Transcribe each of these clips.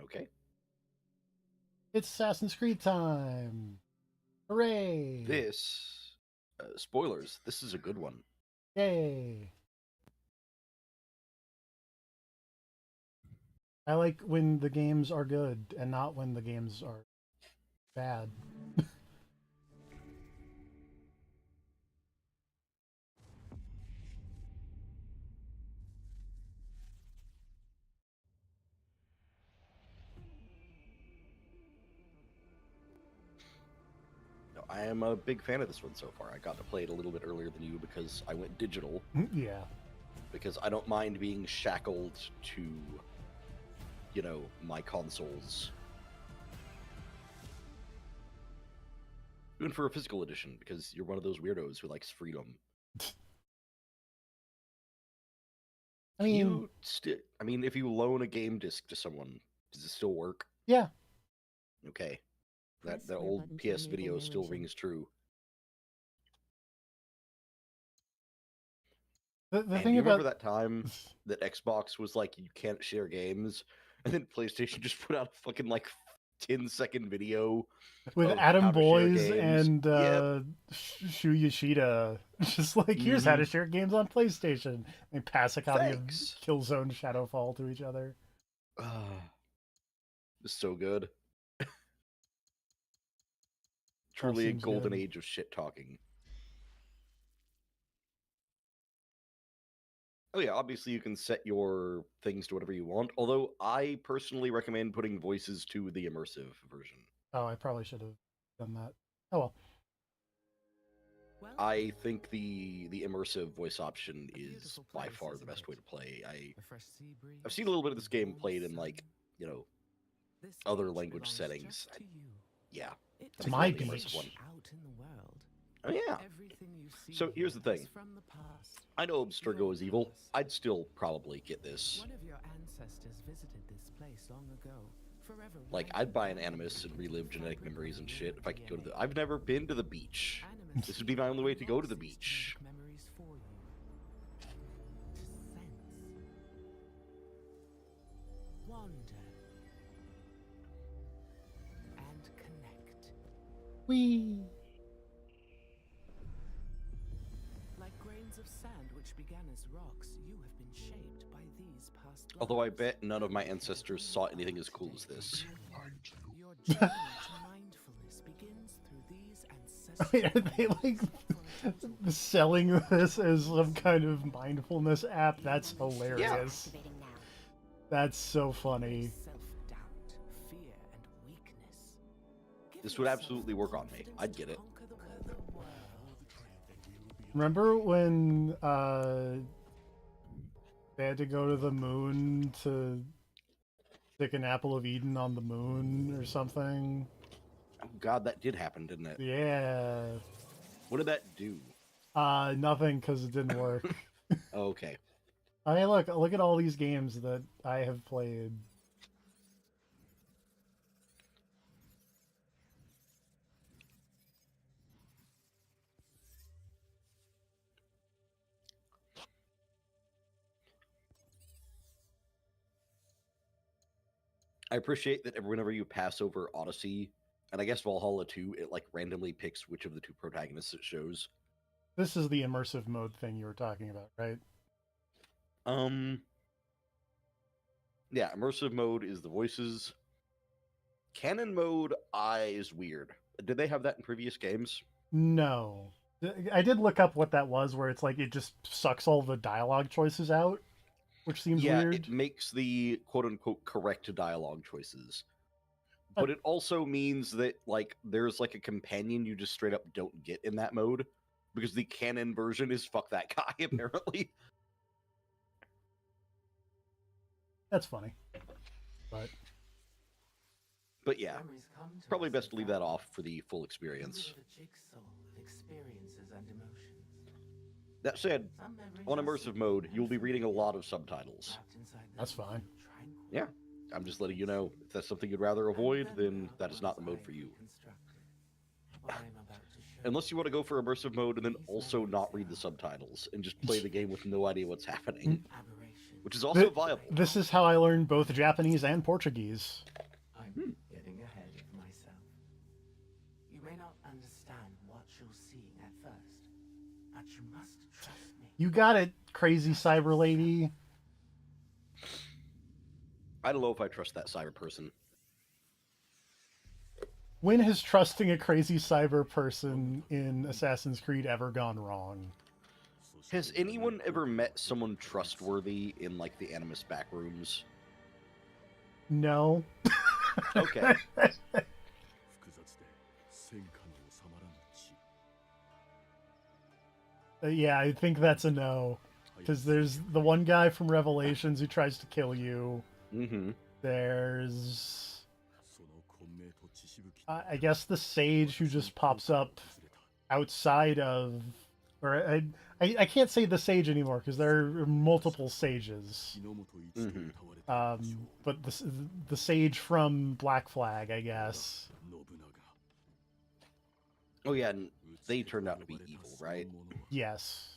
Okay. It's Assassin's Creed time! Hooray! This, spoilers, this is a good one. Yay! I like when the games are good and not when the games are bad. No, I am a big fan of this one so far. I got to play it a little bit earlier than you because I went digital. Yeah. Because I don't mind being shackled to, my consoles. Even for a physical edition, because you're one of those weirdos who likes freedom. I mean, if you loan a game disc to someone, does it still work? yeah. Okay. That old PS video still rings true. The Man, thing do you about remember that time that Xbox was like, you can't share games? And then PlayStation just put out a fucking, 10-second video with of Adam how to share Boys games. and Yep. Shu Yoshida, just like, here's how to share games on PlayStation. And pass a copy Thanks. of Killzone Shadowfall to each other. It's so good. All Truly a seems golden good. age of shit talking. Oh yeah, obviously you can set your things to whatever you want, although I personally recommend putting voices to the immersive version. Oh, I probably should have done that. Oh well. I think the immersive voice option is by far the best way to play. I've seen a little bit of this game played in other language settings. Yeah, I It's think my the immersive beach. one. Oh yeah. So here's the thing. I know Abstergo is evil. I'd still probably get this. One of your ancestors visited this place long ago. Forever I'd buy an Animus and relive genetic memories and shit if I could go to the... I've never been to the beach. This would be my only way to go to the beach. Memories for you. To sense. Wander. And connect. Whee! Like grains of sand which began as rocks, you have been shaped by these past lives. Although I bet none of my ancestors saw anything as cool as this. Your journey to mindfulness begins through these I mean, ancestral are they like selling this as some kind of mindfulness app? That's hilarious. That's so funny. self-doubt, fear, and weakness. This would absolutely work on me. I'd get it. Remember when they had to go to the moon to stick an apple of Eden on the moon or something? Oh god, that did happen, didn't it? Yeah. What did that do? Nothing, because it didn't work. Oh, okay. I mean, look at all these games that I have played. I appreciate that whenever you pass over Odyssey, and I guess Valhalla too, it randomly picks which of the two protagonists it shows. This is the immersive mode thing you were talking about, right? Yeah, immersive mode is the voices. Canon mode, is weird. Did they have that in previous games? No. I did look up what that was, where it's like it just sucks all the dialogue choices out, which seems weird. It makes the quote-unquote correct dialogue choices. But it also means that, there's, a companion you just straight up don't get in that mode, because the canon version is fuck that guy, apparently. That's funny. But yeah, probably best to leave that off for the full experience. That said, on immersive mode, you'll be reading a lot of subtitles. That's fine. Yeah, I'm just letting you know. If that's something you'd rather avoid, then that is not the mode for you. Unless you want to go for immersive mode and then also not read the subtitles and just play the game with no idea what's happening. which is also viable. This is how I learned both Japanese and Portuguese. I'm getting ahead of myself. You may not understand what you're seeing at first, but you must trust me. You got it, crazy cyber lady. I don't know if I trust that cyber person. When has trusting a crazy cyber person in Assassin's Creed ever gone wrong? Has anyone ever met someone trustworthy in, like, the Animus backrooms? No. Okay. Yeah, I think that's a no. Because there's the one guy from Revelations who tries to kill you. Mm-hmm. There's... I guess the sage who just pops up outside of... Or I can't say the sage anymore, because there are multiple sages. Mm-hmm. But the sage from Black Flag, I guess. Oh yeah, and they turned out to be evil, right? Yes.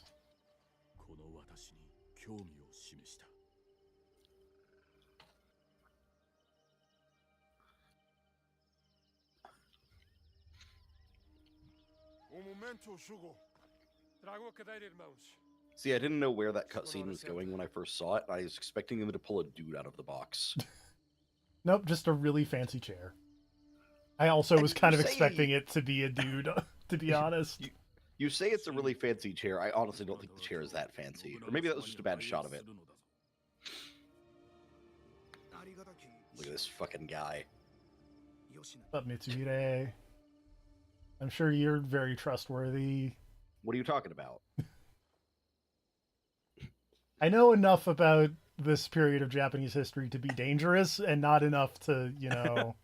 See, I didn't know where that cutscene was going when I first saw it. I was expecting them to pull a dude out of the box. Nope, just a really fancy chair. I also was kind of say- expecting it to be a dude, to be honest. You say it's a really fancy chair. I honestly don't think the chair is that fancy. Or maybe that was just a bad shot of it. Look at this fucking guy. What's up, Mitsumire? I'm sure you're very trustworthy. What are you talking about? I know enough about this period of Japanese history to be dangerous, and not enough to, you know...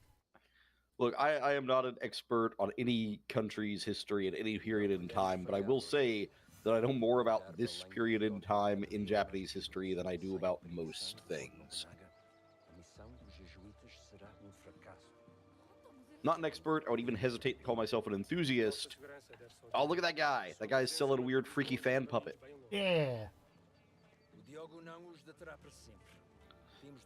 Look, I am not an expert on any country's history at any period in time, but I will say that I know more about this period in time in Japanese history than I do about most things. Not an expert, I would even hesitate to call myself an enthusiast. Oh, look at that guy. That guy's selling a weird freaky fan puppet. Yeah.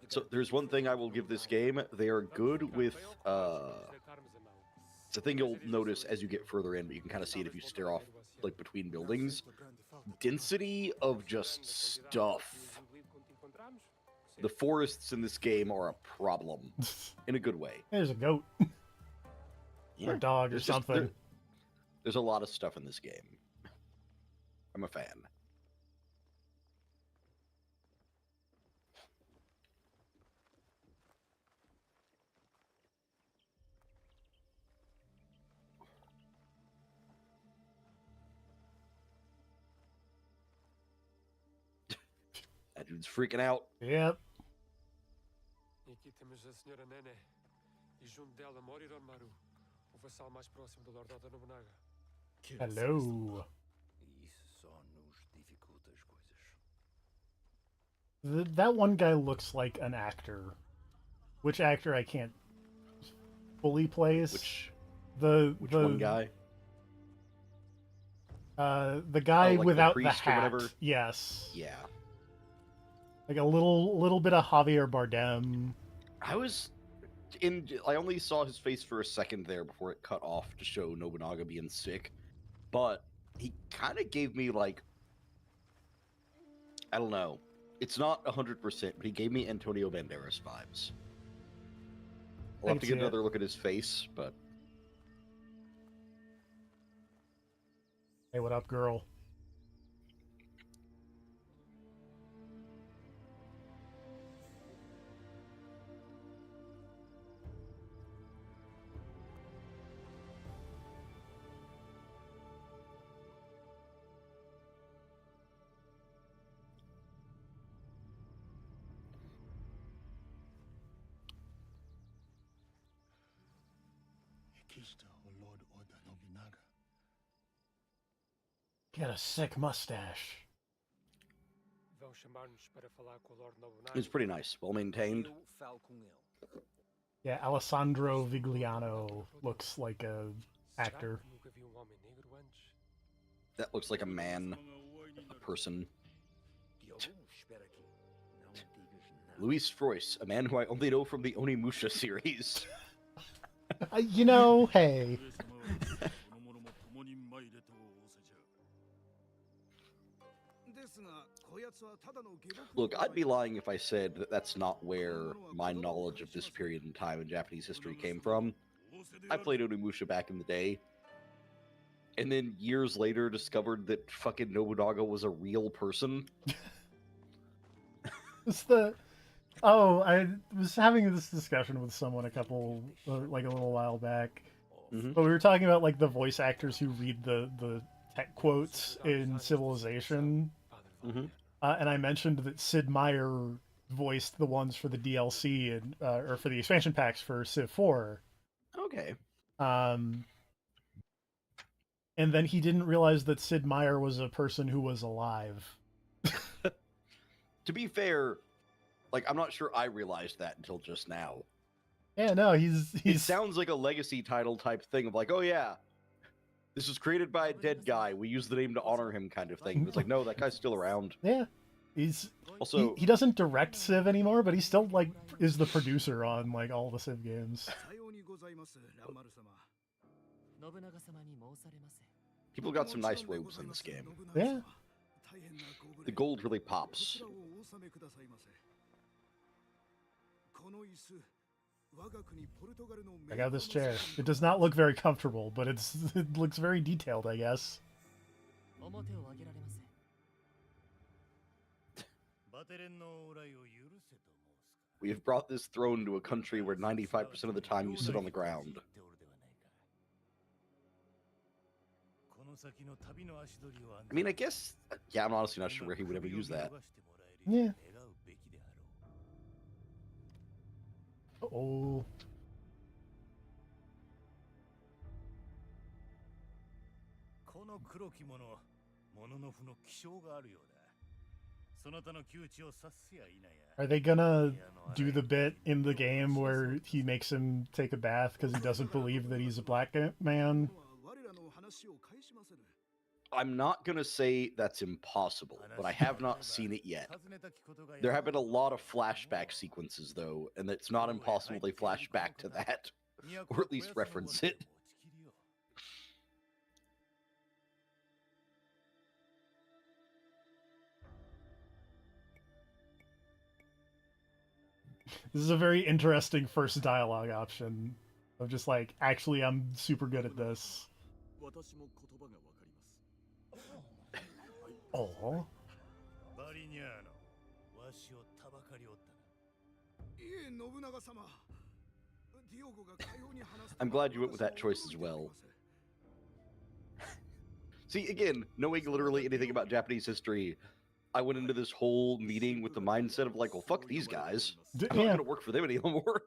So there's one thing I will give this game. They are good with, it's a thing you'll notice as you get further in, but you can kind of see it if you stare off, like, between buildings. Density of just stuff. The forests in this game are a problem. In a good way. There's a goat. Or a dog or there's just- something. there's a lot of stuff in this game. I'm a fan. That dude's freaking out. Yep. Aqui temos a senhora Nene e junto dela Moriron-maru, o vassal mais próximo do Lord Oda Nobunaga. Hello. That one guy looks like an actor. Which actor I can't fully place. Which the one guy? The guy like the without the priest or hat. whatever? Yes. Yeah. Like a little bit of Javier Bardem. I only saw his face for a second there before it cut off to show Nobunaga being sick, but he kind of gave me, like, I don't know. It's not 100%, but he gave me Antonio Banderas vibes. I'll have to get another look at his face, but... Hey, what up, girl? Got a sick mustache. Vão chamar-nos para falar com o Lord Nobunaga. It's pretty nice, well maintained. Yeah, Alessandro Vigliano looks like a actor. Nunca vi homem negro antes. That looks like a man, a person. Luis Frois, a man who I only know from the Onimusha series. You know, hey. Look, I'd be lying if I said that that's not where my knowledge of this period in time in Japanese history came from. I played Onimusha back in the day, and then years later discovered that fucking Nobunaga was a real person. It's the... Oh, I was having this discussion with someone a little while back. Mhm. But we were talking about, like, the voice actors who read the tech quotes in Civilization. Mm-hmm. And I mentioned that Sid Meier voiced the ones for the DLC and or for the expansion packs for Civ 4. Okay. And then he didn't realize that Sid Meier was a person who was alive. To be fair, like, I'm not sure I realized that until just now. Yeah, no, he's It sounds like a legacy title type thing of like, oh yeah, this was created by a dead guy. We use the name to honor him, kind of thing. But it's like, no, that guy's still around. Yeah, he's Also, he doesn't direct Civ anymore, but he still like is the producer on like all the Civ games. people got some nice robes in this game. Yeah, The gold really pops. I got this chair. It does not look very comfortable, but it looks very detailed, I guess. We have brought this throne to a country where 95% of the time you sit on the ground. I mean, I guess, yeah, I'm honestly not sure where he would ever use that. Yeah. Oh. Are they gonna do the bit in the game where he makes him take a bath because he doesn't believe that he's a black man? I'm not going to say that's impossible, but I have not seen it yet. There have been a lot of flashback sequences, though, and it's not impossible they flash back to that, or at least reference it. This is a very interesting first dialogue option of just like, actually, I'm super good at this. Oh. I'm glad you went with that choice as well. See, again, knowing literally anything about Japanese history, I went into this whole meeting with the mindset of like, well, fuck these guys. I'm not going to work for them anymore.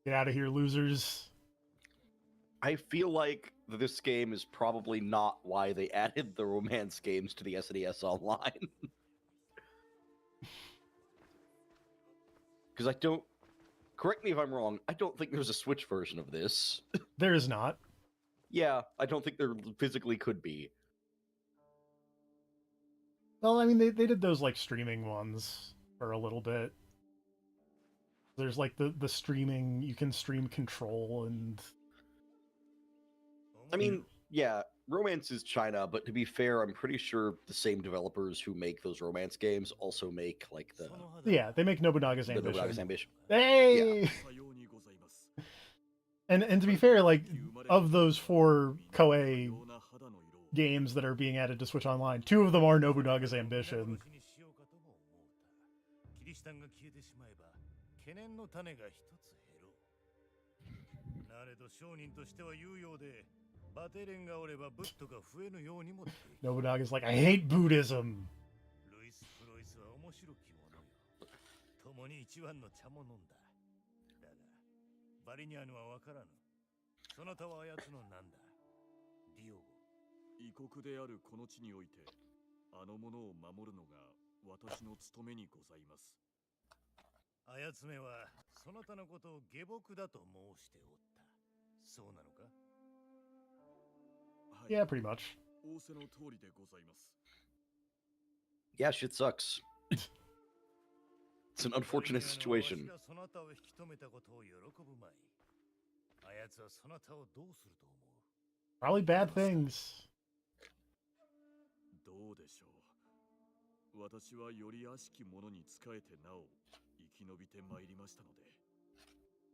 Get out of here, losers. I feel like this game is probably not why they added the romance games to the SNES Online. Because I don't... Correct me if I'm wrong, I don't think there's a Switch version of this. There is not. Yeah, I don't think there physically could be. Well, I mean, they did those, like, streaming ones for a little bit. There's, like, the streaming, you can stream Control and... I mean, yeah, Romance is China, but to be fair, I'm pretty sure the same developers who make those romance games also make, like, the... Yeah, they make Nobunaga's Ambition. Nobunaga's Ambition. Hey! Yeah. And to be fair, like, of those 4 Koei games that are being added to Switch Online, 2 of them are Nobunaga's Ambition. Nobunaga's like, I hate Buddhism. Yeah, pretty much. Yeah, shit sucks. It's an unfortunate situation. Probably bad things. どうでしょう。私はより悪しき者に仕えてなお生き延びてまいりましたので。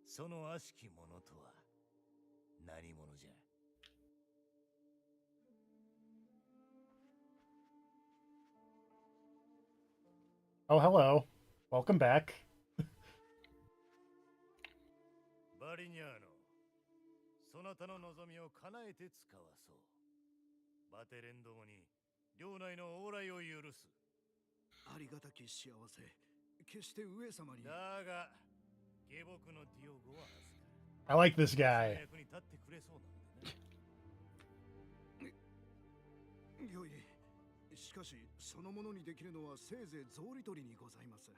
その悪しき者とは何者じゃ。 Oh, hello. Welcome back. バリニャーノ、そなたの望みを叶えて使わそう。バテレンどもに領内の往来を許す。ありがたき幸せ、決して上様に。だが、下僕のディオゴは預かる。 I like this guy. 役に立ってくれそうなんでね。よい。しかし、そのものにできるのはせいぜい草履取りにございます。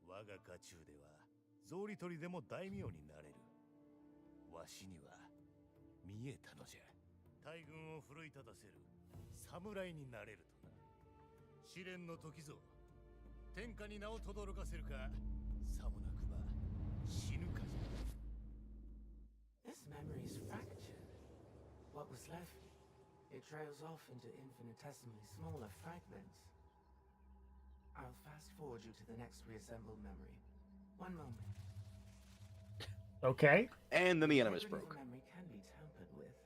我が家中では草履取りでも大名になれる。わしには見えたのじゃ。大軍を奮い立たせる侍になれるとな。試練の時ぞ。天下に名を轟かせるか、さもなくば死ぬかじゃ。 This memory is fractured. What was left? It trails off into infinitesimally smaller fragments. I'll fast forward you to the next reassembled memory. One moment. Okay. And then the animus Integrity of broke. a memory can be tampered with.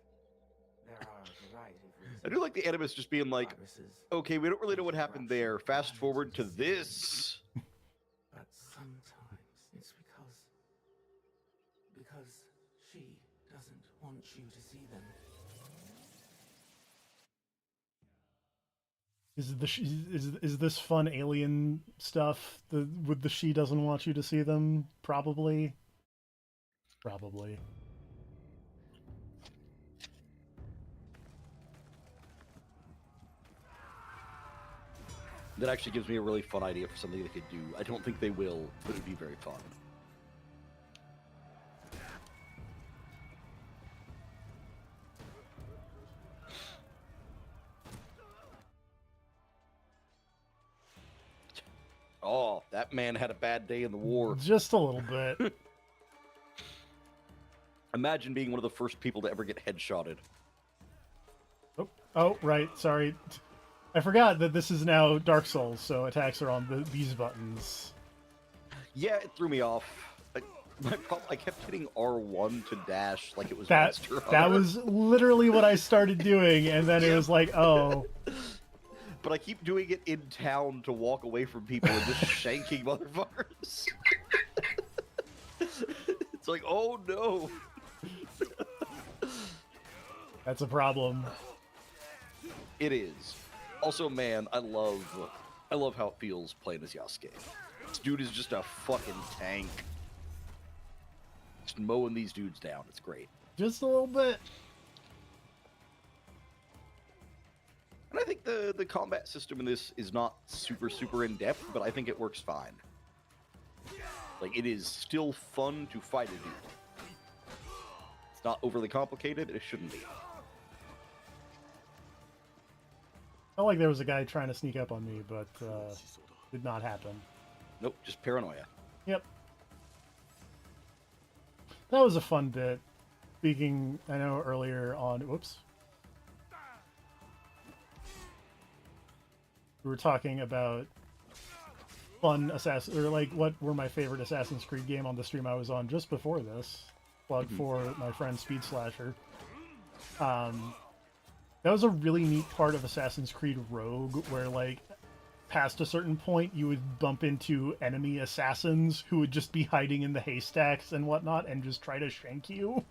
There are a variety of reasons. I do like the animus just being like, Viruses, okay, we don't really know what happened there. Fast forward to this. but sometimes it's because she doesn't want you to see them. Is this fun alien stuff? With the she doesn't want you to see them? Probably. Probably. That actually gives me a really fun idea for something they could do. I don't think they will, but it would be very fun. Oh, that man had a bad day in the war. Just a little bit. Imagine being one of the first people to ever get headshotted. Oh, right. Sorry. I forgot that this is now Dark Souls, so attacks are on these buttons. Yeah, it threw me off. I kept hitting R1 to dash like it was That Monster Hunter. that was literally what I started doing, and then it was like, oh. But I keep doing it in town to walk away from people and just shanking motherfuckers. It's like, oh no. That's a problem. It is. Also, man, I love how it feels playing as Yasuke. This dude is just a fucking tank. Just mowing these dudes down. It's great. Just a little bit. And I think the combat system in this is not super in-depth, but I think it works fine. Like, it is still fun to fight a dude. It's not overly complicated, it shouldn't be. Felt like there was a guy trying to sneak up on me, but did not happen. Nope, just paranoia. Yep. That was a fun bit. Speaking, I know earlier on, whoops. We were talking about fun Assassin, or like what were my favorite Assassin's Creed game on the stream I was on just before this. Plug for my friend Speed Slasher. That was a really neat part of Assassin's Creed Rogue, where like past a certain point you would bump into enemy assassins who would just be hiding in the haystacks and whatnot and just try to shank you.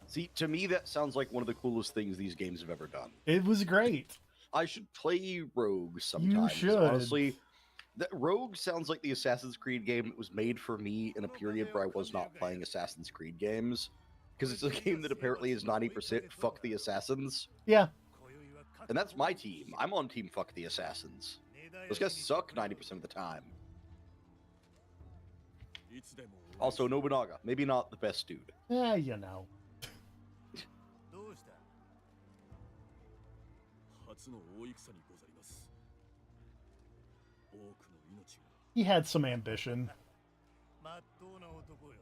See, to me that sounds like one of the coolest things these games have ever done. It was great. I should play Rogue sometime. You should. Honestly, that Rogue sounds like the Assassin's Creed game that was made for me in a period where I was not playing Assassin's Creed games. Because it's a game that apparently is 90% fuck the assassins. Yeah. And that's my team. I'm on team fuck the assassins. Those guys suck 90% of the time. Also, Nobunaga. Maybe not the best dude. Yeah, you know. 初の大戦にござります。多くの命が He had some ambition. まっとうな男よ。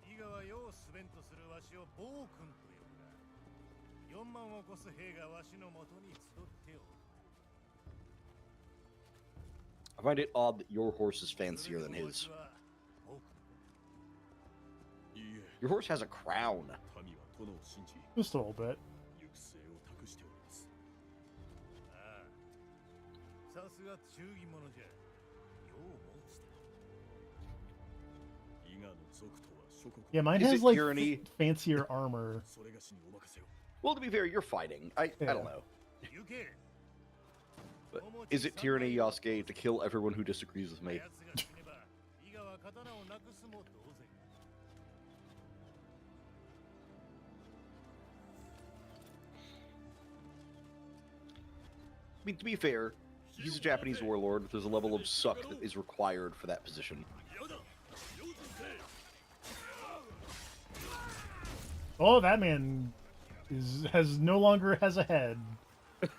伊賀は世をすべんとするわしを暴君と呼ぶが、4万を超す兵がわしのもとに集っておる。 I find it odd that your horse is fancier than his. Your horse has a crown. Just a little bit. さすが忠義者じゃ。よう申した。 Yeah, mine Is has it like tyranny? fancier armor. Well, to be fair, you're fighting. I don't know. But is it tyranny, Yasuke, to kill everyone who disagrees with me? I mean, to be fair, he's a Japanese warlord. There's a level of suck that is required for that position. Oh, that man has no longer has a head. And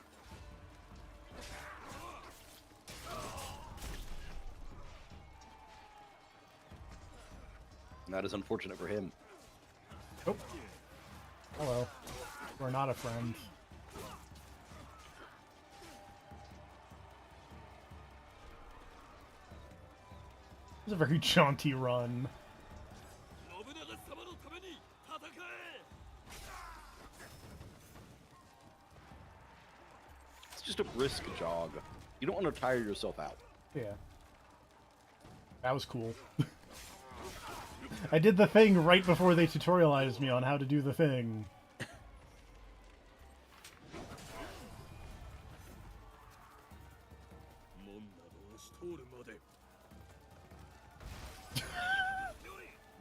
that is unfortunate for him. Oh. Hello. We're not a friend. It's a very jaunty run. It's just a brisk jog. You don't want to tire yourself out. Yeah. That was cool. I did the thing right before they tutorialized me on how to do the thing.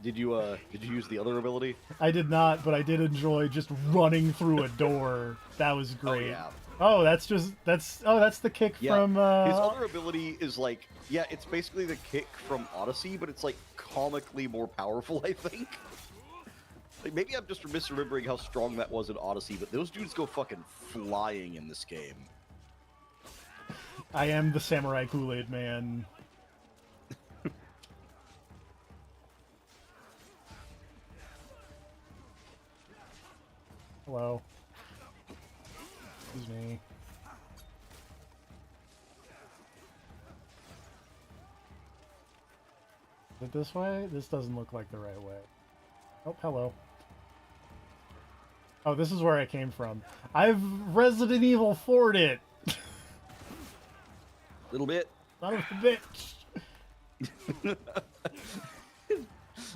Did you use the other ability? I did not, but I did enjoy just running through a door. That was great. Oh, yeah. Oh, that's the kick from His other ability is like, yeah, it's basically the kick from Odyssey, but it's like comically more powerful, I think. Like, maybe I'm just misremembering how strong that was in Odyssey, but those dudes go fucking flying in this game. I am the Samurai Kool-Aid Man. Hello. Excuse me. Is it this way? This doesn't look like the right way. Oh, hello. Oh, this is where I came from. I've Resident Evil 4'd it! Little bit. Son of a bitch!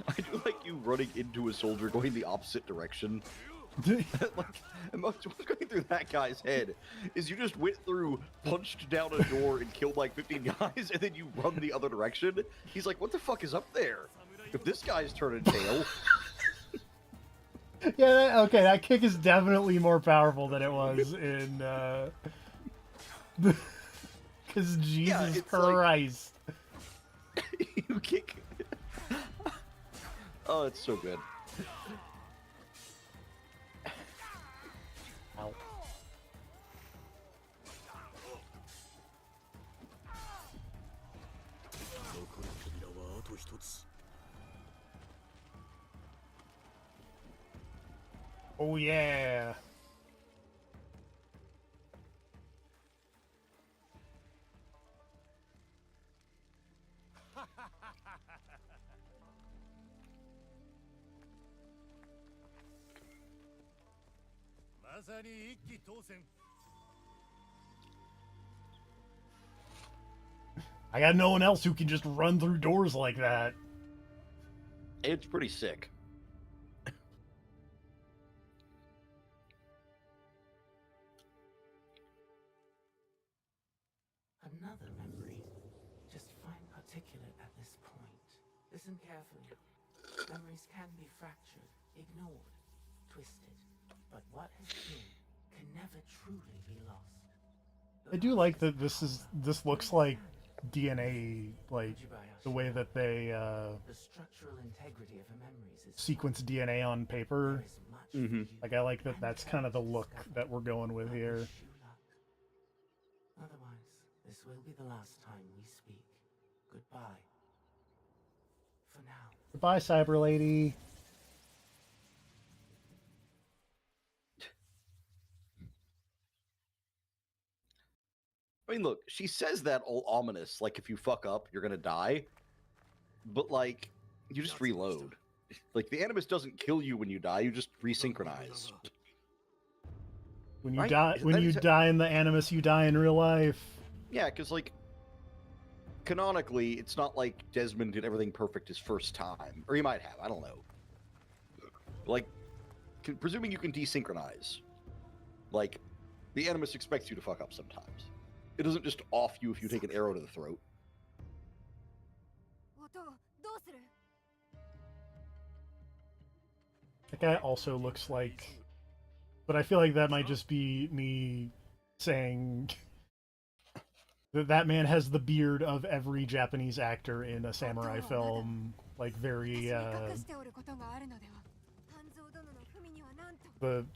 I do like you running into a soldier going the opposite direction. Like, what's going through that guy's head is you just went through, punched down a door, and killed like 15 guys, and then you run the other direction. He's like, what the fuck is up there? If this guy's turning tail... Yeah, okay, that kick is definitely more powerful than it was in, because Jesus Christ. Like... you kick... Oh, it's so good. Ow. Oh yeah. I got no one else who can just run through doors like that. It's pretty sick. Another memory, just fine particulate at this point. Listen carefully. Memories can be fractured, ignored, twisted, but what has been can never truly be lost. I do like that this looks like DNA, like the way that they The structural integrity of a memory is sequence DNA on paper. there is much Mm-hmm. Like, I like that that's kind of the look that we're going with here. Wish you luck. Otherwise, this will be the last time we speak. Goodbye. For now. Goodbye, Cyber Lady. I mean, look, she says that all ominous, like if you fuck up, you're gonna die. But like, you just reload. Like the animus doesn't kill you when you die; you just resynchronize. When you Right? die, Isn't when that you die in the animus, you die in real life. Yeah, because like canonically, it's not like Desmond did everything perfect his first time, or he might have. I don't know. Like, presuming you can desynchronize, like the animus expects you to fuck up sometimes. It doesn't just off you if you take an arrow to the throat. That guy also looks like, but I feel like that might just be me saying that that man has the beard of every Japanese actor in a samurai film, like very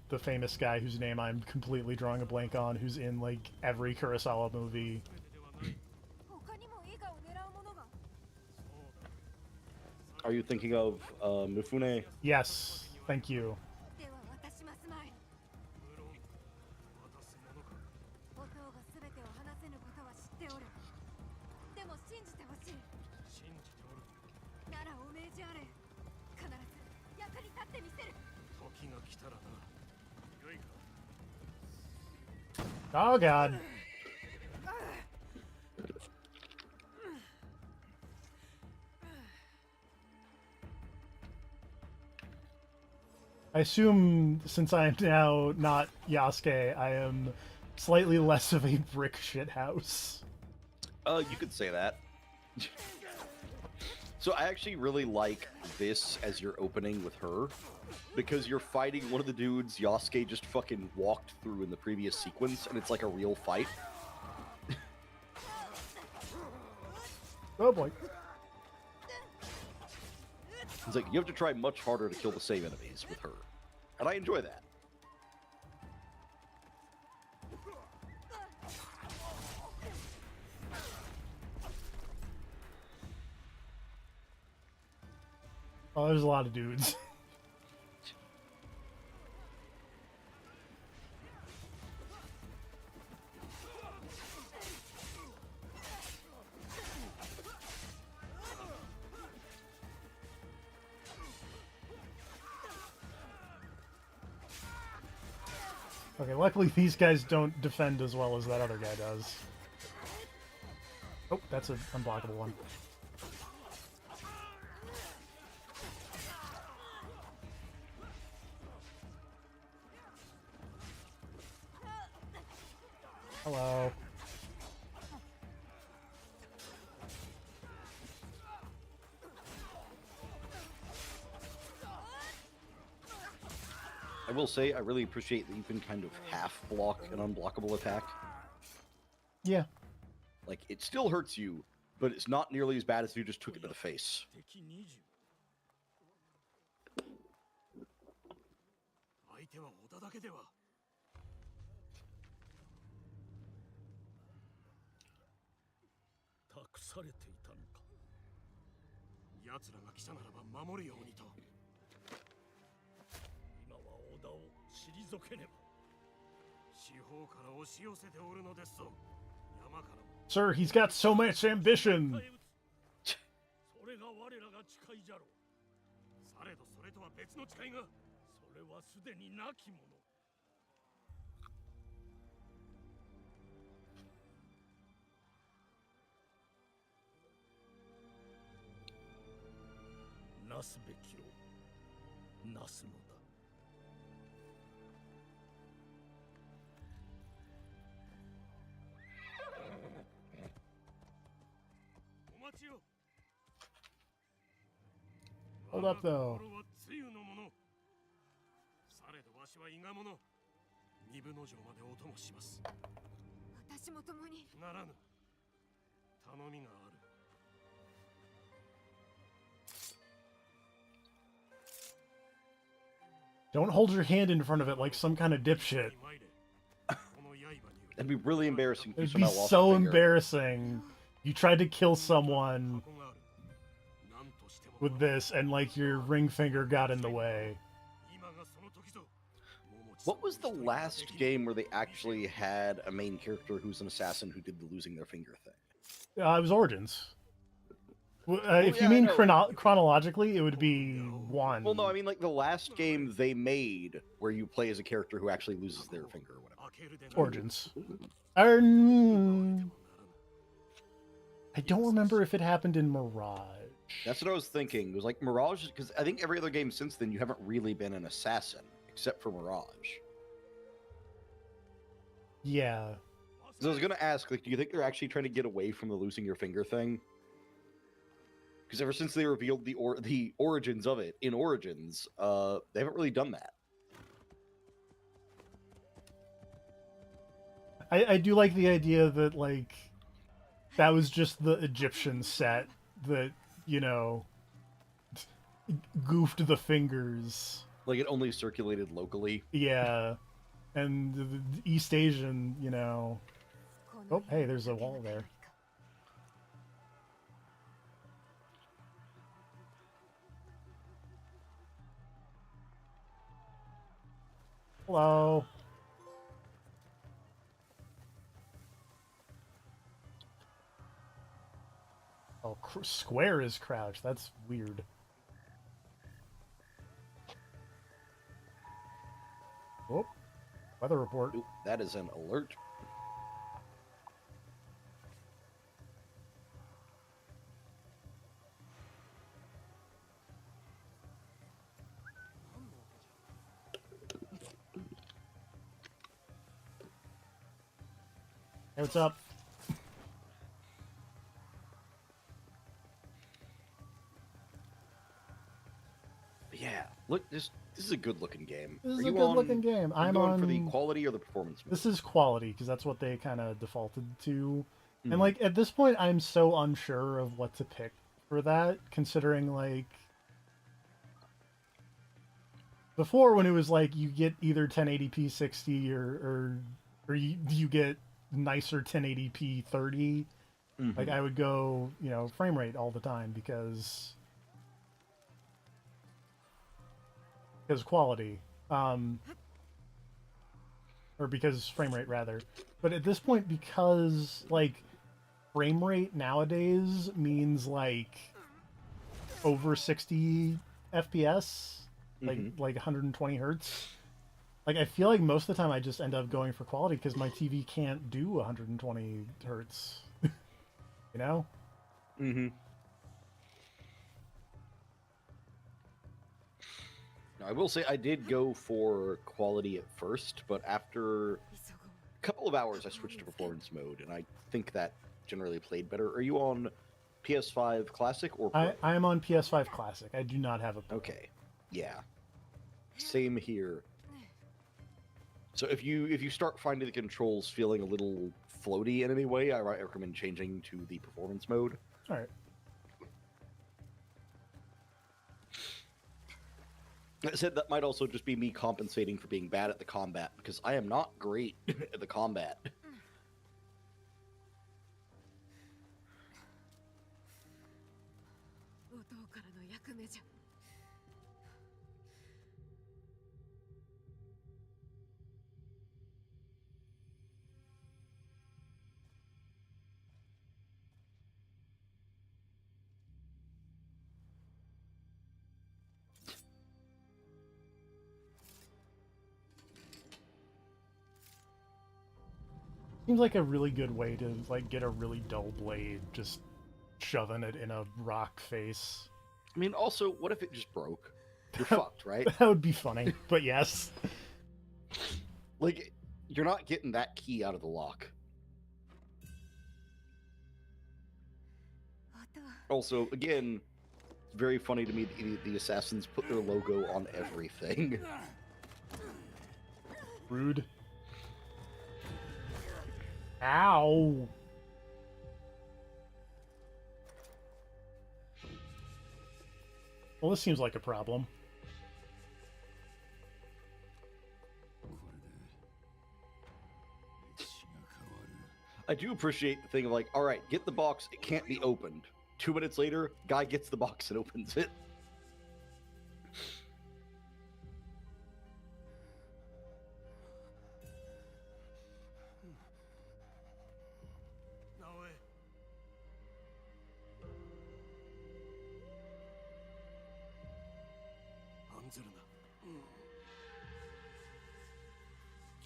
the famous guy whose name I'm completely drawing a blank on, who's in like every Kurosawa movie. Are you thinking of Mifune? Yes, thank you. Oh god. I assume since I am now not Yasuke, I am slightly less of a brick shithouse. You could say that. So I actually really like this as your opening with her, because you're fighting one of the dudes Yasuke just fucking walked through in the previous sequence, and it's like a real fight. Oh boy. It's like you have to try much harder to kill the same enemies with her, and I enjoy that. Oh, there's a lot of dudes. Okay, luckily these guys don't defend as well as that other guy does. Oh, that's an unblockable one. Hello. I will say I really appreciate that you can kind of half block an unblockable attack. Yeah. Like, it still hurts you, but it's not nearly as bad as if you just took it to the face. 相手は織田だけでは。託されていたのか。奴らが来たならば守るようにと。今は織田を退けねば。四方から押し寄せておるのですぞ。山からも。 Sir, he's got so much ambition. それが我らが誓いじゃろう。されどそれとは別の誓いが。それはすでになきもの。なすべきをなすのだ。お待ちよ。 Hold up, though. されどわしは伊賀者。二分の城までお供します。私も共に。ならぬ。頼みがある。Don't hold your hand in front of it like some kind of dipshit. That'd be really embarrassing if you It'd be somehow lost so a finger. embarrassing. You tried to kill someone with this, and like your ring finger got in the way. What was the last game where they actually had a main character who's an assassin who did the losing their finger thing? It was Origins. If yeah, you I mean know. chronologically, it would be 1. Well, no, I mean like the last game they made where you play as a character who actually loses their finger or whatever. Origins. I don't remember if it happened in Mirage. That's what I was thinking. It was like Mirage, because I think every other game since then you haven't really been an assassin, except for Mirage. Yeah. So I was gonna ask, like, do you think they're actually trying to get away from the losing your finger thing? Because ever since they revealed the origins of it in Origins, they haven't really done that. I do like the idea that, like, that was just the Egyptian set that, you know, goofed the fingers. Like, it only circulated locally. Yeah. And the East Asian, you know... Oh, hey, there's a wall there. Hello. Oh, square is crouch. That's weird. Oh, weather report. Ooh, that is an alert. Hey, what's up? Yeah, look, this is a good-looking game. This is Are a you good-looking game. Are you I'm going on for the quality or the performance mode? This is quality because that's what they kind of defaulted to. And Mhm. like at this point, I'm so unsure of what to pick for that, considering like before when it was like you get either 1080p 60 or you get nicer 1080p 30. Like I would go, you know, frame rate all the time because quality. Or because frame rate rather. But at this point, because like frame rate nowadays means like over 60 FPS, like 120 hertz. Like I feel like most of the time I just end up going for quality because my TV can't do 120 hertz. You know? Mm-hmm. Now, I will say I did go for quality at first, but after a couple of hours I switched to performance mode, and I think that generally played better. Are you on PS5 Classic or Pro? I am on PS5 Classic. I do not have a Pro. Okay. Yeah. Same here. So if you start finding the controls feeling a little floaty in any way, I recommend changing to the performance mode. All right. I said that might also just be me compensating for being bad at the combat, because I am not great at the combat. Seems like a really good way to like get a really dull blade, just shoving it in a rock face. I mean, also, what if it just broke? You're fucked, right? That would be funny, but yes. Like, you're not getting that key out of the lock. Also, again, it's very funny to me that the assassins put their logo on everything. Rude. Ow. Well, this seems like a problem. I do appreciate the thing of like, all right, get the box. It can't be opened. 2 minutes later, guy gets the box and opens it.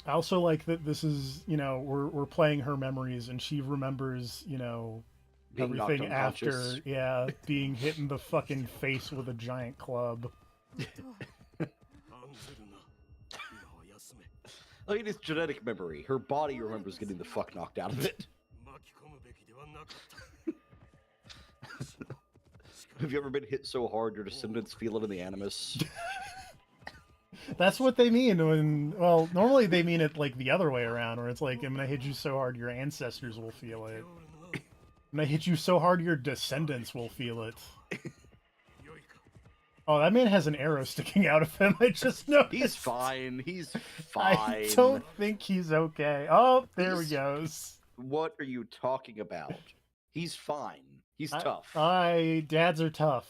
I also like that this is, you know, we're playing her memories and she remembers, you know, Being knocked everything after, unconscious. yeah, being hit in the fucking face with a giant club. I mean, it's genetic memory. Her body remembers getting the fuck knocked out of it. Have you ever been hit so hard your descendants feel it in the animus? That's what they mean when, well, normally they mean it like the other way around, where it's like, when I hit you so hard, your ancestors will feel it. When I hit you so hard, your descendants will feel it. Oh, that man has an arrow sticking out of him. I just noticed. He's fine. He's fine. I don't think he's okay. Oh, there he goes. What are you talking about? He's fine. He's tough. Dads are tough.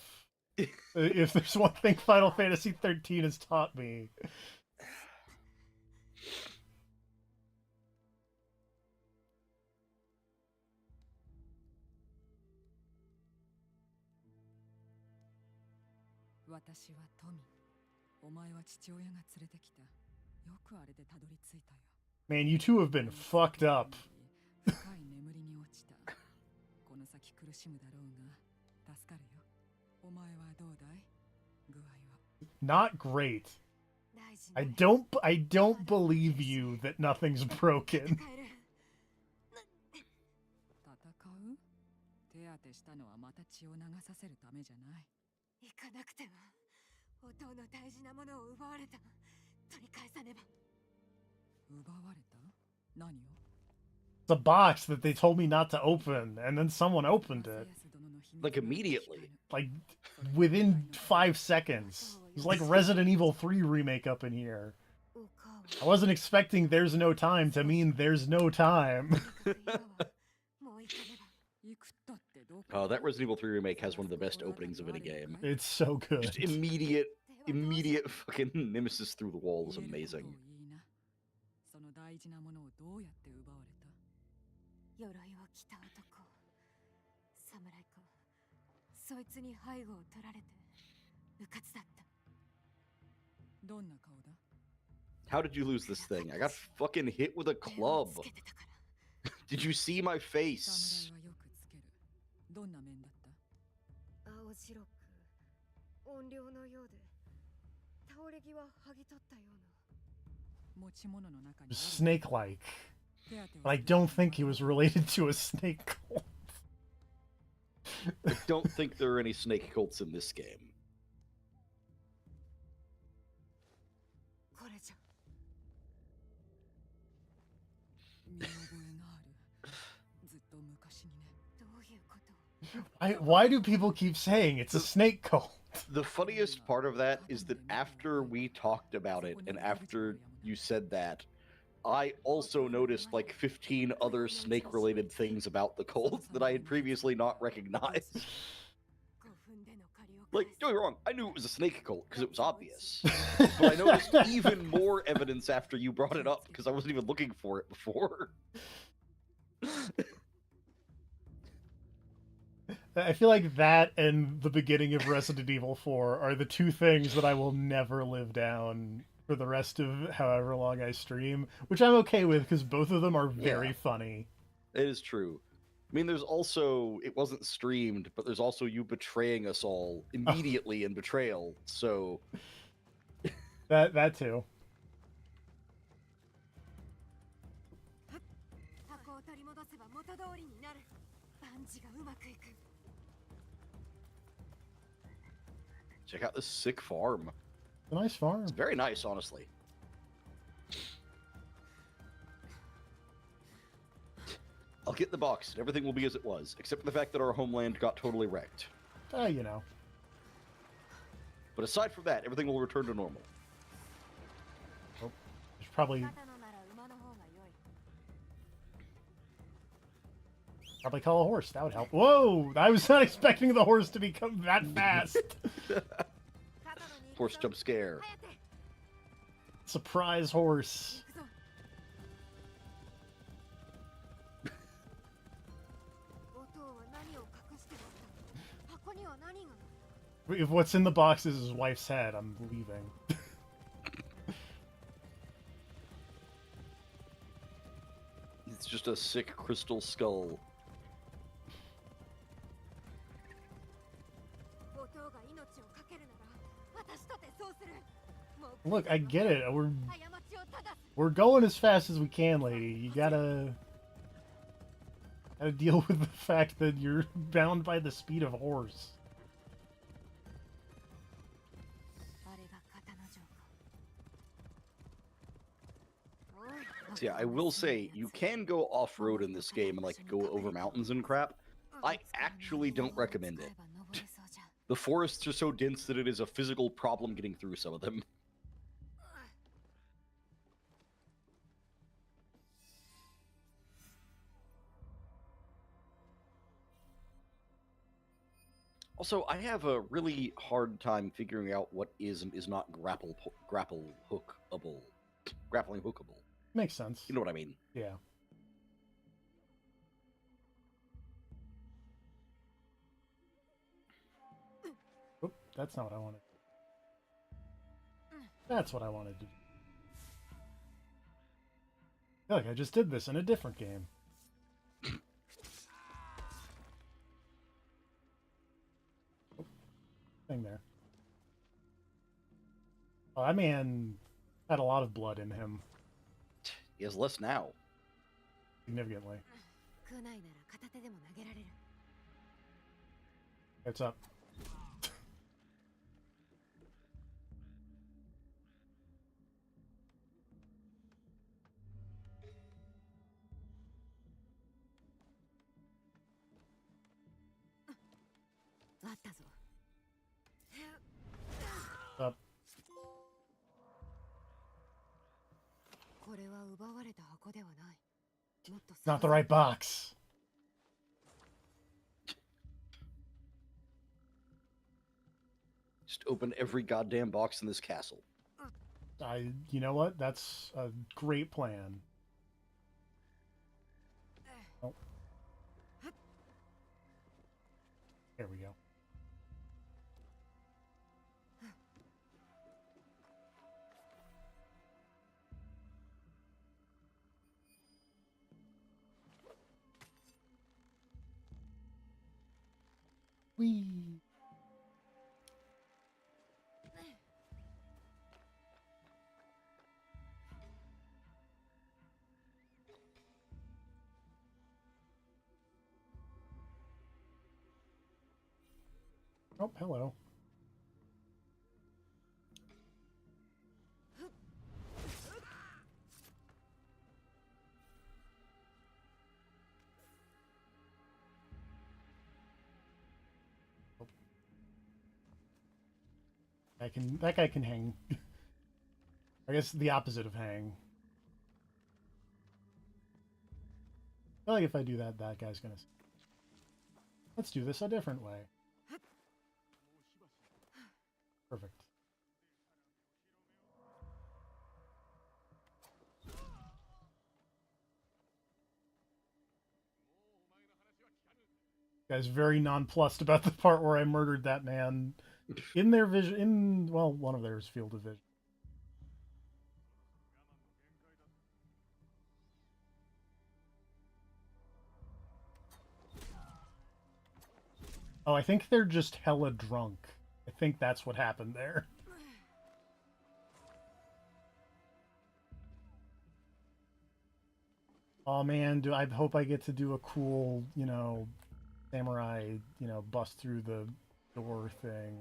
If there's one thing Final Fantasy 13 has taught me. Man, you two have been fucked up. Not great. I don't believe you that nothing's broken. It's a box that they told me not to open, and then someone opened it. Like immediately. Like within 5 seconds. It's like Resident Evil 3 remake up in here. I wasn't expecting there's no time to mean there's no time. Oh, that Resident Evil 3 remake has one of the best openings of any game. It's so good. Just immediate fucking nemesis through the wall is amazing. How did you lose this thing? I got fucking hit with a club. Did you see my face? Snake-like. But I don't think he was related to a snake cult. I don't think there are any snake cults in this game. Why do people keep saying it's a snake cult? The funniest part of that is that after we talked about it and after you said that, I also noticed like 15 other snake-related things about the cult that I had previously not recognized. Like, don't get me wrong, I knew it was a snake cult because it was obvious. But I noticed even more evidence after you brought it up because I wasn't even looking for it before. I feel like that and the beginning of Resident Evil 4 are the two things that I will never live down for the rest of however long I stream, which I'm okay with because both of them are very funny. It is true. I mean, there's also, it wasn't streamed, but there's also you betraying us all immediately in Betrayal, so... That too. Check out this sick farm. A nice farm. It's very nice, honestly. I'll get the box, and everything will be as it was, except for the fact that our homeland got totally wrecked. You know. But aside from that, everything will return to normal. Oh, there's probably... Probably call a horse. That would help. Whoa! I was not expecting the horse to become that fast. Horse jump scare. Surprise horse. If what's in the box is his wife's head, I'm leaving. It's just a sick crystal skull. Look, I get it. We're going as fast as we can, lady. You gotta deal with the fact that you're bound by the speed of a horse. So yeah, I will say you can go off-road in this game and like go over mountains and crap. I actually don't recommend it. The forests are so dense that it is a physical problem getting through some of them. Also, I have a really hard time figuring out what is and is not grappling hookable. Makes sense. You know what I mean? Yeah. Oop, that's not what I wanted. That's what I wanted to do. I feel like I just did this in a different game. Oh, thing there. Oh, that man had a lot of blood in him. He has less now. Significantly. It's up. Up. Not the right box. Just open every goddamn box in this castle. You know what? That's a great plan. Oh. There we go. Whee! Oh, hello. That guy can hang. I guess the opposite of hang. I feel like if I do that, that guy's gonna... Let's do this a different way. Perfect. Guy's very nonplussed about the part where I murdered that man in their vision, well, one of theirs field of vision. Oh, I think they're just hella drunk. I think that's what happened there. Oh man, I hope I get to do a cool, samurai, bust through the door thing.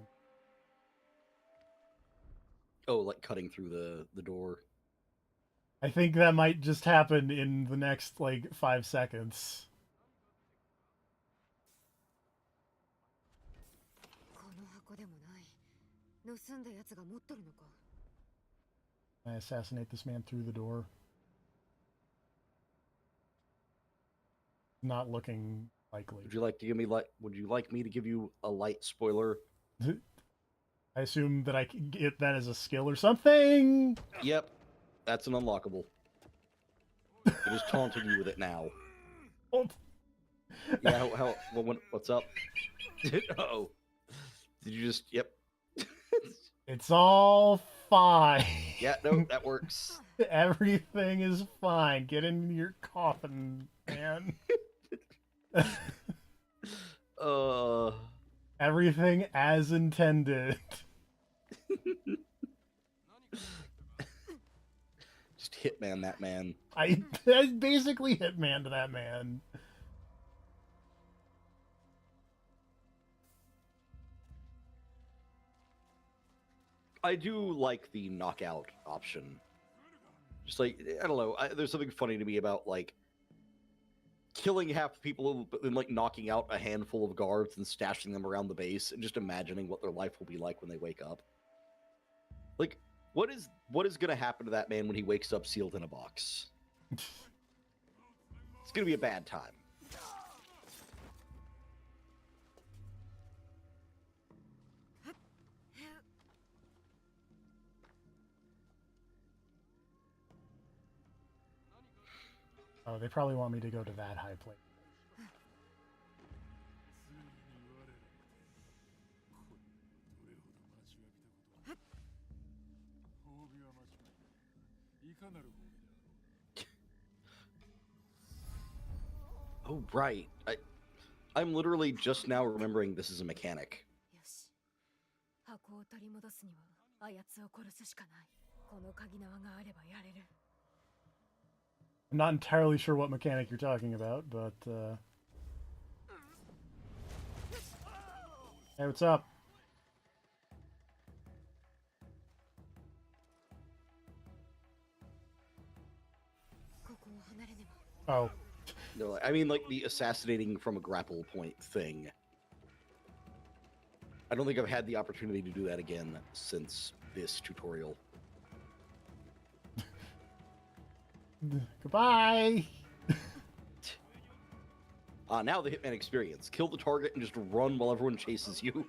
Oh, like cutting through the door. I think that might just happen in the next, 5 seconds. I assassinate this man through the door. Not looking Likely. Would you like to give me Would you like me to give you a light spoiler? I assume that I can get that as a skill or something. Yep, that's an unlockable. It is taunting you with it now. Yeah, what's up? Uh-oh. Did you just, yep. It's all fine. Yeah, no, that works. Everything is fine. Get in your coffin, man. Everything as intended. Just Hitman that man. I basically Hitman to that man. I do like the knockout option. Just like, I don't know, there's something funny to me about, like, killing half the people but then, like, knocking out a handful of guards and stashing them around the base and just imagining what their life will be like when they wake up. Like, what is going to happen to that man when he wakes up sealed in a box? It's going to be a bad time. Oh, they probably want me to go to that high place. Oh, right. I'm literally just now remembering this is a mechanic. よし。箱を取り戻すにはあやつを殺すしかない。この鍵縄があればやれる。I'm not entirely sure what mechanic you're talking about, but hey, what's up? Oh. No, I mean, like, the assassinating from a grapple point thing. I don't think I've had the opportunity to do that again since this tutorial. Goodbye! Now the Hitman experience. Kill the target and just run while everyone chases you.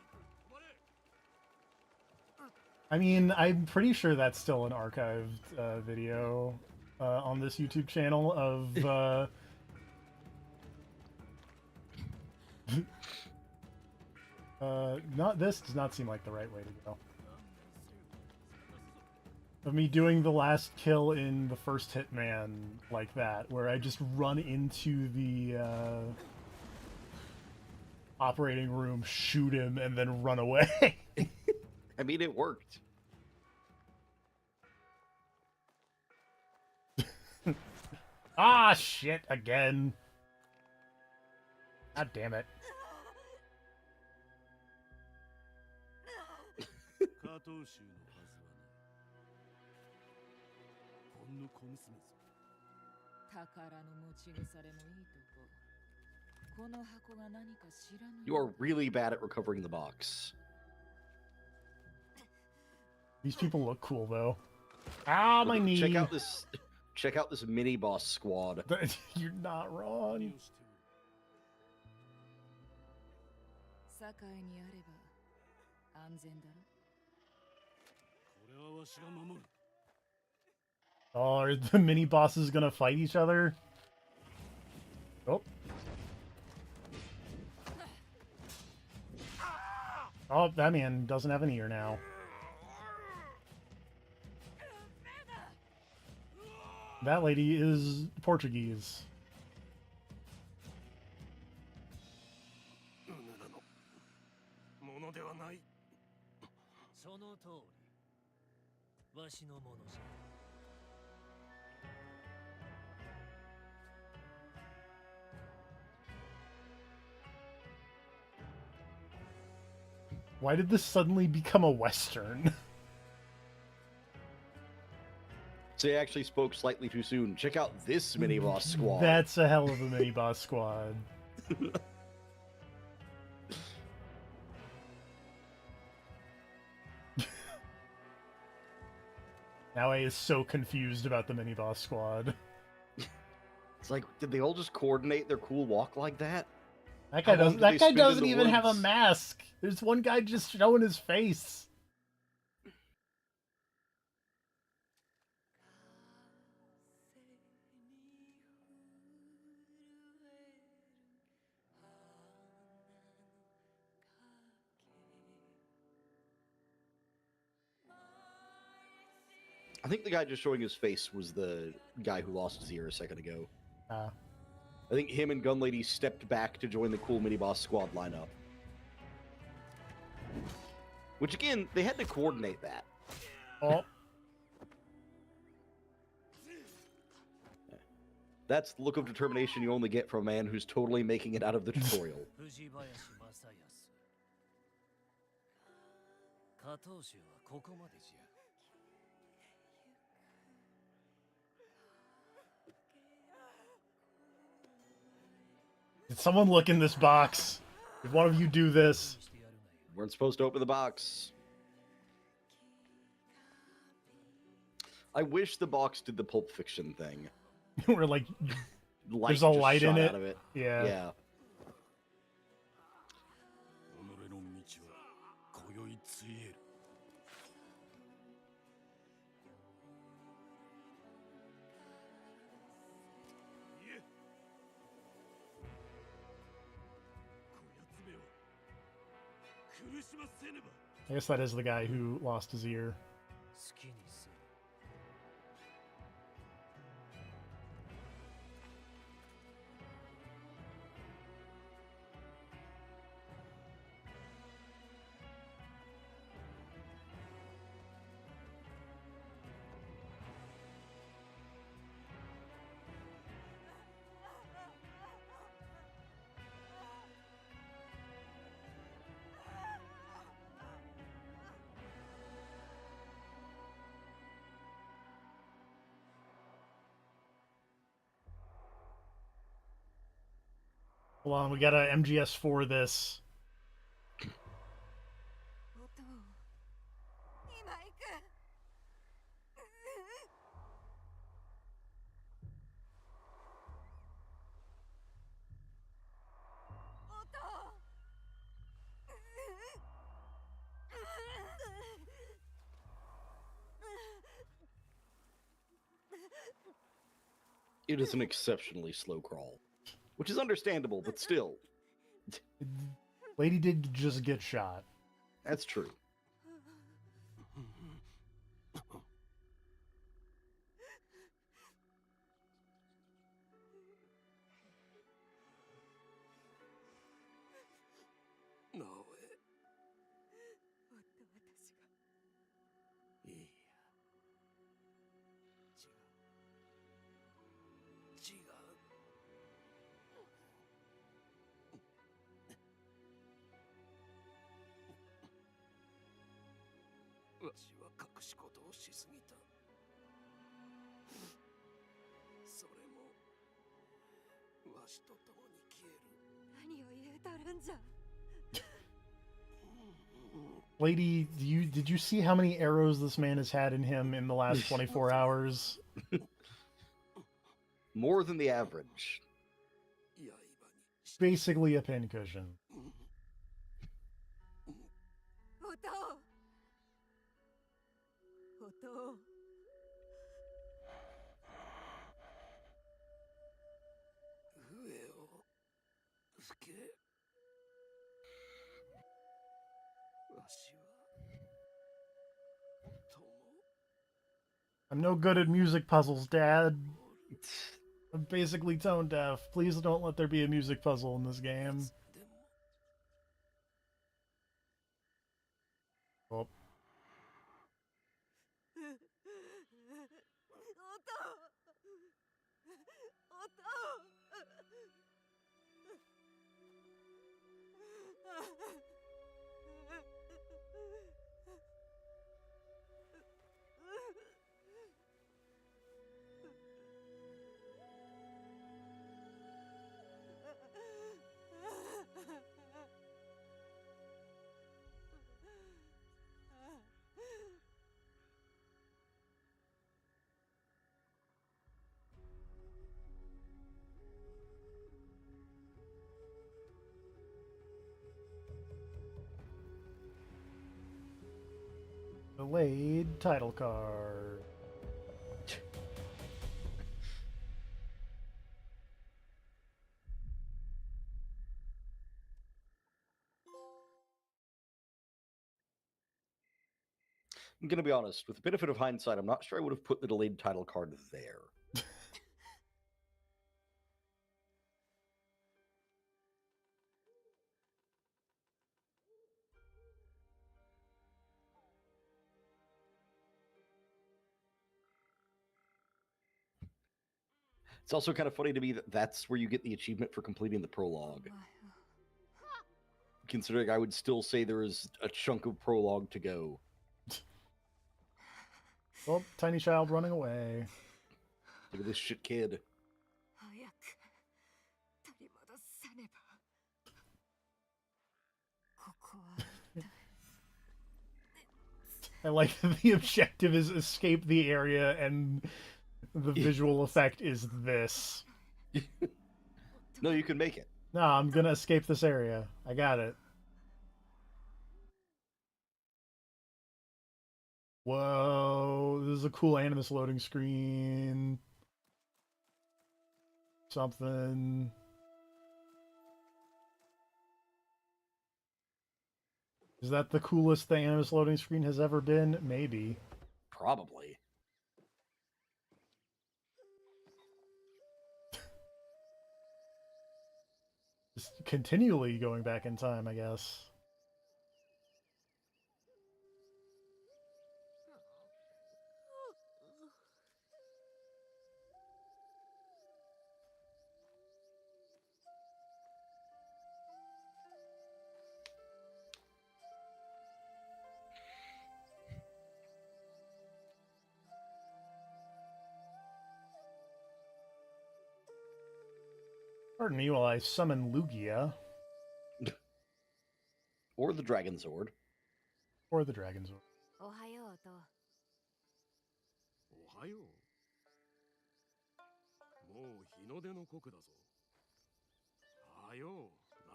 I mean, I'm pretty sure that's still an archived video on this YouTube channel of... this does not seem like the right way to go. Of me doing the last kill in the first Hitman like that, where I just run into the operating room, shoot him, and then run away. I mean, it worked. Ah, shit, again. God damn it. You are really bad at recovering the box. These people look cool, though. Ah, my knee. Check out this mini boss squad. You're not wrong. Oh, are the mini bosses gonna fight each other? Oh. Oh, that man doesn't have an ear now. That lady is Portuguese. Why did this suddenly become a Western? So I actually spoke slightly too soon. Check out this mini boss squad. That's a hell of a mini boss squad. Now I is so confused about the mini boss squad. It's like, did they all just coordinate their cool walk like that? That How guy long doesn't. did they That guy spend in doesn't the even have a woods? mask. There's one guy just showing his face. I think the guy just showing his face was the guy who lost his ear a second ago. Uh, I think him and Gunlady stepped back to join the cool mini boss squad lineup. Which again, they had to coordinate that. oh, That's the look of determination you only get from a man who's totally making it out of the tutorial. 藤林正康加藤衆はここまでじゃ did someone look in this box? Did one of you do this? Weren't supposed to open the box. I wish the box did the Pulp Fiction thing. We're like, Light there's a just light in shot it. out of it. Yeah. Yeah. 己の道は今宵ついえる I guess that is the guy who lost his ear. 好きにせよ Hold on, we got a MGS for this. お父今行くお父 It is an exceptionally slow crawl. Which is understandable, but still. Lady did just get shot. That's true. Lady, did you see how many arrows this man has had in him in the last 24 hours? More than the average. Basically a pincushion. お父お父上を吹けわしは友 I'm no good at music puzzles, Dad. I'm basically tone deaf. Please don't let there be a music puzzle in this game. でも Oh, お父お父 Delayed title card. I'm gonna be honest. With the benefit of hindsight, I'm not sure I would have put the delayed title card there. It's also kind of funny to me that that's where you get the achievement for completing the prologue. Considering I would still say there is a chunk of prologue to go. Oh, tiny child running away. Look at this shit kid. 早く取り戻さねば。ここは一体 I like that the objective is escape the area and the visual effect is this. No, you can make it. No, I'm gonna escape this area. I got it. Whoa, this is a cool Animus loading screen. Something. Is that the coolest the Animus loading screen has ever been? Maybe. Probably. Just continually going back in time, I guess. Pardon me while I summon Lugia. Or the Dragon Sword. Or the Dragon's Sword. おはようと。おはよう。もう日の出の刻だぞ。はよう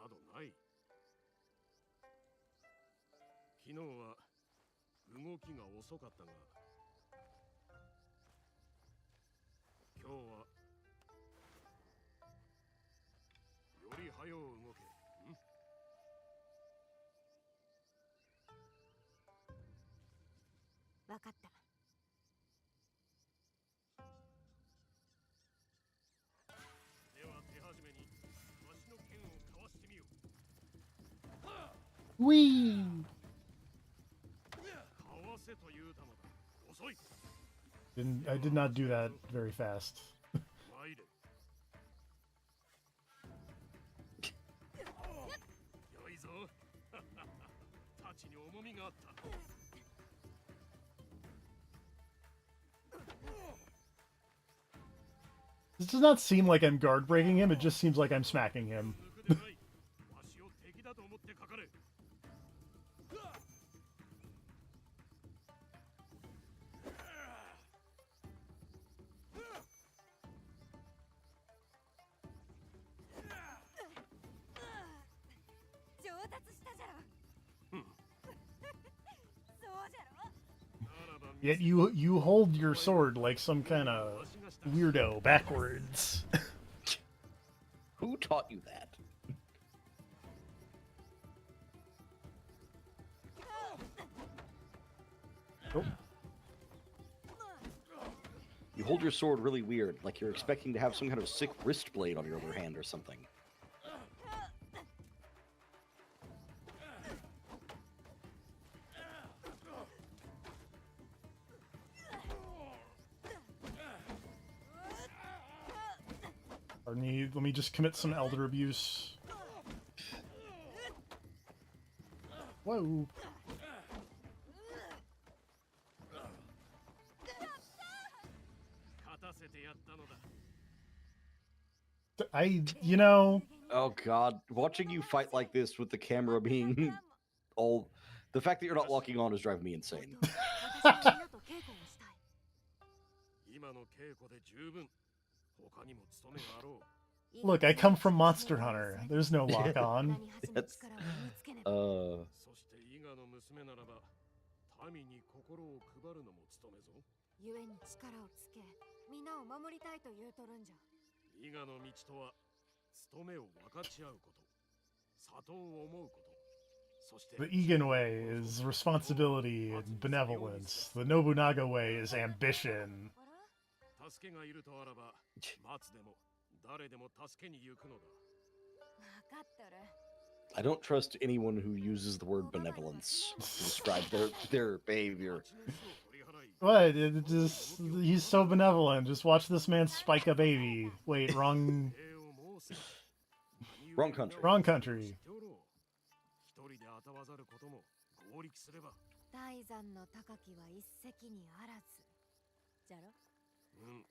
などない。昨日は動きが遅かったが、今日はより早う動け。ん？わかった。では手始めにわしの剣をかわしてみよう。 Whee! かわせと言うたのだ。遅い。 I did not do that very fast. 参れ。よいぞ。太刀に重みがあった。 This does not seem like I'm guard breaking him, it just seems like I'm smacking him. わしを敵だと思ってかかれ。 上達したじゃろ。そうじゃろ。 Yet you hold your sword like some kind of weirdo backwards. Who taught you that? Oh. You hold your sword really weird, like you're expecting to have some kind of sick wrist blade on your other hand or something. Pardon me, let me just commit some elder abuse. Whoa. You know... Oh god, watching you fight like this with the camera being all... The fact that you're not locking on is driving me insane. Look, I come from Monster Hunter. There's no lock on. 民に心を配るのも務めぞ。故に力をつけ皆を守りたいと言うとるんじゃ。伊賀の道とは務めを分かち合うこと、里を思うこと。そして The Egan way is responsibility and benevolence. The Nobunaga way is ambition. あら、助けがいるとあらば、松でも誰でも助けに行くのだ。分かっとる。 I don't trust anyone who uses the word benevolence to describe their behavior. 蜂の巣を取り払い、 What? It just he's so benevolent. Just watch this man spike a baby. Wait, wrong 礼を申せ。 Wrong country. wrong country. 一人であたわざることも合力すれば。大山の高きは一石にあらず。じゃろ。うん。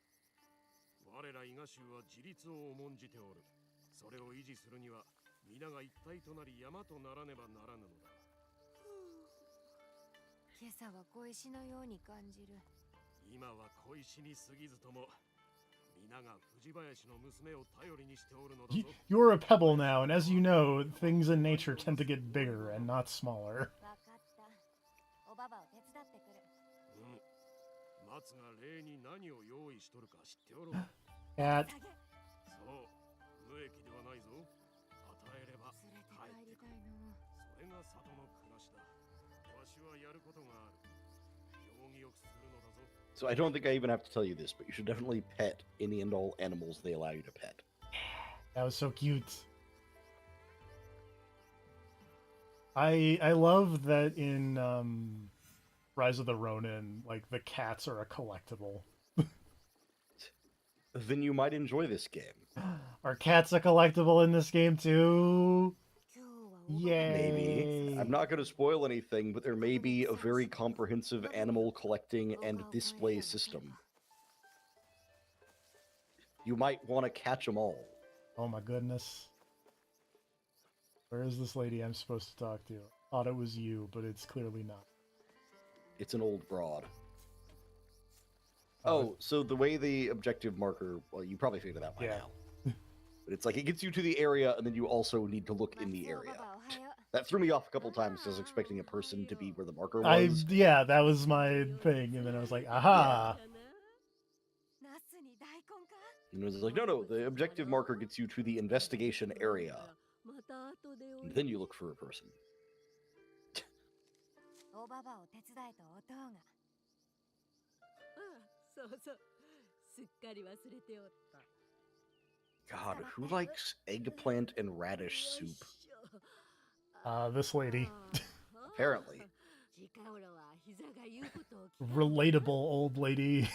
我ら伊賀衆は自立を重んじておる。それを維持するには皆が一体となり山とならねばならぬのだ。今朝は小石のように感じる。今は小石に過ぎずとも皆が藤林の娘を頼りにしておるのだぞ。 You're a pebble now, and as you know, things in nature tend to get bigger and not smaller. わかった。おばばを手伝ってくる。うん。松が礼に何を用意しとるか知っておろう。 Cat. そう、無益ではないぞ。与えれば連れて帰ってくる。帰りたいの。それが里の暮らしだ。わしはやることがある。行儀よくするのだぞ。 So I don't think I even have to tell you this, but you should definitely pet any and all animals they allow you to pet. That was so cute. I love that in Rise of the Ronin, like the cats are a collectible. Then you might enjoy this game. Are cats a collectible in this game too? 今日はおばば Maybe. Yay! I'm not going to spoil anything, but there may be a very comprehensive animal collecting and display system. You might want to catch them all. Oh my goodness. Where is this lady I'm supposed to talk to? Thought it was you, but it's clearly not. It's an old broad. Oh, so the way the objective marker, well, you probably figured it out by Yeah. now. But it's like it gets you to the area, and then you also need to look in the 松尾 area. ばばおはよう。 That threw me off a couple times because I was expecting a person to be where the marker I was. yeah, that was my thing, and then I was like, aha! ナスに大根か。 And it was like, no, the objective marker gets you to the investigation area. And then you look for a person. おばばを手伝えとおとうが。そうそう。すっかり忘れておった。 God, who likes eggplant and radish soup? This lady. Apparently. 近頃は膝が言うことを聞かん。 Relatable old lady.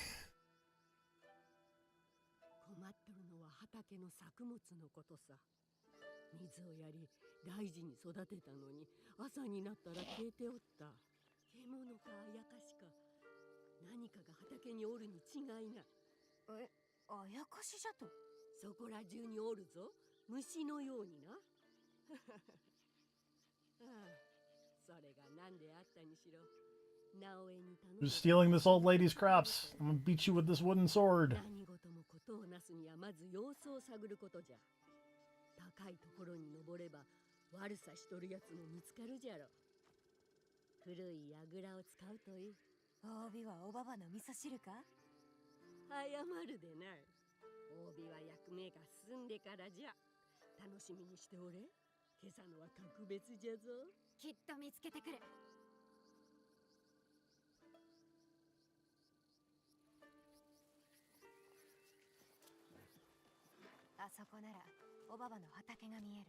困っとるのは畑の作物のことさ。水をやり大事に育てたのに朝になったら消えておった。獣かあやかしか何かが畑におるに違いない。え、あやかしじゃと。そこら中におるぞ。虫のようにな。ああ、それが何であったにしろ。直江に頼む。 You're stealing this old lady's crops. I'm gonna beat you with this wooden sword. 何事もことをなすにはまず様子を探ることじゃ。高いところに登れば悪さしとるやつも見つかるじゃろ。古い櫓を使うといい。帯はおばばの味噌汁か。謝るでない。帯は役目が済んでからじゃ。楽しみにしておれ。今朝のは格別じゃぞ。きっと見つけてくる。あそこならおばばの畑が見える。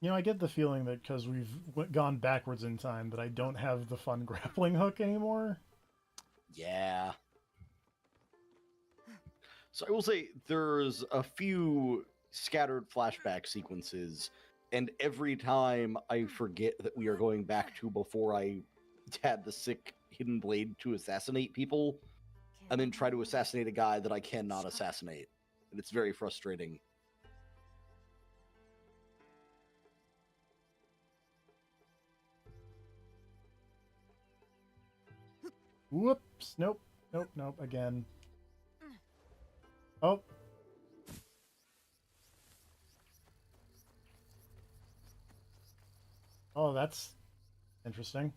You know, I get the feeling that because we've gone backwards in time, that I don't have the fun grappling hook anymore. Yeah. So I will say there's a few scattered flashback sequences, and every time I forget that we are going back to before I had the sick hidden blade to assassinate people, and then try to assassinate a guy that I cannot assassinate. And it's very frustrating. Whoops. Nope. Nope. Nope. Again. Oh. Oh, that's interesting.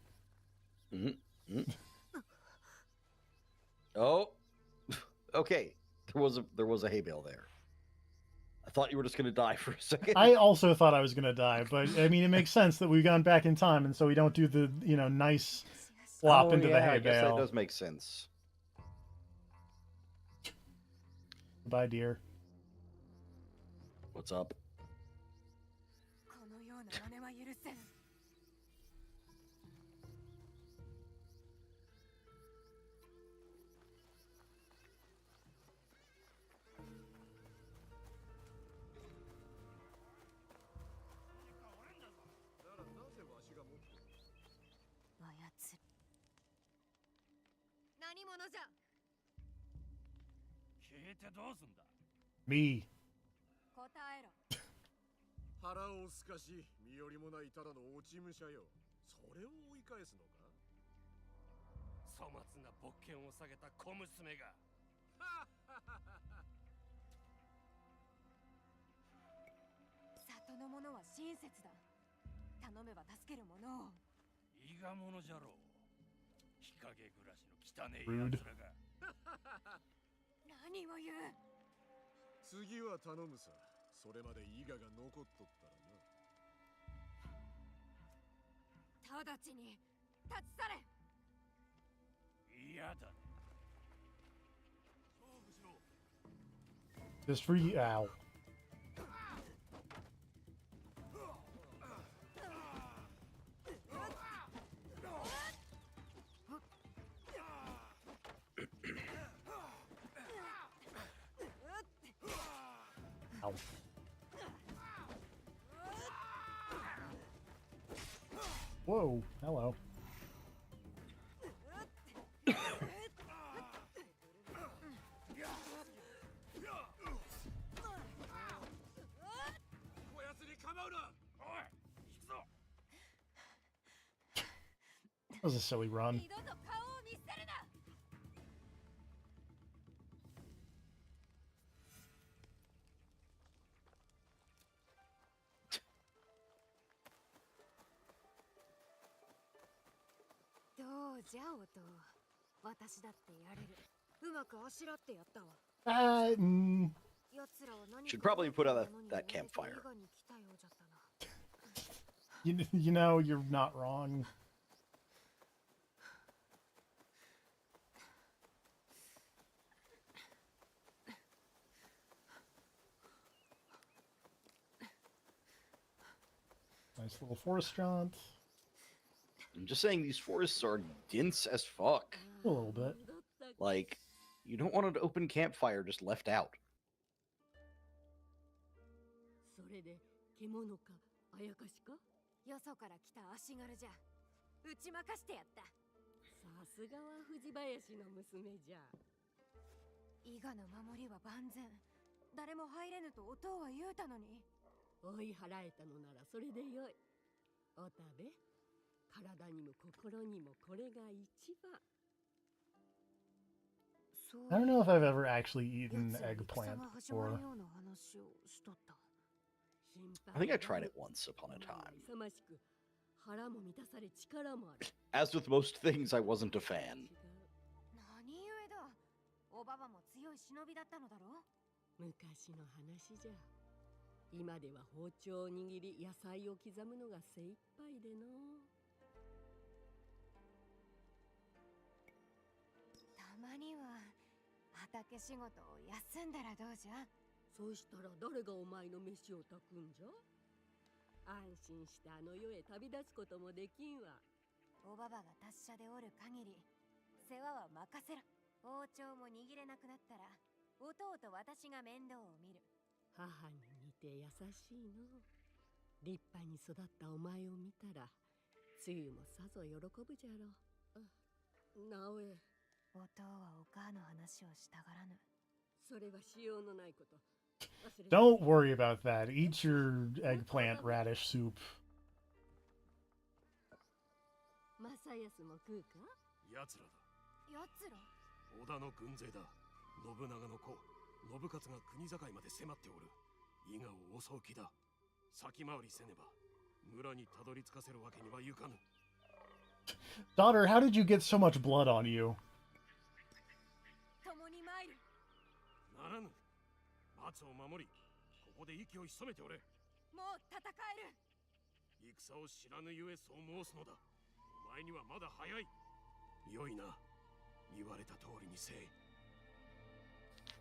Oh, okay. There was a hay bale there. I thought you were just gonna die for a second. I also thought I was gonna die, but I mean, it makes sense that we've gone back in time, and so we don't do the nice flop into the hay I guess bale. that does make sense. Bye, dear. What's up? このような真似は許せん。操る。何者じゃ。聞いてどうすんだ。 Me. 答えろ。腹をすかし、身寄りもないただの落ち武者よ。それを追い返すのか。粗末な勃剣を下げた小娘が。里の者は親切だ。頼めば助ける者を。伊賀者じゃろう。日陰暮らしの汚え奴らが。何を言う。次は頼むさ。それまで伊賀が残っとったらな。直ちに立ち去れ。嫌だ。 Just for you. Ow. Ow. Whoa, hello. That was a silly run. 二度と顔を見せるな。どうじゃおと。私だってやれる。うまくあしらってやったわ。奴らは何か Should probably put out that campfire. 伊賀に来たようじゃったな。You know, you're not wrong. Nice little forest jaunt. I'm just saying these forests are dense as fuck. A little bit. Like, you don't want an open campfire just left out. それで獣かあやかしか。よそから来た足軽じゃ。打ち負かしてやった。さすがは藤林の娘じゃ。伊賀の守りは万全。誰も入れぬと音は言うたのに。追い払えたのならそれでよい。お食べ。体にも心にもこれが一番。 I don't know if I've ever actually eaten eggplant before. I think I tried it once upon a time. As with most things, I wasn't a fan. 何故だ。おばばも強い忍びだったのだろう。昔の話じゃ。今では包丁を握り野菜を刻むのが精一杯での。たまには畑仕事を休んだらどうじゃ。そうしたら誰がお前の飯を炊くんじゃ。安心してあの世へ旅立つこともできんわ。おばばが達者でおる限り世話は任せろ。包丁も握れなくなったら弟と私が面倒を見る。母に似て優しいの。立派に育ったお前を見たらつゆもさぞ喜ぶじゃろ。なおえ。弟はお母の話をしたがらぬ。それはしようのないこと。 Don't worry about that. Eat your eggplant radish soup. 正康も食うか。奴らだ。奴ら。織田の軍勢だ。信長の子、信勝が国境まで迫っておる。伊賀を襲う気だ。先回りせねば村にたどり着かせるわけにはいかぬ。 Daughter, how did you get so much blood on you? 共に参る。ならぬ。松を守り、ここで息を潜めておれ。もう戦える。戦を知らぬゆえそう申すのだ。お前にはまだ早い。よいな。言われた通りにせい。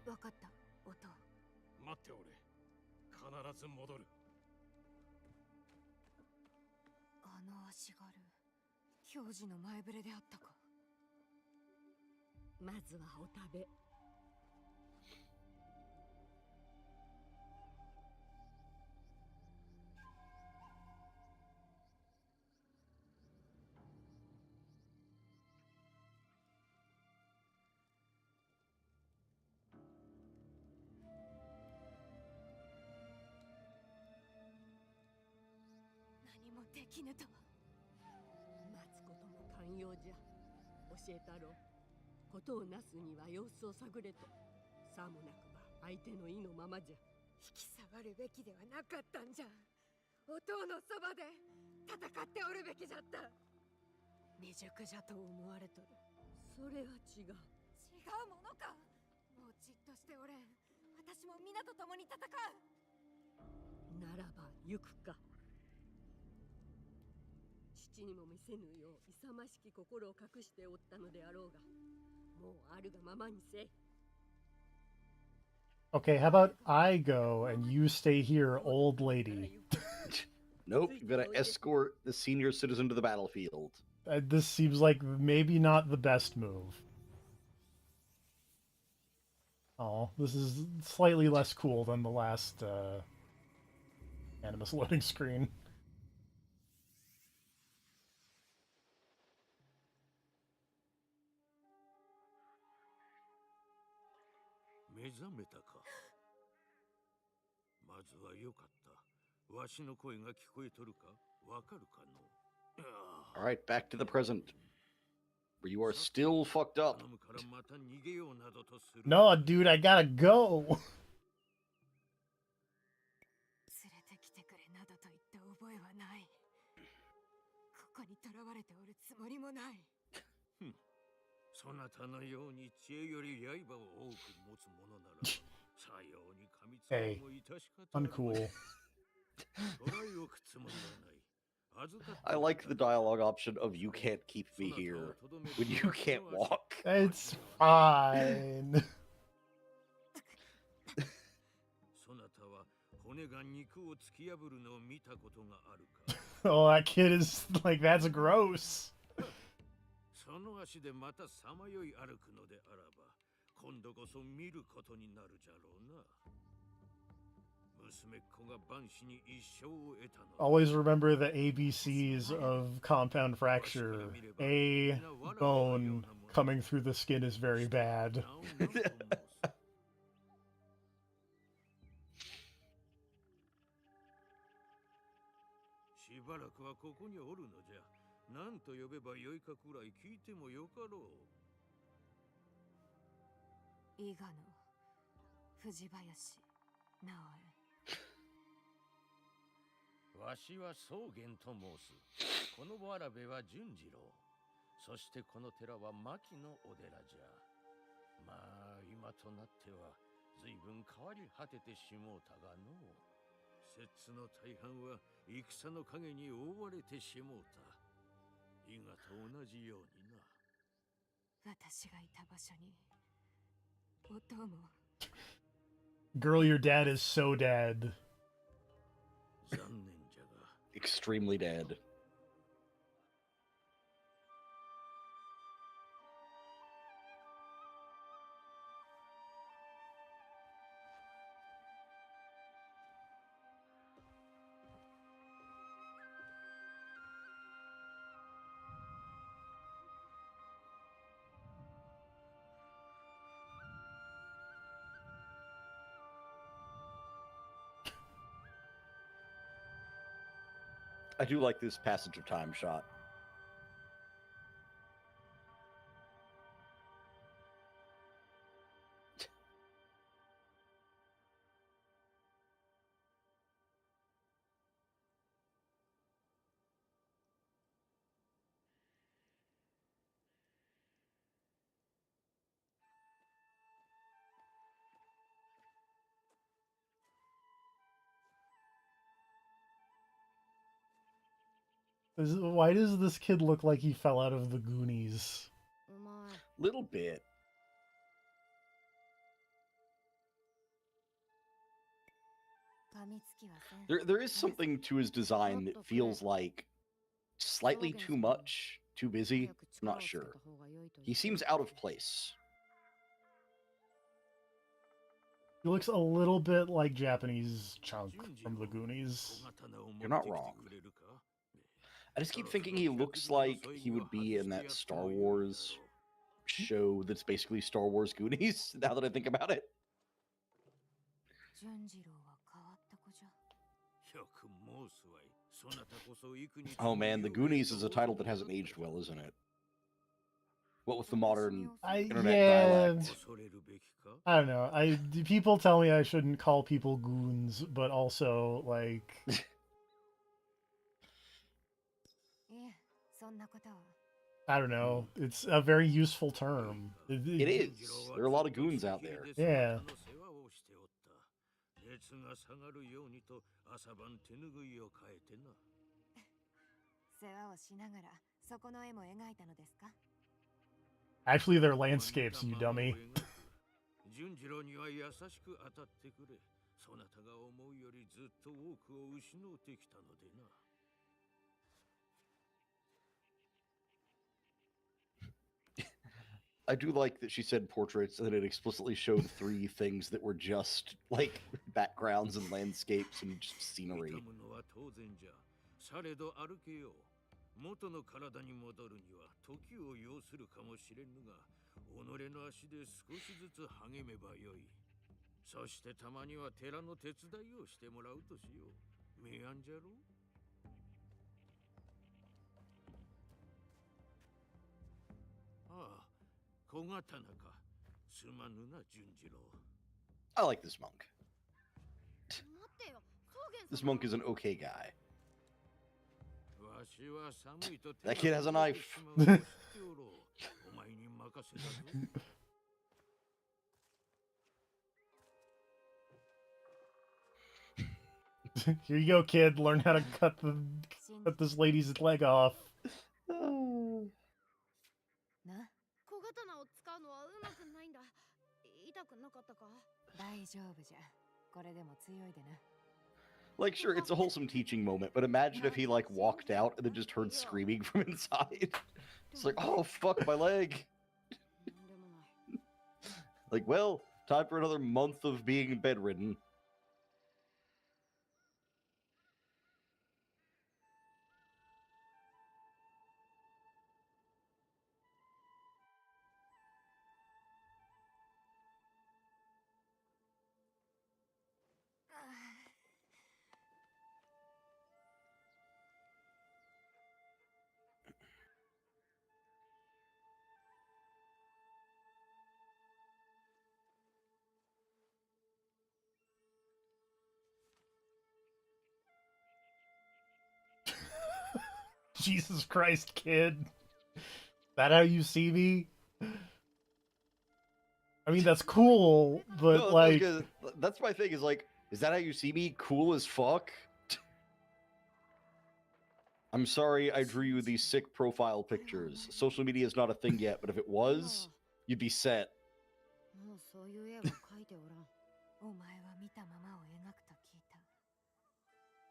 わかった、お父。待っておれ。必ず戻る。あの足軽、表示の前触れであったか。まずはお食べ。何もできぬとは。待つことも寛容じゃ。教えたろう。ことをなすには様子を探れと。さもなくば相手の意のままじゃ。引き下がるべきではなかったんじゃ。お父のそばで戦っておるべきじゃった。未熟じゃと思われとる。それは違う。違うものか。もうじっとしておれん。私も皆と共に戦う。ならば行くか。父にも見せぬよう勇ましき心を隠しておったのであろうが、もうあるがままにせい。Okay, how about I go and you stay here, old lady? Nope, you gotta escort the senior citizen to the battlefield. This seems like maybe not the best move. Oh, this is slightly less cool than the last Animus loading screen. 目覚めたか。まずはよかった。わしの声が聞こえとるかわかるかの。 Alright, back to the present. Where you are still fucked up. No, dude, I gotta go. 連れてきてくれなどと言った覚えはない。ここに囚われておるつもりもない。そなたのように知恵より刃を多く持つ者ならさように噛みつくも致し方ない。 Uncool. I like the dialogue option of "you can't keep me here" when you can't walk. It's fine. そなたは骨が肉を突き破るのを見たことがあるか。 Oh, that kid is like, that's gross. その足でまたさまよい歩くのであらば、今度こそ見ることになるじゃろうな。娘っ子が万死に一生を得たの。 Always remember the ABCs of compound fracture. A bone coming through the skin is very bad. しばらくはここにおるのじゃ。何と呼べばよいかくらい聞いてもよかろう。伊賀の藤林直江。わしは草原と申す。このわらべは純次郎。そしてこの寺は牧のお寺じゃ。まあ今となっては随分変わり果ててしもうたがのう。摂津の大半は戦の陰に覆われてしもうた。伊賀と同じようにな。私がいた場所にお供。 Girl, your dad is so dead. 残念じゃが。 Extremely dead. I do like this passage of time shot. Why does this kid look like he fell out of the Goonies? うまい Little bit. 噛みつきはせん There is something to his design that feels like slightly too much, too busy. I'm not sure. He seems out of place. He looks a little bit like Japanese Chunk from the Goonies. You're not wrong. I just keep thinking he looks like he would be in that Star Wars show that's basically Star Wars Goonies, now that I think about it. 純次郎は変わった子じゃ Oh man, The Goonies is a title that hasn't aged well, isn't it? What with the modern internet dialect. I don't know. People tell me I shouldn't call people goons, but also like いえそんなことは I don't know. It's a very useful term. It is. There are a lot of goons out there. Yeah. 熱が下がるようにと朝晩手ぬぐいを変えてな。世話をしながらそこの絵も描いたのですか Actually, they're landscapes, you dummy. 純次郎には優しく当たってくれ。そなたが思うよりずっと多くを失うてきたのでな。I do like that she said portraits and it explicitly showed 3 things that were just like backgrounds and landscapes and just scenery. されど歩けよう。元の体に戻るには時を要するかもしれぬが、己の足で少しずつ励めばよい。そしてたまには寺の手伝いをしてもらうとしよう。明暗じゃろう。ああ、小刀か。すまぬな、純次郎。I like this monk. 待ってよ草原 This monk is an okay guy. わしは寒いと That kid has a knife. お前に任せたぞ。Here you go, kid. Learn how to cut this lady's leg off. な小刀を使うのはうまくないんだ。痛くなかったか？大丈夫じゃこれでも強いでな Like, sure, it's a wholesome teaching moment, but imagine if he, like, walked out and then just heard screaming from inside. It's like, oh, fuck, my leg. Like, well, time for another month of being bedridden. Jesus Christ, kid. That how you see me? I mean, that's cool, but No, like... that's my thing, is like, is that how you see me? Cool as fuck? I'm sorry I drew you these sick profile pictures. Social media is not a thing yet, but if it was, you'd be set. もうそういう絵は描いておらん。お前は見たままを描くと聞いた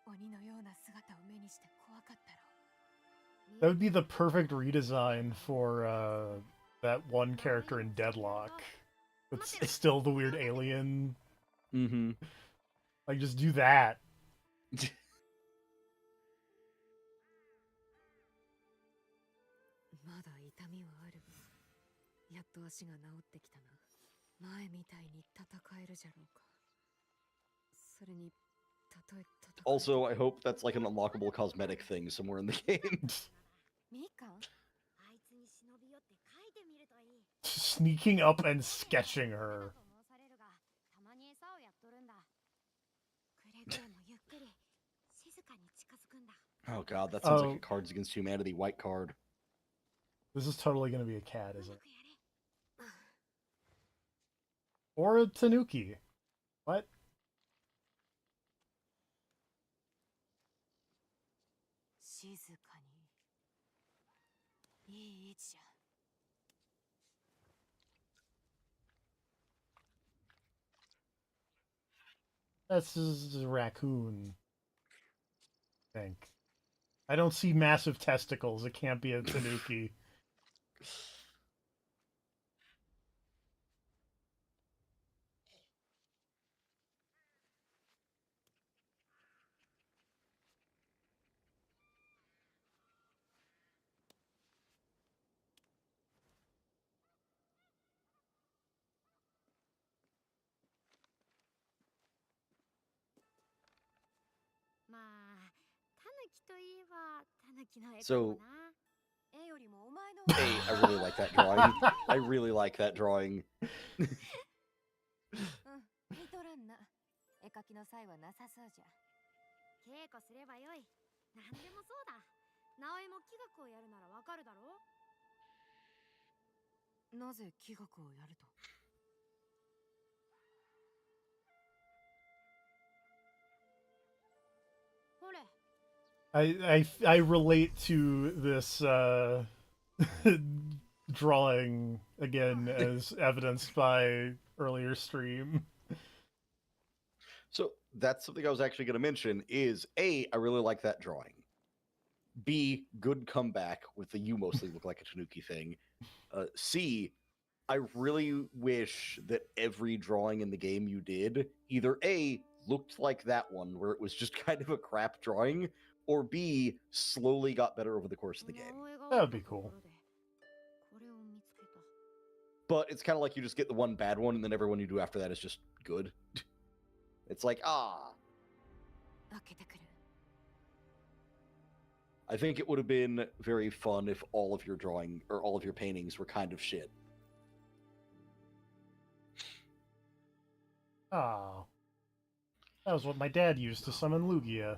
鬼のような姿を目にして怖かったろ That would be the perfect redesign for that one character in Deadlock. It's still the weird alien. Mm-hmm. Like, just do that. まだ痛みはあるやっと足が治ってきたな前みたいに戦えるじゃろうかそれにたとえ戦え Also, I hope that's like an unlockable cosmetic thing somewhere in the game. みかんあいつに忍び寄って描いてみるといい。 Sneaking up and sketching her. と申されるがたまに餌をやっとるんだくれぐれもゆっくり静かに近づくんだ Oh god, that sounds like Oh. a Cards Against Humanity white card. This is totally going to be a cat, isn't it? Or a tanuki. What? 静静かに。いい位置じゃ。That's a raccoon. I think. I don't see massive testicles. It can't be a tanuki. So, A, I really like that drawing. I really like that drawing. 見とらんな。絵描きの際はなさそうじゃ。稽古すればよい。なんでもそうだ。直江も気学をやるならわかるだろう。なぜ気学をやると。ほれ。I relate to this drawing again as evidenced by earlier stream. So that's something I was actually going to mention is A, I really like that drawing. B, good comeback with the you mostly look like a tanuki thing. C, I really wish that every drawing in the game you did either A, looked like that one where it was just kind of a crap drawing, or B, slowly got better over the course of the game. That would be cool. But it's kind of like you just get the one bad one and then everyone you do after that is just good. It's like, ah. I think it would have been very fun if all of your drawing or all of your paintings were kind of shit. Oh. That was what my dad used to summon Lugia.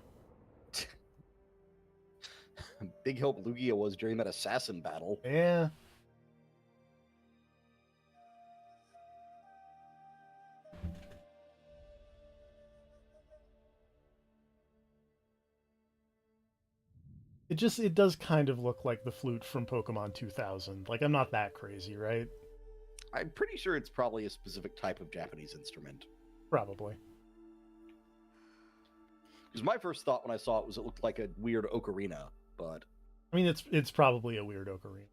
Big help Lugia was during that assassin battle. Yeah. It does kind of look like the flute from Pokemon 2000. Like, I'm not that crazy, right? I'm pretty sure it's probably a specific type of Japanese instrument. Probably. Because my first thought when I saw it was it looked like a weird ocarina, but... I mean, it's probably a weird ocarina.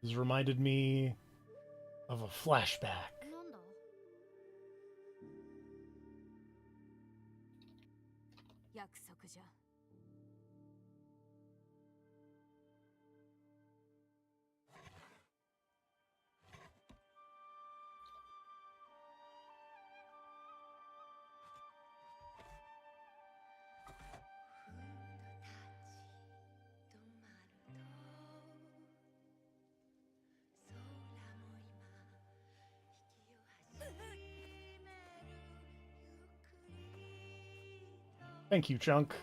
This reminded me of a flashback. Thank you, Chunk.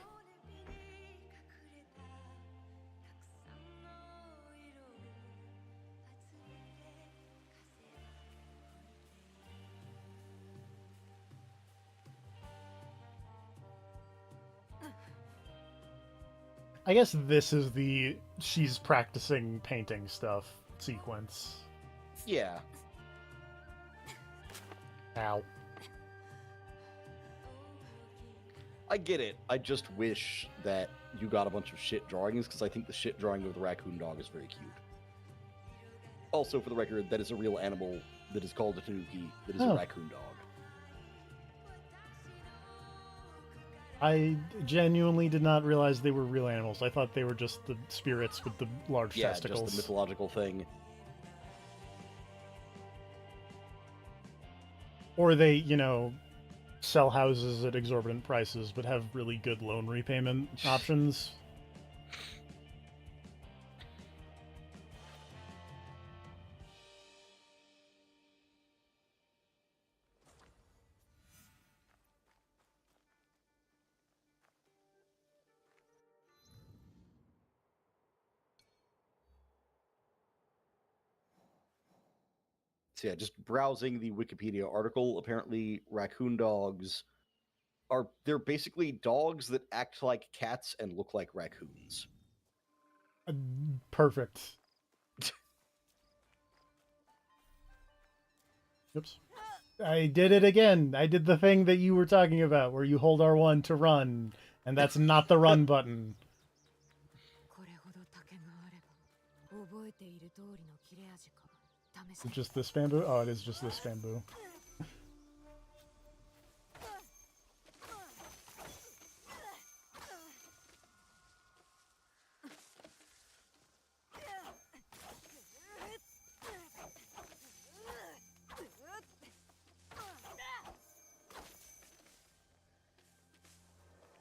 I guess this is the she's practicing painting stuff sequence. Yeah. Ow. I get it. I just wish that you got a bunch of shit drawings, because I think the shit drawing of the raccoon dog is very cute. Also, for the record, that is a real animal that is called a tanuki, that is a raccoon dog. I genuinely did not realize they were real animals. I thought they were just the spirits with the large testicles. Yeah, just the mythological thing. Or they, you know, sell houses at exorbitant prices but have really good loan repayment options. So yeah, just browsing the Wikipedia article, apparently raccoon dogs they're basically dogs that act like cats and look like raccoons. Perfect. Oops. I did it again. I did the thing that you were talking about, where you hold R1 to run, and that's not the run button. Is it just this bamboo? Oh, it is just this bamboo.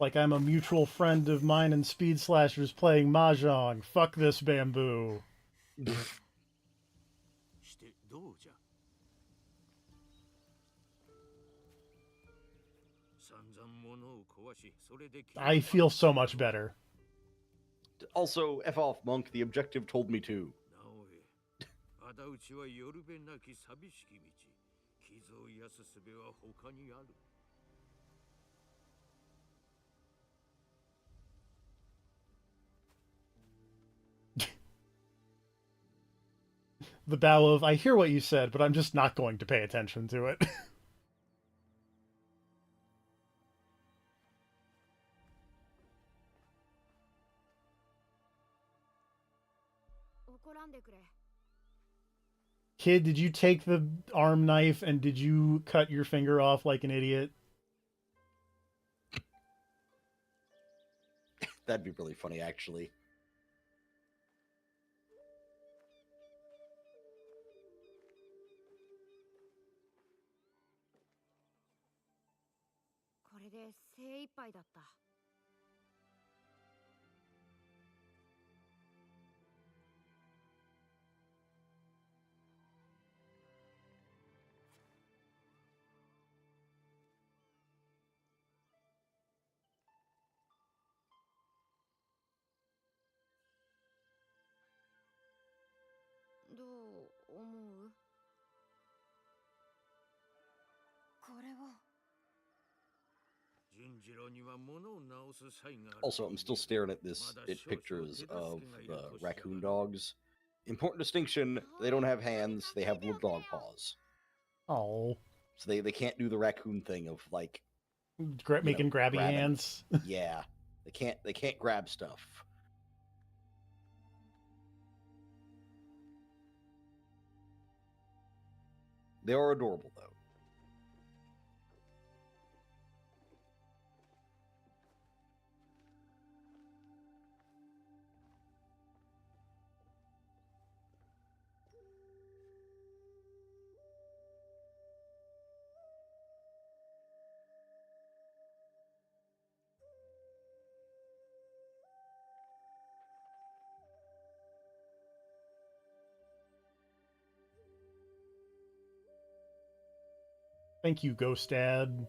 Like I'm a mutual friend of mine and Speed Slashers playing Mahjong. Fuck this bamboo. してどうじゃ散々物を壊しそれで I feel so much better. Also, F off, Monk. The objective told me to. なおえ仇討ちは夜べなき寂しき道傷を癒す術は他にある The bow of, I hear what you said, but I'm just not going to pay attention to it. Kid, did you take the arm knife and did you cut your finger off like an idiot? That'd be really funny, actually. Also, I'm still staring at pictures of the raccoon dogs. Important distinction, they don't have hands, they have little dog paws. Oh. So they can't do the raccoon thing of like making grabby grabbing. hands. Yeah. They can't grab stuff. They are adorable though. Thank you, Ghost Dad.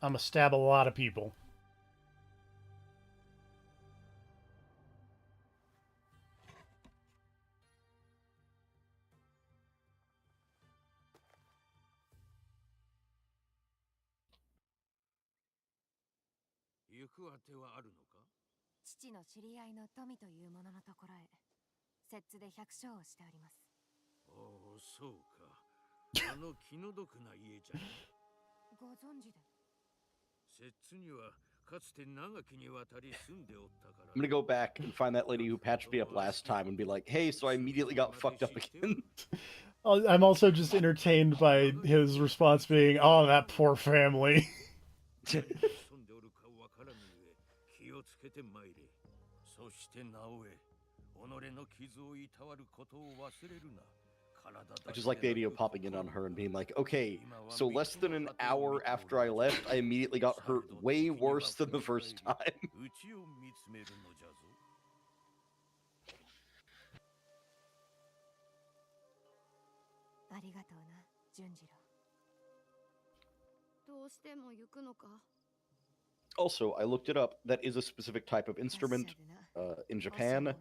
I'm gonna stab a lot of people. I'm gonna go back and find that lady who patched me up last time and be like, hey, so I immediately got fucked up again. I'm also just entertained by his response being, oh, that poor family. 潜んでおるかわからぬゆえ気をつけてまいれ。そしてなおえ、己の傷をいたわることを忘れるな。 I just like the idea of popping in on her and being like, okay, so less than an hour after I left, I immediately got hurt way worse than the first time. 内を見つめるのじゃぞ。ありがとうな、純次郎。どうしても行くのか？ Also, I looked it up. That is a specific type of instrument in Japan.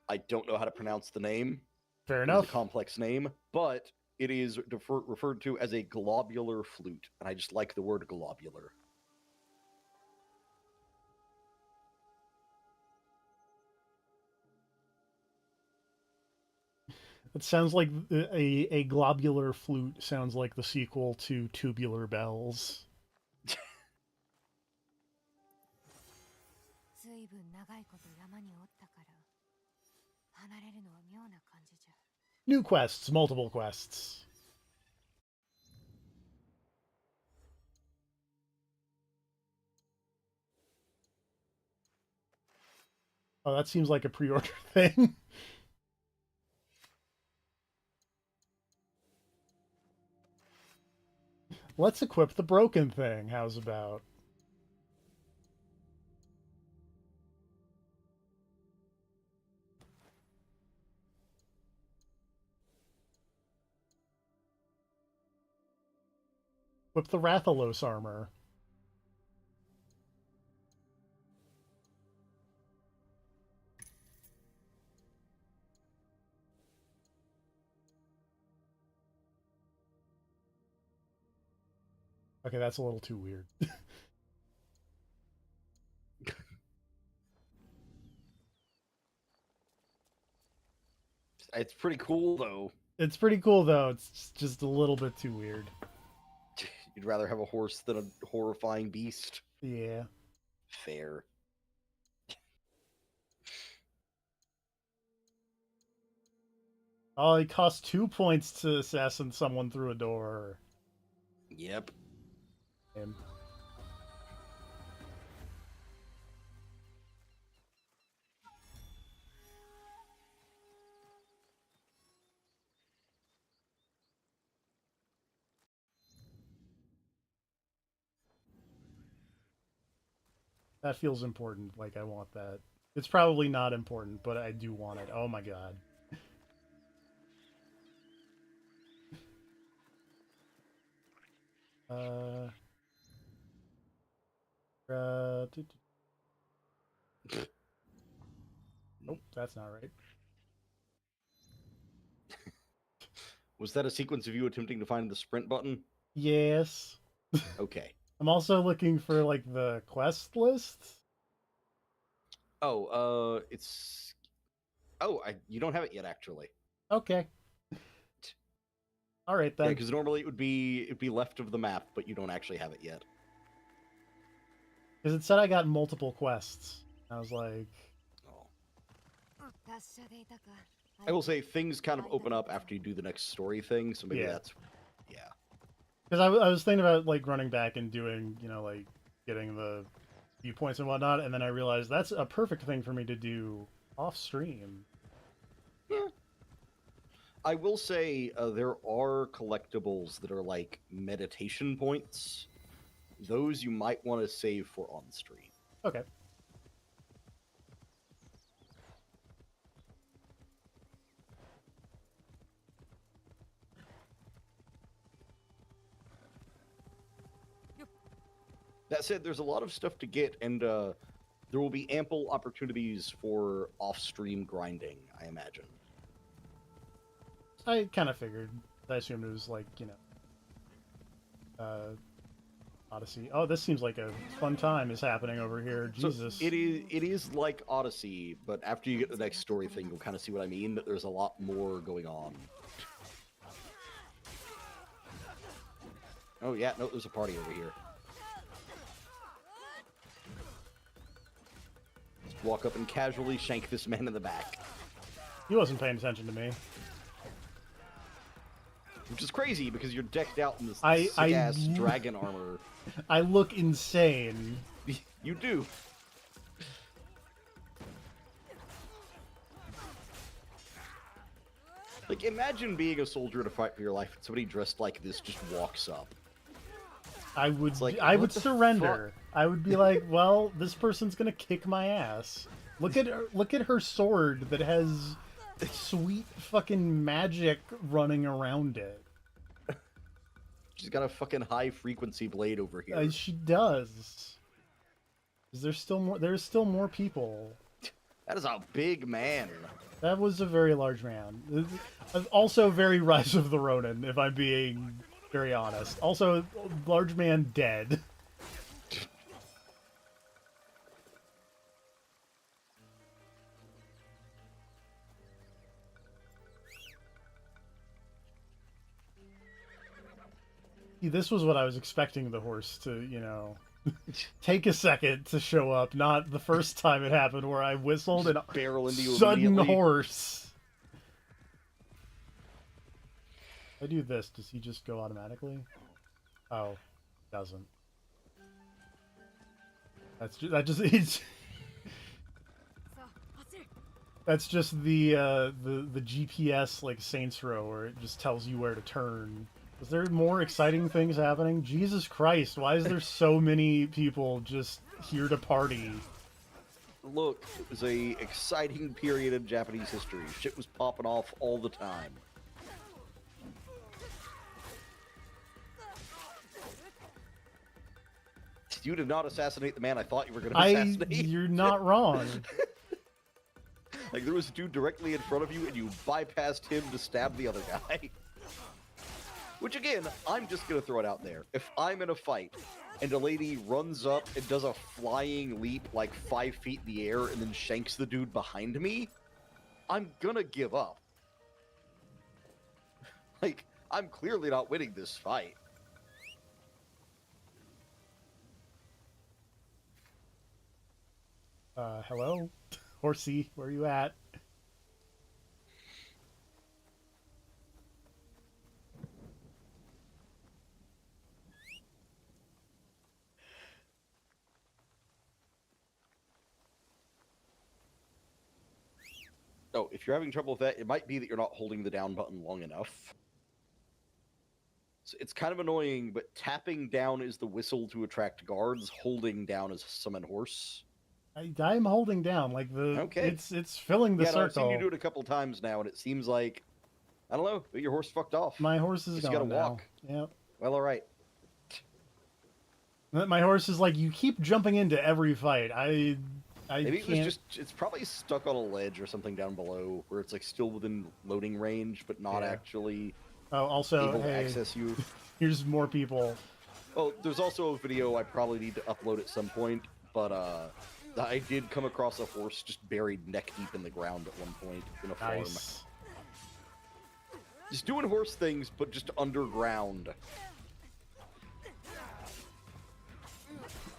I don't know how to pronounce the name. Fair It is a enough. complex name, but it is referred to as a globular flute, and I just like the word globular. It sounds like a globular flute sounds like the sequel to Tubular Bells. 随分長いこと山におったから離れるのは妙な感じじゃ。 New quests, multiple quests. Oh, that seems like a pre-order thing. Let's equip the broken thing. How's about? Equip the Rathalos armor. Okay, that's a little too weird. It's pretty cool, though. It's pretty cool, though. It's just a little bit too weird. You'd rather have a horse than a horrifying beast. Yeah. Fair. Oh, it costs 2 points to assassin someone through a door. Yep. Him. That feels important. Like, I want that. It's probably not important, but I do want it. Oh my god. Nope, that's not right. Was that a sequence of you attempting to find the sprint button? Yes. Okay. I'm also looking for, like, the quest list. Oh, it's... Oh, you don't have it yet, actually. Okay. All right, then. Yeah, because normally it'd be left of the map, but you don't actually have it yet. Because it said I got multiple quests. I was like... Oh. I will say, things kind of open up after you do the next story thing, so maybe Yeah. that's... Yeah. Because I was thinking about, like, running back and doing, you know, like, getting the viewpoints and whatnot, and then I realized that's a perfect thing for me to do off-stream. Yeah. I will say there are collectibles that are like meditation points. Those you might want to save for on stream. Okay. That said, there's a lot of stuff to get, and there will be ample opportunities for off-stream grinding, I imagine. I kind of figured. I assumed it was like, you know, Odyssey. Oh, this seems like a fun time is happening over here. Jesus. So it is like Odyssey, but after you get to the next story thing, you'll kind of see what I mean, that there's a lot more going on. Oh yeah, no, there's a party over here. Just walk up and casually shank this man in the back. He wasn't paying attention to me. Which is crazy because you're decked out in this I sick-ass dragon armor. I look insane. You do. Like, imagine being a soldier in a fight for your life and somebody dressed like this just walks up. I would like, I what would the surrender. I would be like, well, this person's gonna kick my ass. Look at her sword that has sweet fucking magic running around it. She's got a fucking high frequency blade over here. She does. There's still more people. That is a big man. That was a very large man. Also very Rise of the Ronin, if I'm being very honest. Also, large man dead. See, this was what I was expecting the horse to, take a second to show up, not the first time it happened where I whistled and barrel into you sudden immediately. horse. If I do this, does he just go automatically? Oh, doesn't. That's just the GPS like Saints Row where it just tells you where to turn. Is there more exciting things happening? Jesus Christ, why is there so many people just here to party? Look, it was a exciting period in Japanese history. Shit was popping off all the time. You did not assassinate the man I thought you were going to assassinate. You're not wrong. Like, there was a dude directly in front of you, and you bypassed him to stab the other guy. Which, again, I'm just going to throw it out there. If I'm in a fight, and a lady runs up and does a flying leap like 5 feet in the air and then shanks the dude behind me, I'm gonna give up. Like, I'm clearly not winning this fight. Hello? Horsey, where are you at? Oh, if you're having trouble with that, it might be that you're not holding the down button long enough. So it's kind of annoying, but tapping down is the whistle to attract guards, holding down is summon horse. I'm holding down, like Okay. It's filling the circle. I've seen you do it a couple times now, and it seems like, I don't know, your horse fucked off. My horse is Just gone gotta now. walk. Yep. Well, all right. My horse is like, you keep jumping into every fight. I Maybe it can't... was just, it's probably stuck on a ledge or something down below, where it's like still within loading range, but not actually also, able to hey, access you. Here's more people. Oh, there's also a video I probably need to upload at some point, but I did come across a horse just buried neck deep in the ground at one point in a farm. Nice. Just doing horse things, but just underground.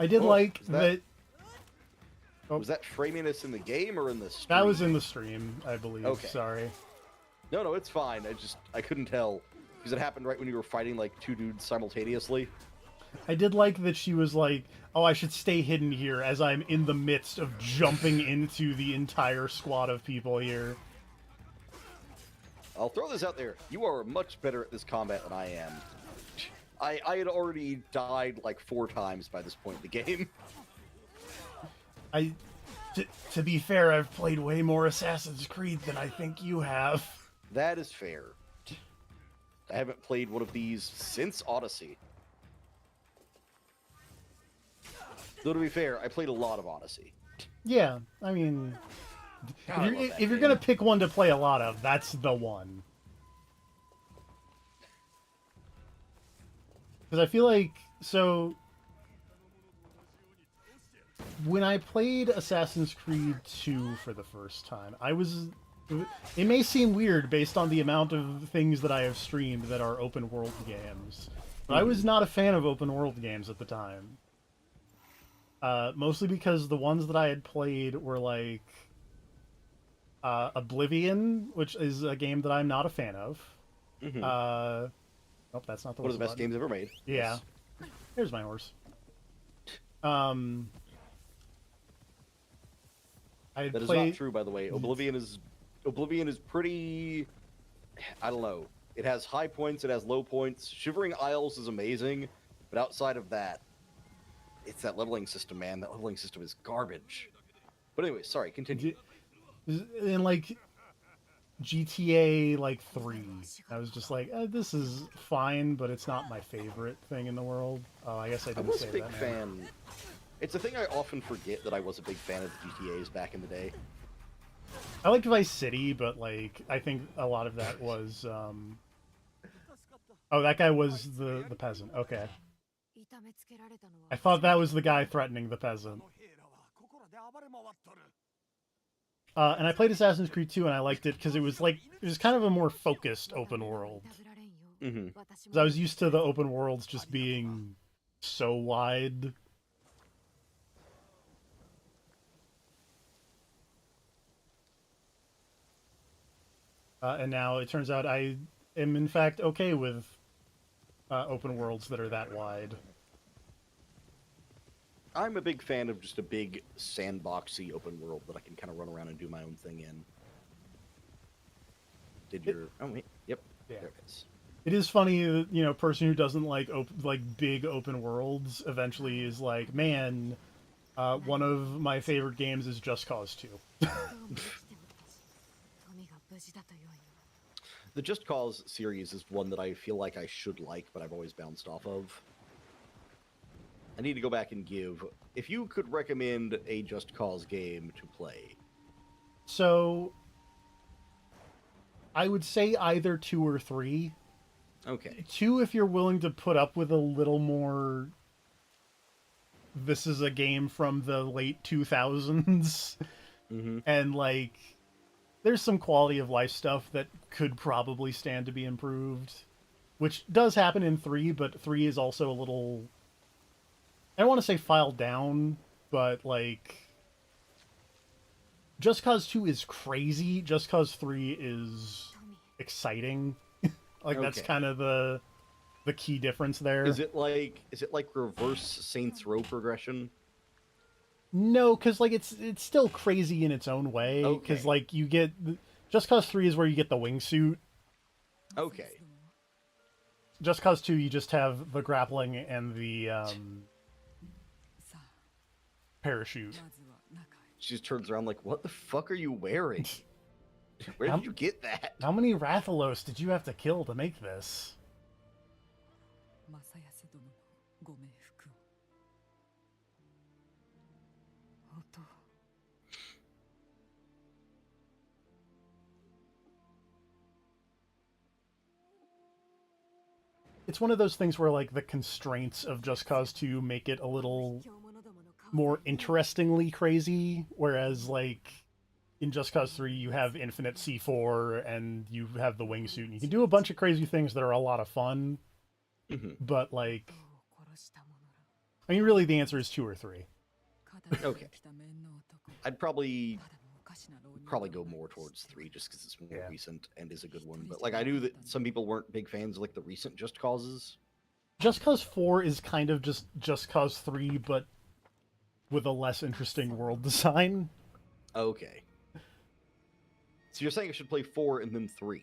I did like that... Oh. Was that framiness in the game or in the stream? That was in the stream, I believe. Okay. Sorry. No, it's fine. I couldn't tell. Because it happened right when you were fighting, like, 2 dudes simultaneously. I did like that she was like, oh, I should stay hidden here as I'm in the midst of jumping into the entire squad of people here. I'll throw this out there. You are much better at this combat than I am. I had already died, like, 4 times by this point in the game. To be fair, I've played way more Assassin's Creed than I think you have. That is fair. I haven't played one of these since Odyssey. Though to be fair, I played a lot of Odyssey. Yeah, I mean, God, if you're gonna pick one to play a lot of, that's the one. Because I feel like, so... When I played Assassin's Creed 2 for the first time, it may seem weird based on the amount of things that I have streamed that are open world games, but I was not a fan of open world games at the time. Mostly because the ones that I had played were like Oblivion, which is a game that I'm not a fan of. Nope, that's not the One of the best button. games ever made. Yeah. Yes. Here's my horse. I That is played... not true, by the way. Oblivion is pretty. I don't know. It has high points. It has low points. Shivering Isles is amazing, but outside of that, it's that leveling system, man. That leveling system is garbage. But anyway, sorry. Continue. In like GTA like 3, I was just like, this is fine, but it's not my favorite thing in the world. Oh, I guess I I didn't was say a big that. fan. It's a thing I often forget that I was a big fan of the GTAs back in the day. I liked Vice City, but like I think a lot of that was oh, that guy was the peasant. Okay. I thought that was the guy threatening the peasant. And I played Assassin's Creed 2 and I liked it because it was kind of a more focused open world. Mm-hmm. Because I was used to the open worlds just being so wide. And now it turns out I am in fact okay with open worlds that are that wide. I'm a big fan of just a big sandboxy open world that I can kind of run around and do my own thing in. Oh wait, yep, yeah. There it is. It is funny that, you know, a person who doesn't like big open worlds eventually is like, man, one of my favorite games is Just Cause 2. The Just Cause series is one that I feel like I should like, but I've always bounced off of. I need to go back and give... If you could recommend a Just Cause game to play... So, I would say either 2 or 3. Okay. 2 if you're willing to put up with a little more... This is a game from the late 2000s. Mm-hmm. And, like, there's some quality of life stuff that could probably stand to be improved. Which does happen in 3, but 3 is also a little... I don't want to say filed down, but, like... Just Cause 2 is crazy. Just Cause 3 is exciting. Like, Okay. that's kind of the key difference there. Is it like reverse Saints Row progression? No, because, like, it's still crazy in its own way. Because, Okay. like, you get... Just Cause 3 is where you get the wingsuit. Okay. Just Cause 2, you just have the grappling and the, parachute. She just turns around like, what the fuck are you wearing? Where did you get that? How many Rathalos did you have to kill to make this? It's one of those things where, like, the constraints of Just Cause 2 make it a little more interestingly crazy, whereas, like, in Just Cause 3 you have infinite C4 and you have the wingsuit and you can do a bunch of crazy things that are a lot of fun. Mm-hmm. But, like, I mean, really the answer is 2 or 3. Okay. I'd probably go more towards 3 just because it's more recent and is a good one. But, like, I knew that some people weren't big fans of, like, the recent Just Causes. Just Cause 4 is kind of just Cause 3, but with a less interesting world design. Okay. So you're saying I should play 4 and then 3?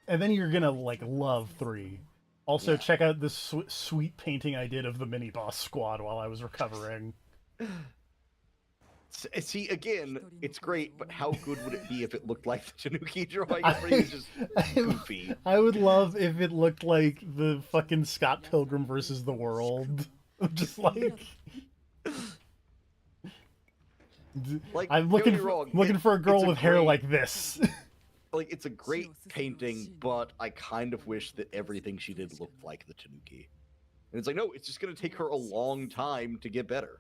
And then you're gonna, like, love 3. Also, Yeah. check out this sweet painting I did of the mini-boss squad while I was recovering. See, again, it's great, but how good would it be if it looked like the Tanuki drawing? Everything was just goofy. I would love if it looked like the fucking Scott Pilgrim versus the World. Just like... Like, I'm don't get looking me wrong, looking for a girl it's with hair great- like this. Like, it's a great painting, but I kind of wish that everything she did looked like the Tanuki. And it's like, no, it's just going to take her a long time to get better.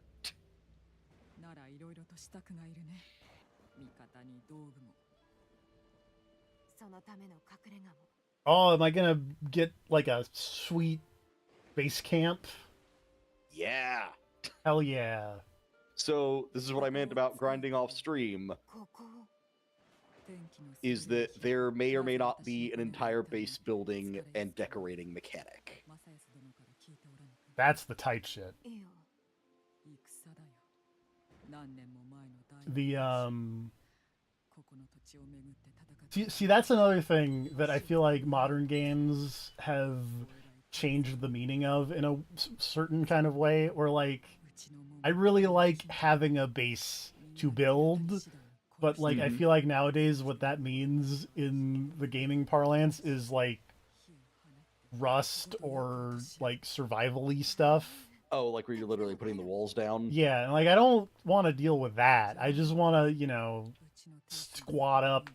Oh, am I gonna get, like, a sweet base camp? Yeah. Hell yeah. So, this is what I meant about grinding off stream. is that there may or may not be an entire base building and decorating mechanic. That's the tight shit. The see, that's another thing that I feel like modern games have changed the meaning of in a certain kind of way, or like I really like having a base to build, but like I feel like nowadays what that means in the gaming parlance is like rust or like survival-y stuff. Oh, like where you're literally putting the walls down? Yeah, and like I don't want to deal with that. I just want to, you know, squat up.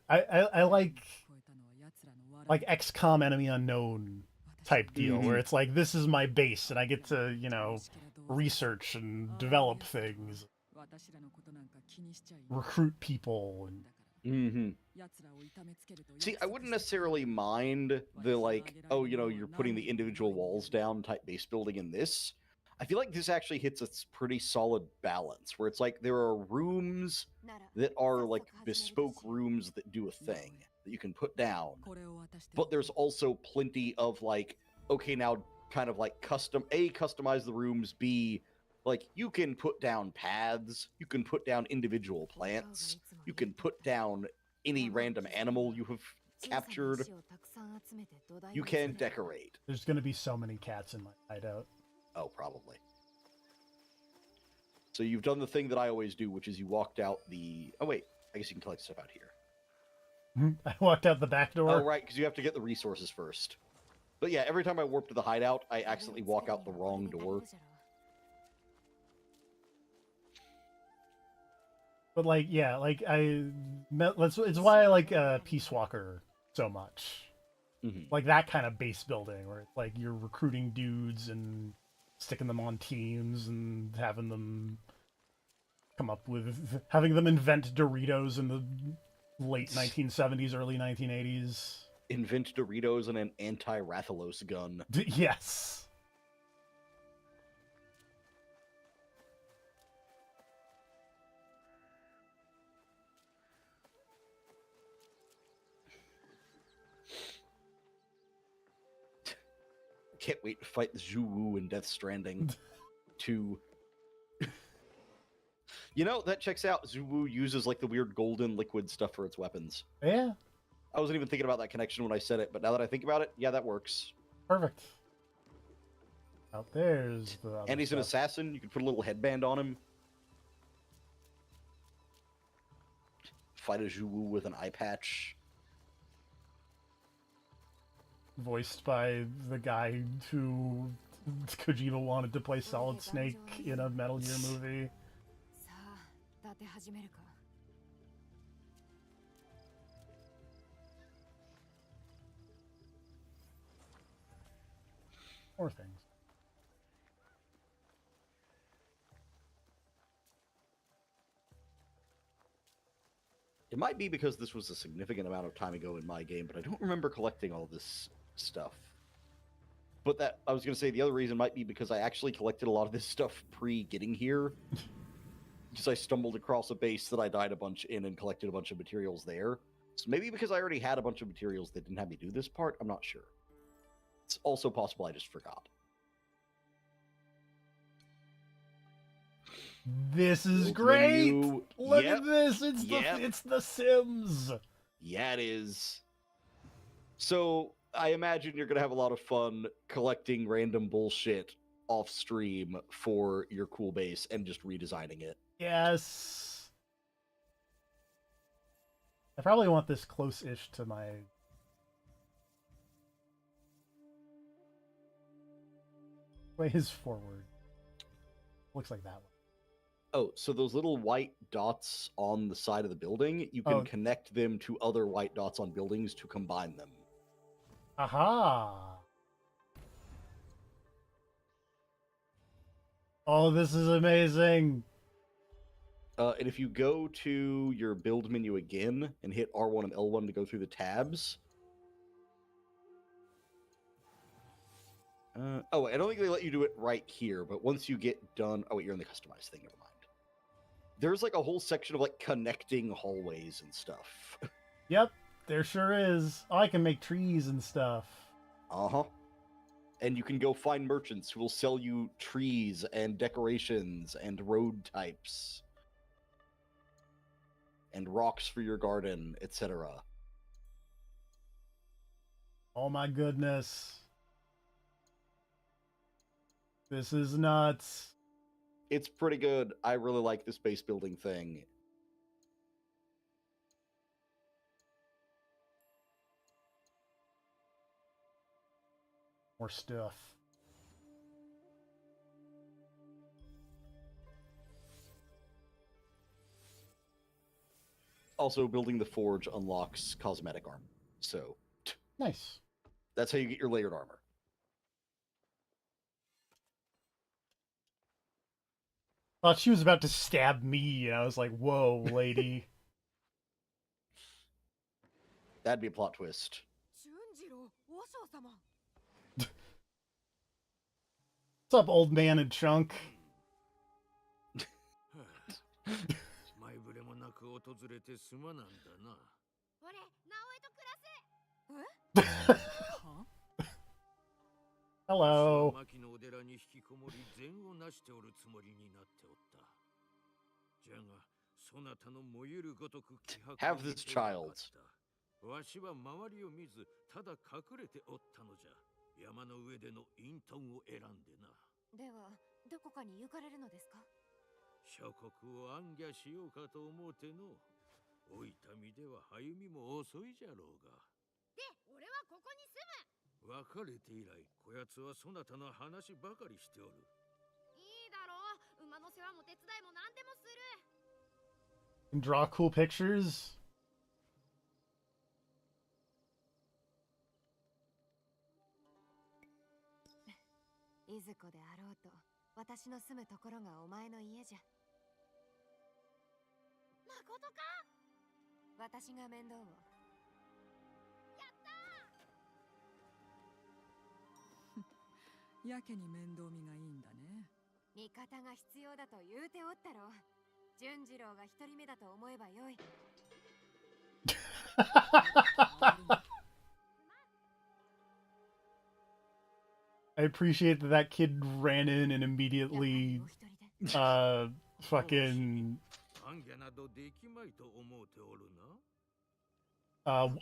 I like XCOM Enemy Unknown type deal, where it's like this is my base, and I get to, you know, research and develop things, recruit people, and See, I wouldn't necessarily mind the like, oh, you know, you're putting the individual walls down type base building in this. I feel like this actually hits a pretty solid balance where it's like there are rooms that are like bespoke rooms that do a thing that you can put down, but there's also plenty of like, okay, now kind of like customize the rooms, B, like you can put down paths, you can put down individual plants, you can put down any random animal you have captured, you can decorate. There's going to be so many cats in my hideout. Oh, probably. So you've done the thing that I always do, which is you walked out the... Oh, wait. I guess you can collect stuff out here. I walked out the back door. Oh, right, because you have to get the resources first. But yeah, every time I warp to the hideout, I accidentally walk out the wrong door. But like, yeah, like it's why I like Peace Walker so much. Like that kind of base building where it's like you're recruiting dudes and sticking them on teams and having them having them invent Doritos in the late 1970s, early 1980s. Invent Doritos and an anti-Rathalos gun. Yes. Can't wait to fight Zhu Wu in Death Stranding 2. You know, that checks out. Zhu Wu uses like the weird golden liquid stuff for its weapons. Yeah. I wasn't even thinking about that connection when I said it, but now that I think about it, yeah, that works. Perfect. Out there's the other And he's stuff. an assassin. You can put a little headband on him. Fight a Zhu Wu with an eye patch. Voiced by the guy who Kojima wanted to play Solid Snake in a Metal Gear movie. More things. It might be because this was a significant amount of time ago in my game, but I don't remember collecting all this stuff. But that, I was going to say, the other reason might be because I actually collected a lot of this stuff pre-getting here. Because I stumbled across a base that I died a bunch in and collected a bunch of materials there. So maybe because I already had a bunch of materials that didn't have me do this part, I'm not sure. It's also possible I just forgot. This is great! Look at this! It's the Sims! Yeah, it is. So, I imagine you're going to have a lot of fun collecting random bullshit off stream for your cool base and just redesigning it. Yes! I probably want this close-ish to my... Way is forward. Looks like that one. Oh, so those little white dots on the side of the building, you can connect them to other white dots on buildings to combine them. Aha! Oh, this is amazing! And if you go to your build menu again and hit R1 and L1 to go through the tabs... I don't think they let you do it right here, but once you get done... Oh, wait, you're in the customized thing, never mind. There's like a whole section of like connecting hallways and stuff. Yep, there sure is. Oh, I can make trees and stuff. Uh-huh. And you can go find merchants who will sell you trees and decorations and road types and rocks for your garden, etc. Oh my goodness. This is nuts. It's pretty good. I really like this base building thing. More stuff. Also, building the forge unlocks cosmetic armor. So, Nice. that's how you get your layered armor. Thought she was about to stab me, and I was like, whoa, lady. That'd be a plot twist. What's up, old man and chunk? 前触れもなく訪れてすまなんだな。俺、直江と暮らせ。Hello. 牧のお寺に引きこもり善をなしておるつもりになっておった。じゃが、そなたの燃ゆるごとく気迫 Have this child. わしは周りを見ず、ただ隠れておったのじゃ。山の上での隠遁を選んでな。では、どこかに行かれるのですか？諸国を暗夜しようかと思うての。老いた身では歩みも遅いじゃろうが。で、俺はここに住む。別れて以来、こやつはそなたの話ばかりしておる。いいだろう。馬の世話も手伝いも何でもする。And draw cool pictures. いずこであろうと、私の住むところがお前の家じゃ。まことか？私が面倒を。やったーやけに面倒見がいいんだね。味方が必要だと言うておったろ。純次郎が一人目だと思えばよい。I appreciate that that kid ran in and immediately, fucking,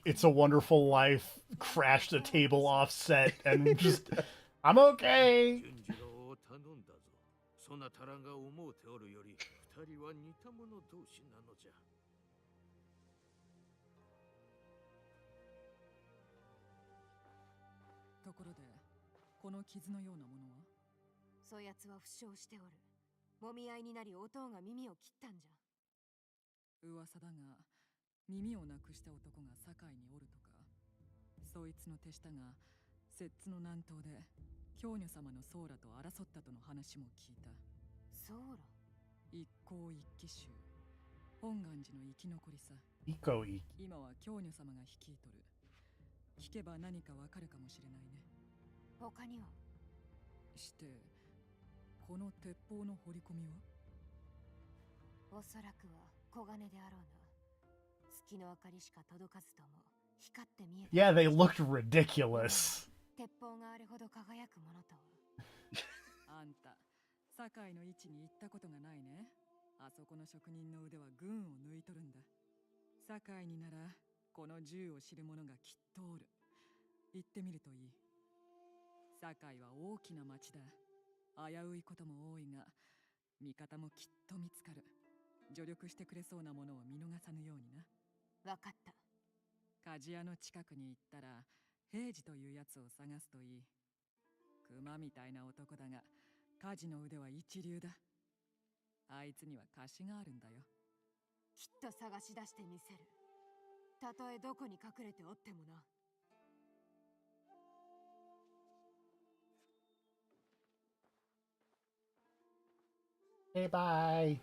It's a Wonderful Life crashed a table offset and just, I'm okay. そなたらが思うておるより、二人は似た者同士なのじゃ。ところで、この傷のようなものは？そやつは負傷しておる。もみ合いになり、おとうが耳を切ったんじゃ。噂だが、耳をなくした男が堺におるとか。そいつの手下が、摂津の南東で、教女様のソーラと争ったとの話も聞いた。ソーラ？一向一騎衆。本願寺の生き残りさ。今は教女様が率いとる。聞けば何かわかるかもしれないね。他には？して、この鉄砲の掘り込みは？おそらくは小金であろうな。月の明かりしか届かずとも光って見えた。Yeah, they looked ridiculous. 鉄砲があれほど輝くものとは。あんた、堺の位置に行ったことがないね。あそこの職人の腕は群を抜いとるんだ。堺になら、この銃を知る者がきっとおる。行ってみるといい。堺は大きな町だ。危ういことも多いが、味方もきっと見つかる。助力してくれそうなものを見逃さぬようにな。わかった。鍛冶屋の近くに行ったら、平次というやつを探すといい。熊みたいな男だが、鍛冶の腕は一流だ。あいつには貸しがあるんだよ。きっと探し出してみせる。たとえどこに隠れておってもな。Okay, bye.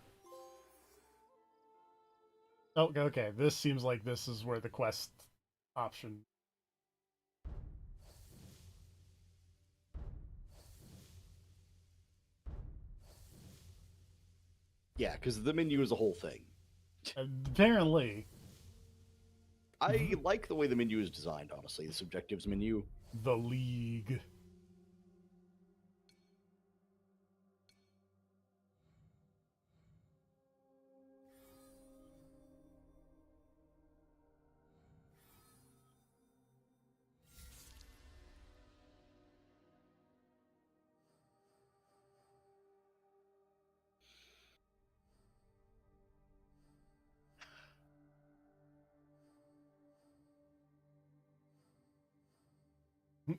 Oh, okay. This seems like this is where the quest option. Yeah, because the menu is a whole thing. Apparently. I like the way the menu is designed, honestly. This objectives menu. The League.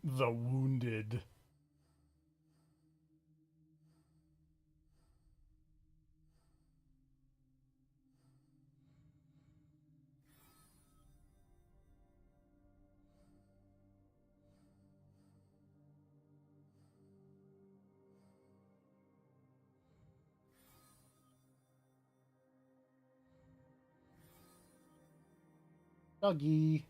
The Wounded. Doggy.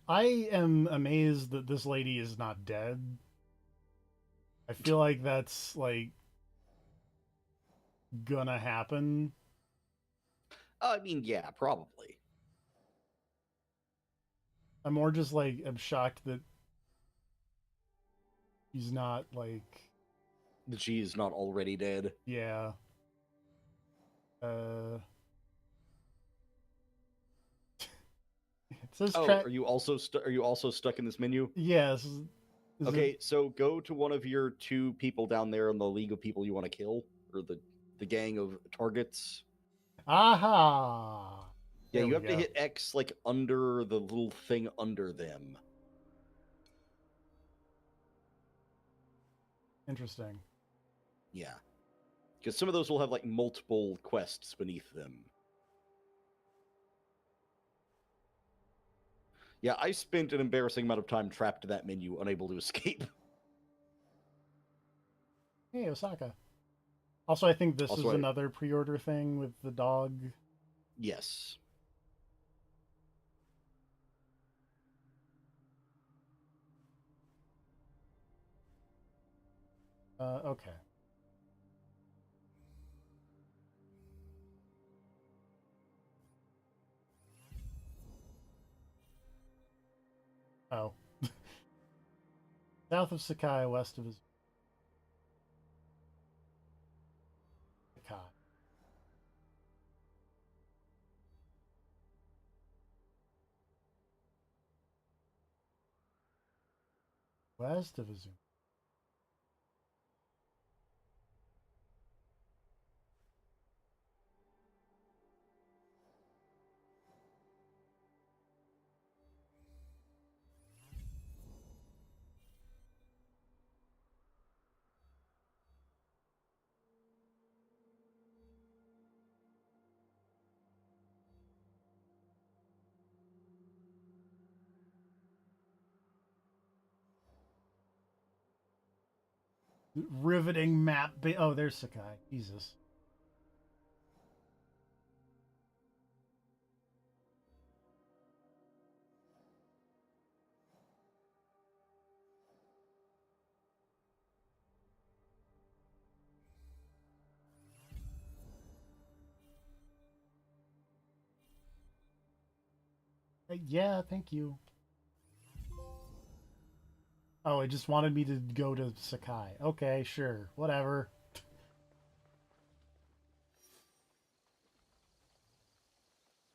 I am amazed that this lady is not dead. I feel like that's, like, gonna happen. I mean, yeah, probably. I'm more just, like, I'm shocked that he's not, like... That she is not already dead. Yeah. It says are you also stuck in this menu? Yes. Okay, so go to one of your 2 people down there in the league of people you want to kill, or the gang of targets. Aha! Yeah, There you we have to go. hit X like under the little thing under them. Interesting. Yeah, because some of those will have like multiple quests beneath them. Yeah, I spent an embarrassing amount of time trapped in that menu, unable to escape. Hey, Osaka. Also, I think this Also, is another pre-order thing with the dog. Yes. Okay. Oh. South of Sakai, west of Sakai. West of Izumi. Riveting map. Oh, there's Sakai. Jesus. Yeah, thank you. Oh, it just wanted me to go to Sakai. Okay, sure. Whatever.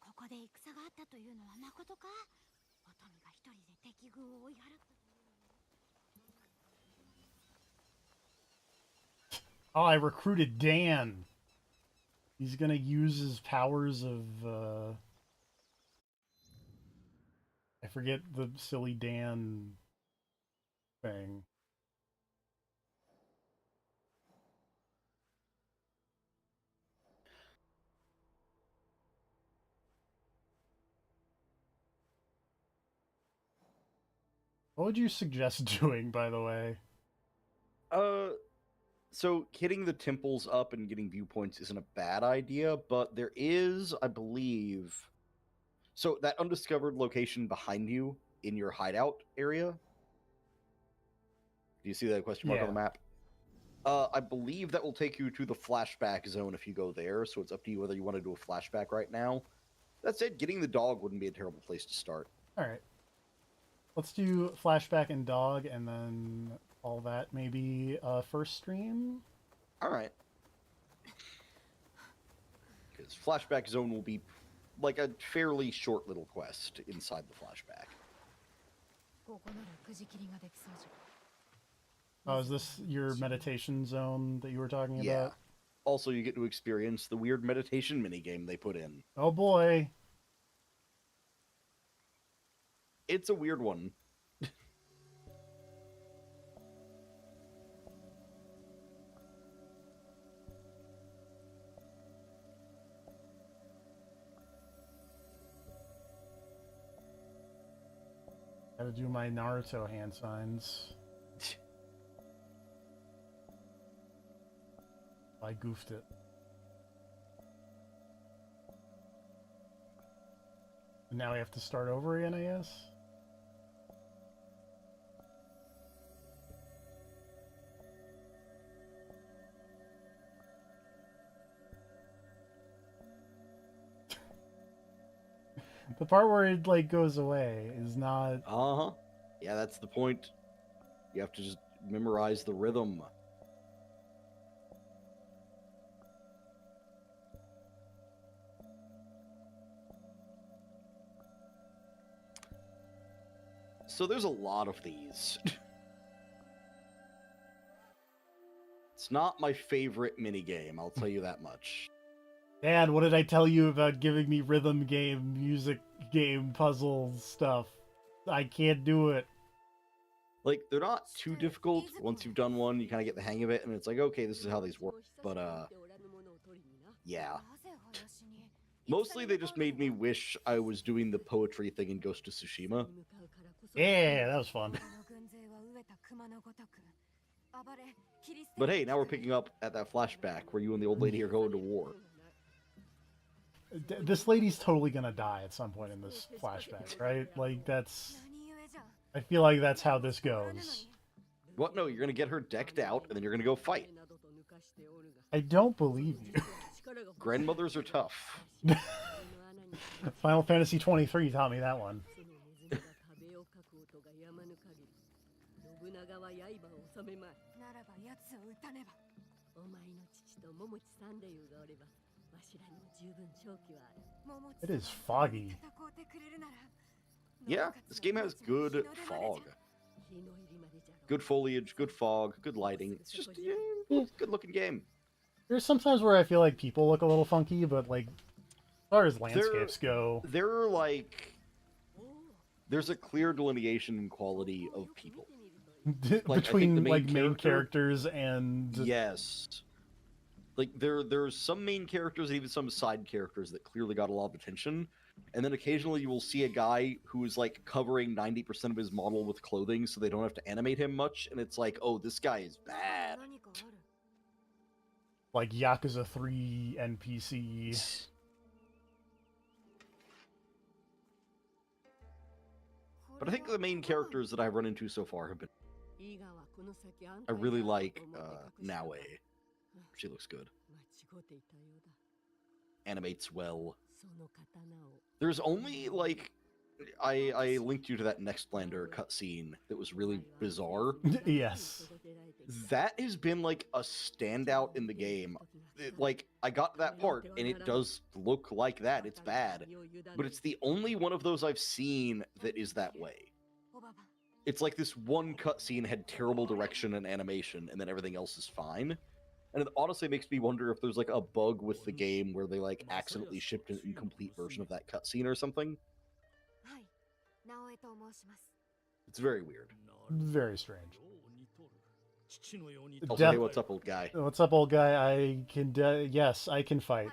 ここで戦があったというのはまことか？乙女が一人で敵軍を追い払ったというのに。Oh, I recruited Dan. He's gonna use his powers of, I forget the silly Dan thing. What would you suggest doing, by the way? So hitting the temples up and getting viewpoints isn't a bad idea, but there is, I believe, so that undiscovered location behind you in your hideout area. Do you see that question mark on the map? I believe that will take you to the flashback zone if you go there, so it's up to you whether you want to do a flashback right now. That said, getting the dog wouldn't be a terrible place to start. All right. Let's do flashback and dog, and then all that maybe first stream. All right. Because flashback zone will be like a fairly short little quest inside the flashback. Oh, is this your meditation zone that you were talking Yeah. about? Also, you get to experience the weird meditation minigame they put in. Oh boy. It's a weird one. Gotta do my Naruto hand signs. I goofed it. And now we have to start over again, I guess? The part where it like goes away is not. Uh-huh. Yeah, that's the point. You have to just memorize the rhythm. So there's a lot of these. It's not my favorite minigame, I'll tell you that much. Dad, what did I tell you about giving me rhythm game, music game, puzzle stuff? I can't do it. Like, they're not too difficult. Once you've done one, you kind of get the hang of it, and it's like, okay, this is how these work. But, yeah. Mostly they just made me wish I was doing the poetry thing in Ghost of Tsushima. Yeah, that was fun. But hey, now we're picking up at that flashback where you and the old lady are going to war. This lady's totally gonna die at some point in this flashback, right? Like, that's... I feel like that's how this goes. What? No, you're gonna get her decked out, and then you're gonna go fight. I don't believe you. Grandmothers are tough. Final Fantasy 23 taught me that one. It is foggy. Yeah, this game has good fog. Good foliage, good fog, good lighting. It's just a good looking game. There's sometimes where I feel like people look a little funky, but like, as far as landscapes go... They're like... There's a clear delineation in quality of people. Like, between main characters and... Yes. Like, there's some main characters and even some side characters that clearly got a lot of attention. And then occasionally you will see a guy who is like covering 90% of his model with clothing so they don't have to animate him much. And it's like, oh, this guy is bad. Like Yakuza 3 NPC. But I think the main characters that I've run into so far have been... I really like Naue. She looks good. Animates well. There's only, like... I linked you to that Nextlander cutscene that was really bizarre. Yes. That has been, like, a standout in the game. Like, I got to that part, and it does look like that. It's bad. But it's the only one of those I've seen that is that way. It's like this one cutscene had terrible direction and animation, and then everything else is fine. And it honestly makes me wonder if there's, like, a bug with the game where they, like, accidentally shipped an incomplete version of that cutscene or something. It's very weird. Very strange. Also, hey, what's up, old guy? What's up, old guy? I can... yes, I can fight.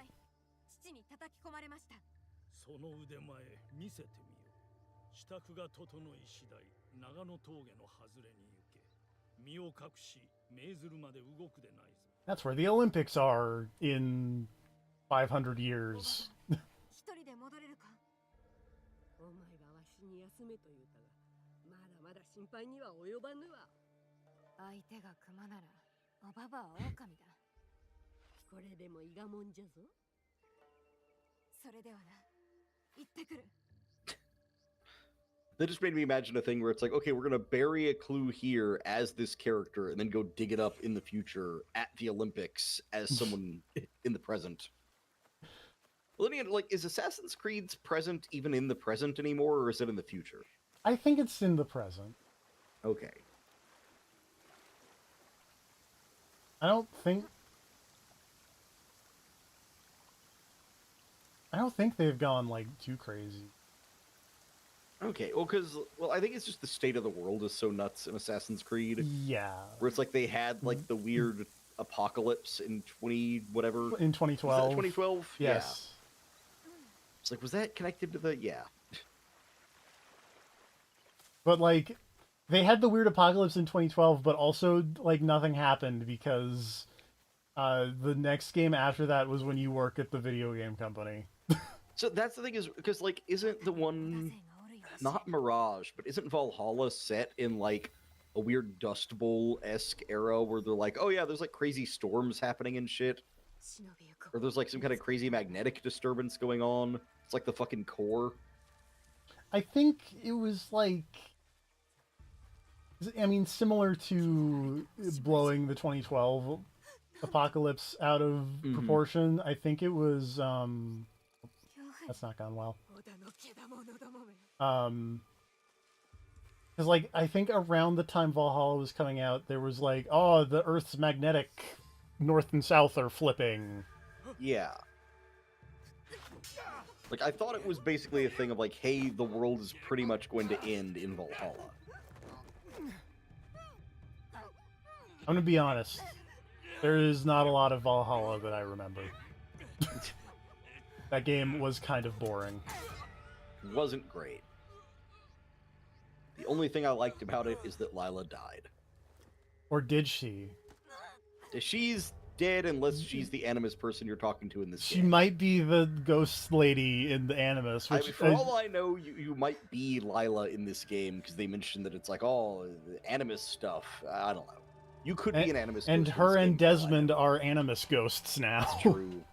That's where the Olympics are in 500 years. おばばは狼だ。これでも伊賀もんじゃぞ。それではな、行ってくる。 That just made me imagine a thing where it's like, okay, we're gonna bury a clue here as this character, and then go dig it up in the future at the Olympics as someone in the present. Well, then again, like, is Assassin's Creed's present even in the present anymore, or is it in the future? I think it's in the present. Okay. I don't think they've gone like too crazy. Okay, well, I think it's just the state of the world is so nuts in Assassin's Creed. Yeah. Where it's like they had, like, the weird apocalypse in 20-whatever. In 2012. 2012? Yes. Yeah. It's like, was that connected to the... Yeah. But, like, they had the weird apocalypse in 2012, but also, like, nothing happened because the next game after that was when you work at the video game company. So that's the thing is, because, like, isn't the one... Not Mirage, but isn't Valhalla set in, like, a weird Dust Bowl-esque era where they're like, oh yeah, there's, like, crazy storms happening and shit? Or there's, like, some kind of crazy magnetic disturbance going on? It's like the fucking core. I think it was, like... I mean, similar to blowing the 2012 apocalypse out of proportion. I think it was, that's not gone well. Because, like, I think around the time Valhalla was coming out, there was like, oh, the Earth's magnetic north and south are flipping. Yeah. Like, I thought it was basically a thing of like, hey, the world is pretty much going to end in Valhalla. I'm gonna be honest. There is not a lot of Valhalla that I remember. That game was kind of boring. Wasn't great. The only thing I liked about it is that Lila died. Or did she? She's dead unless she's the Animus person you're talking to in this game. She might be the ghost lady in the Animus. Which, for all I know, you might be Lila in this game because they mentioned that it's like, oh, Animus stuff. I don't know. You could be an Animus ghost. And her and Desmond are Animus ghosts now. That's true.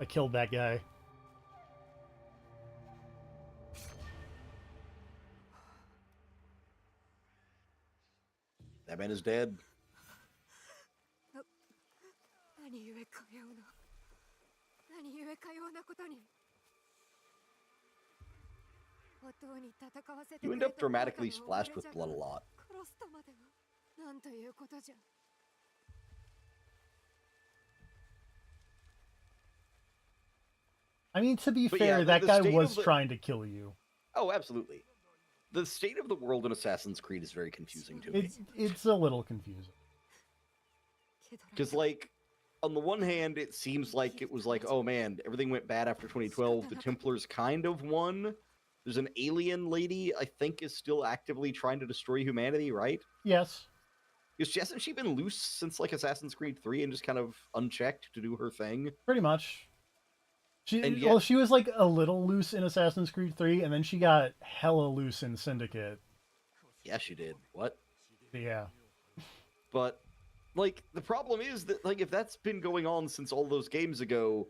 I killed that guy. That man is dead. You end up dramatically splashed with blood a lot. I mean, to be fair, yeah, that guy was trying to kill you. Oh, absolutely. The state of the world in Assassin's Creed is very confusing to me. It's a little confusing. Because, like, on the one hand, it seems like it was like, oh man, everything went bad after 2012. The Templars kind of won. There's an alien lady, I think, is still actively trying to destroy humanity, right? Yes. Hasn't she been loose since, like, Assassin's Creed 3 and just kind of unchecked to do her thing? Pretty much. Well, she was, like, a little loose in Assassin's Creed 3, and then she got hella loose in Syndicate. Yeah, she did. What? Yeah. But, like, the problem is that, like, if that's been going on since all those games ago,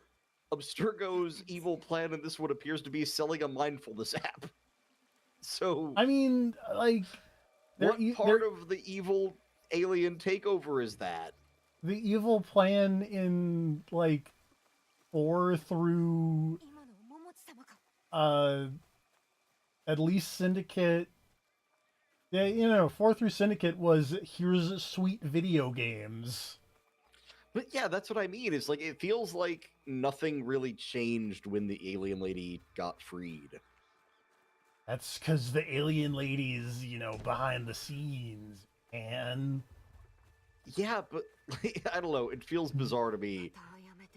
Abstergo's evil plan in this one appears to be selling a mindfulness app. So... I mean, like... What part of the evil alien takeover is that? The evil plan in, like, 4 through... at least Syndicate... Yeah, you know, 4 through Syndicate was, here's sweet video games. But yeah, that's what I mean. It's like, it feels like nothing really changed when the alien lady got freed. That's because the alien lady's, you know, behind the scenes, and... Yeah, but, like, I don't know, it feels bizarre to me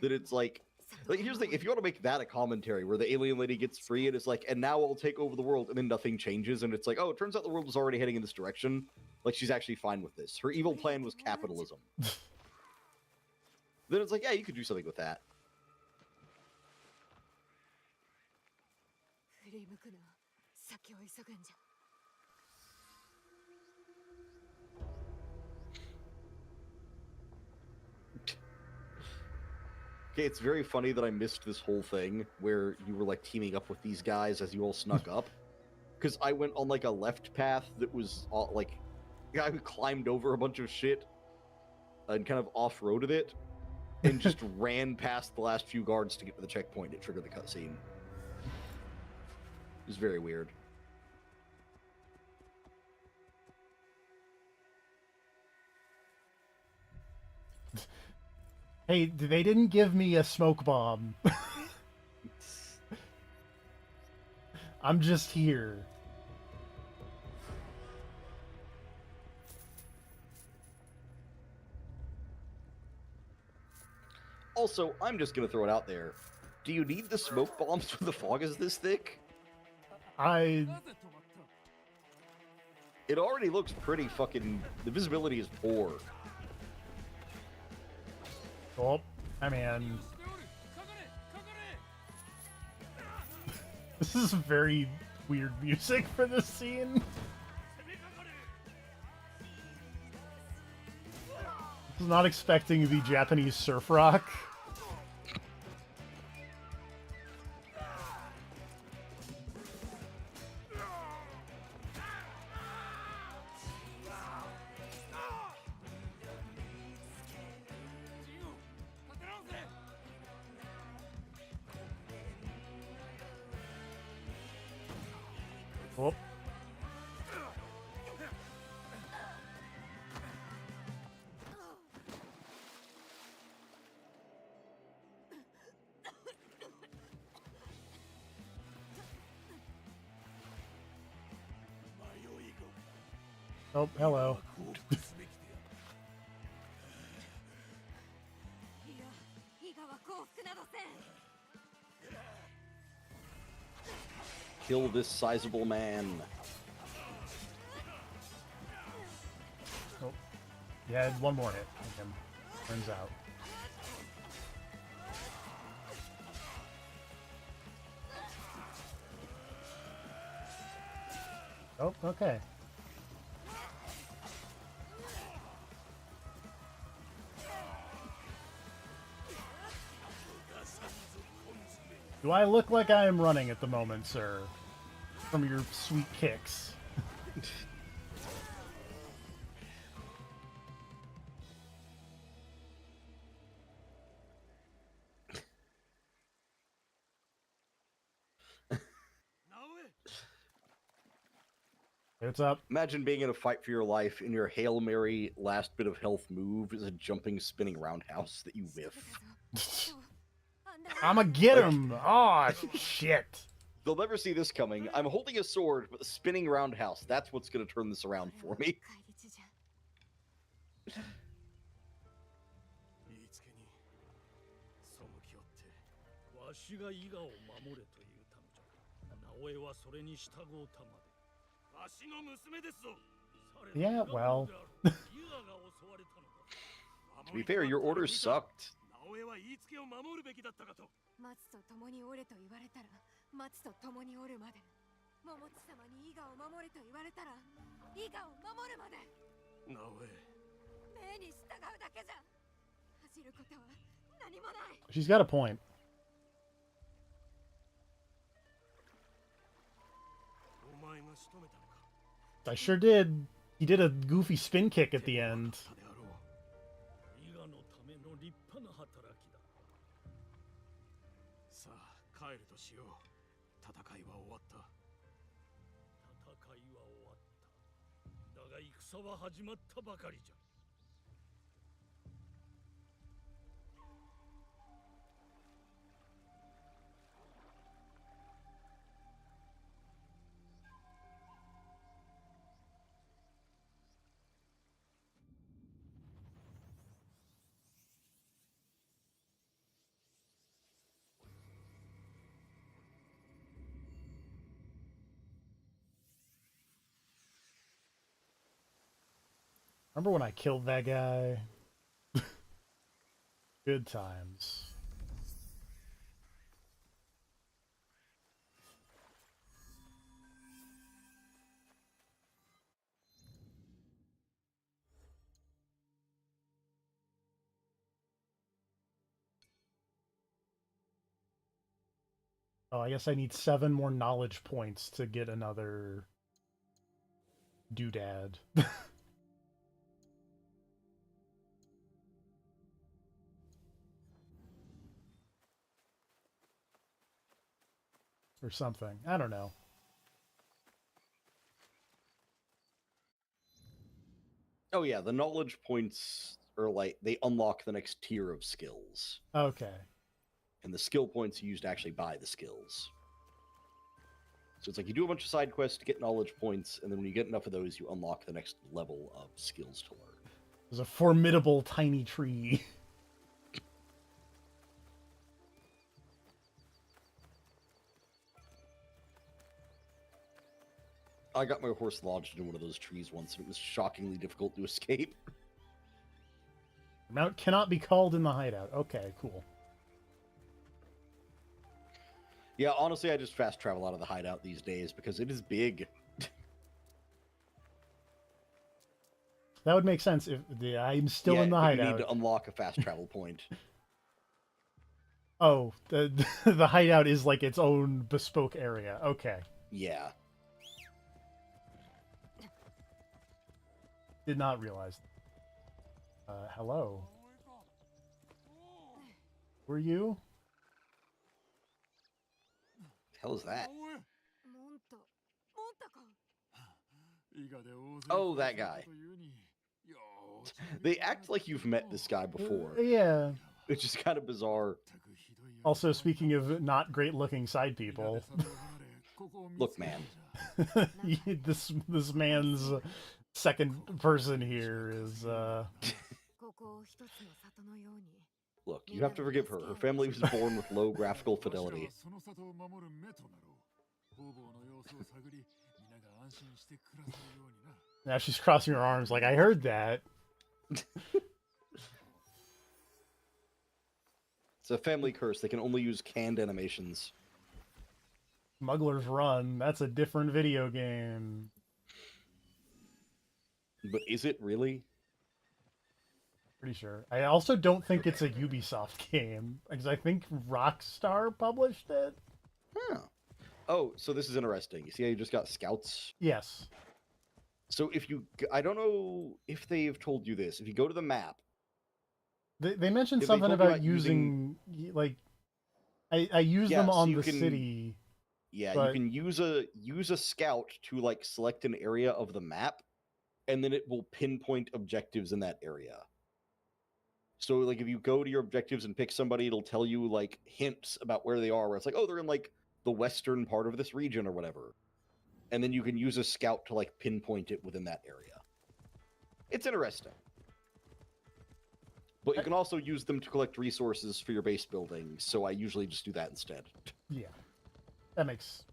that it's like, here's the thing, if you want to make that a commentary where the alien lady gets free and it's like, and now I'll take over the world, and then nothing changes, and it's like, oh, it turns out the world was already heading in this direction, like, she's actually fine with this. Her evil plan was capitalism. Then it's like, yeah, you could do something with that. Okay, it's very funny that I missed this whole thing where you were like teaming up with these guys as you all snuck up. Because I went on like a left path that was all, like, a guy who climbed over a bunch of shit and kind of off-roaded it and just ran past the last few guards to get to the checkpoint. It triggered the cutscene. It was very weird. Hey, they didn't give me a smoke bomb. I'm just here. Also, I'm just gonna throw it out there. Do you need the smoke bombs when the fog is this thick? It already looks pretty fucking... The visibility is poor. Oh, I mean... This is very weird music for this scene. I was not expecting the Japanese surf rock. Oh. Oh, hello. Kill this sizable man. Oh. You had one more hit with him, turns out. Oh, okay. Do I look like I am running at the moment, sir? From your sweet kicks. What's up? Imagine being in a fight for your life and your Hail Mary last bit of health move is a jumping, spinning roundhouse that you whiff. I'ma get him! Aw, oh, shit. They'll never see this coming. I'm holding a sword, but the spinning roundhouse, that's what's going to turn this around for me. Yeah, well. To be fair, your orders sucked. She's got a point. I sure did. He did a goofy spin kick at the end. Remember when I killed that guy? Good times. Oh, I guess I need 7 more knowledge points to get another doodad. Or something. I don't know. Oh yeah, the knowledge points are like they unlock the next tier of skills. Okay. And the skill points you use to actually buy the skills. So it's like you do a bunch of side quests to get knowledge points, and then when you get enough of those, you unlock the next level of skills to learn. There's a formidable tiny tree. I got my horse lodged in one of those trees once, and it was shockingly difficult to escape. Mount cannot be called in the hideout. Okay, cool. Yeah, honestly, I just fast travel out of the hideout these days because it is big. That would make sense if I'm still in the hideout. You need to unlock a fast travel point. Oh, the hideout is like its own bespoke area. Okay. Yeah. Did not realize. Hello. Were you? The hell is that? Oh, that guy. They act like you've met this guy before. Yeah. Which is kind of bizarre. Also, speaking of not great-looking side people. Look, man. this man's second person here is Look, you have to forgive her. Her family was born with low graphical fidelity. Now she's crossing her arms like, I heard that. It's a family curse. They can only use canned animations. Smuggler's Run. That's a different video game. But is it really? Pretty sure. I also don't think it's a Ubisoft game, because I think Rockstar published it. Huh. Oh, so this is interesting. You see how you just got scouts? Yes. So if you... I don't know if they've told you this. If you go to the map... They mentioned something about using... Like, I use them on the city. Yeah, but... you can use a scout to, like, select an area of the map, and then it will pinpoint objectives in that area. So, like, if you go to your objectives and pick somebody, it'll tell you, like, hints about where they are, where it's like, oh, they're in, like, the western part of this region or whatever. And then you can use a scout to, like, pinpoint it within that area. It's interesting. But you can also use them to collect resources for your base building, so I usually just do that instead. Yeah. That makes...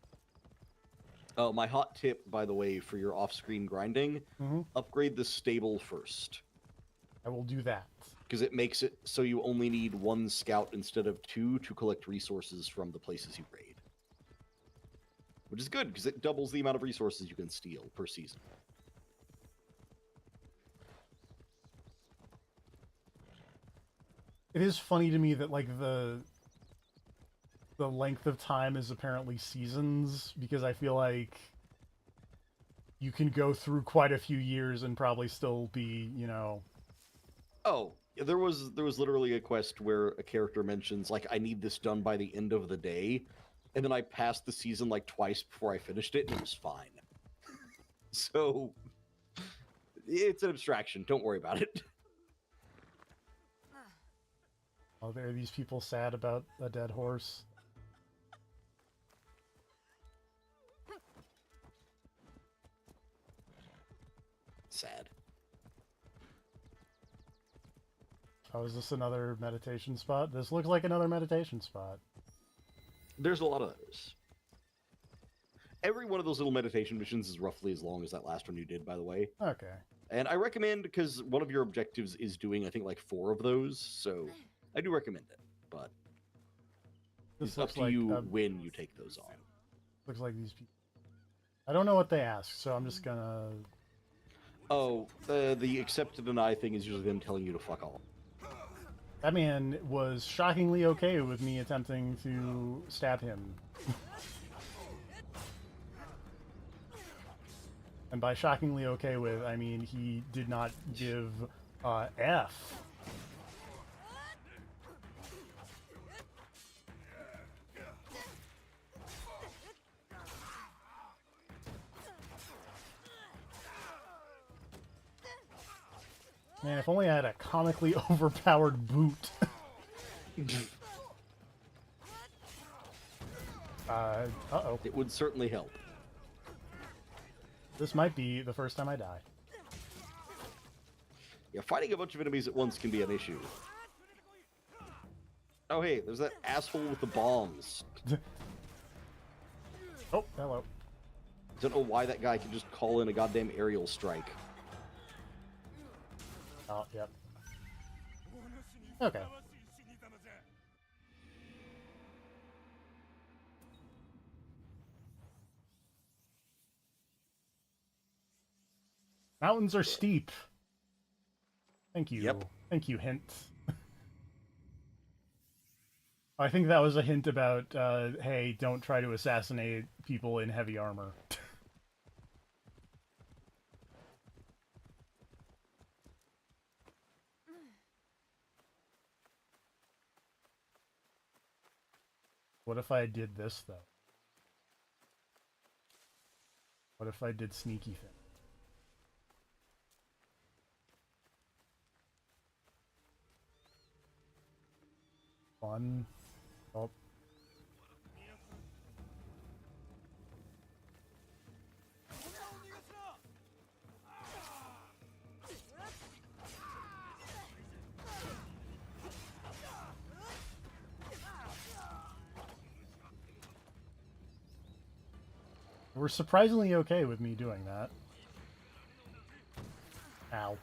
Oh, my hot tip, by the way, for your off-screen grinding, upgrade the stable first. I will do that. Because it makes it so you only need 1 scout instead of 2 to collect resources from the places you raid. Which is good, because it doubles the amount of resources you can steal per season. It is funny to me that, like, the length of time is apparently seasons, because I feel like you can go through quite a few years and probably still be, you know... Oh, there was literally a quest where a character mentions, like, I need this done by the end of the day, and then I passed the season, like, twice before I finished it, and it was fine. So, it's an abstraction. Don't worry about it. Oh, there are these people sad about a dead horse. Sad. Oh, is this another meditation spot? This looks like another meditation spot. There's a lot of those. Every one of those little meditation missions is roughly as long as that last one you did, by the way. Okay. And I recommend, because one of your objectives is doing, I think, like 4 of those, so I do recommend it. But it's up to you when you take those on. Looks like these people. I don't know what they ask, so I'm just gonna... Oh, the accept to deny thing is usually them telling you to fuck off. That man was shockingly okay with me attempting to stab him. And by shockingly okay with, I mean he did not give F. Man, if only I had a comically overpowered boot. Uh-oh. It would certainly help. This might be the first time I die. Yeah, fighting a bunch of enemies at once can be an issue. Oh, hey, there's that asshole with the bombs. Oh, hello. Don't know why that guy can just call in a goddamn aerial strike. Oh, yep. Okay. Mountains are steep. Thank you. Yep. Thank you, hint. I think that was a hint about, hey, don't try to assassinate people in heavy armor. What if I did this, though? What if I did sneaky thing? One. Oh. We're surprisingly okay with me doing that. Ow.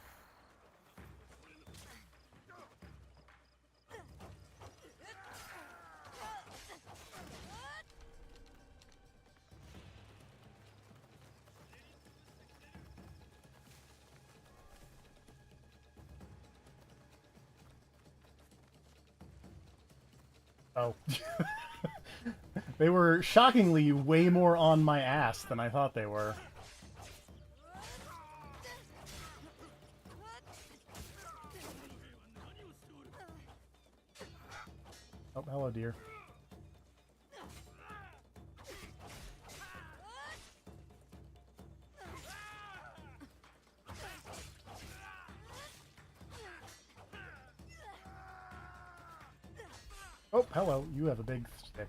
Oh. They were shockingly way more on my ass than I thought they were. Oh, hello, dear. Oh, hello. You have a big stick.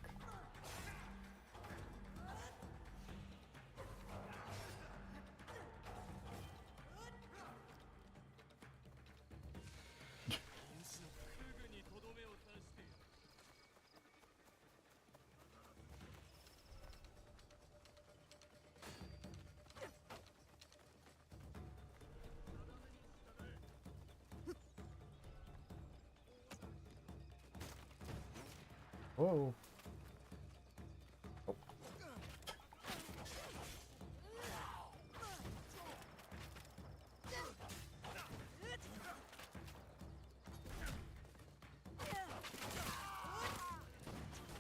Whoa. Oh.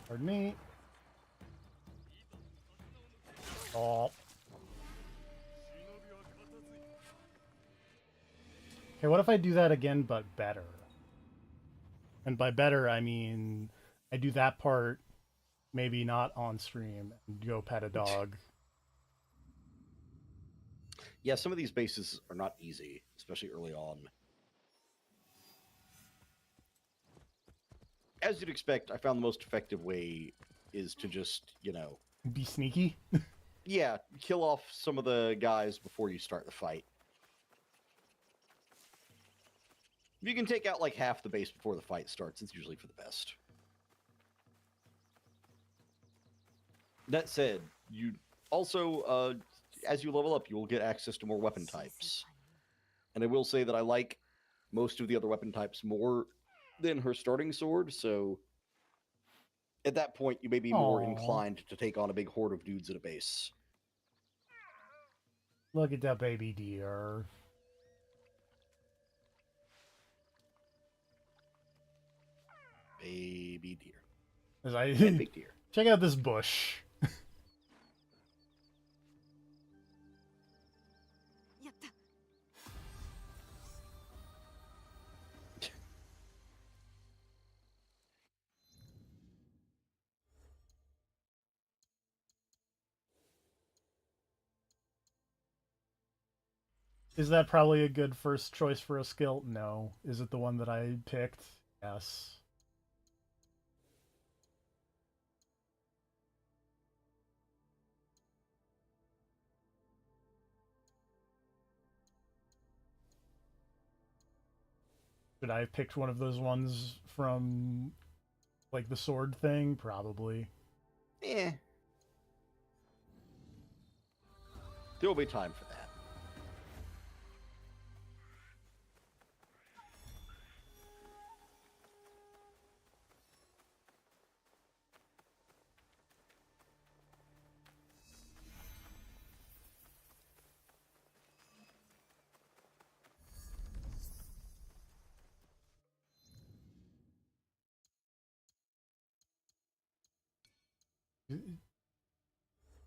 Pardon me. Oh. Okay, what if I do that again, but better? And by better, I mean I do that part, maybe not on stream, and go pet a dog. Yeah, some of these bases are not easy, especially early on. As you'd expect, I found the most effective way is to just, Be sneaky? yeah, kill off some of the guys before you start the fight. If you can take out like half the base before the fight starts, it's usually for the best. That said, you also, as you level up, you will get access to more weapon types. And I will say that I like most of the other weapon types more than her starting sword, so at that point you may be more inclined to take on a big horde of dudes at a base. Look at that baby deer. Baby deer. As I And big deer. check out this bush. Is that probably a good first choice for a skill? No. Is it the one that I picked? Yes. Should I have picked one of those ones from, like, the sword thing? Probably. Eh. There will be time for that.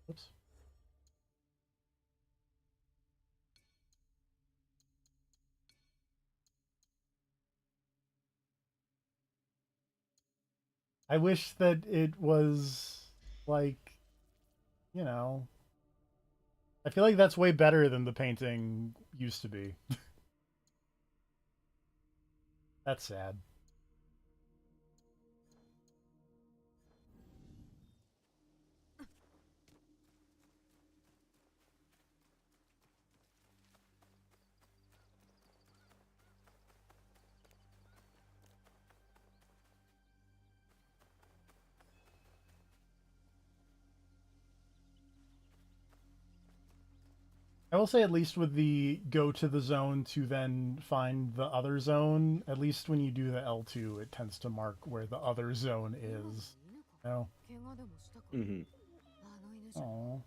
Oops. I wish that it was, like, you know... I feel like that's way better than the painting used to be. That's sad. I will say, at least with the go to the zone to then find the other zone, at least when you do the L2, it tends to mark where the other zone is. No. Mm-hmm. Aww.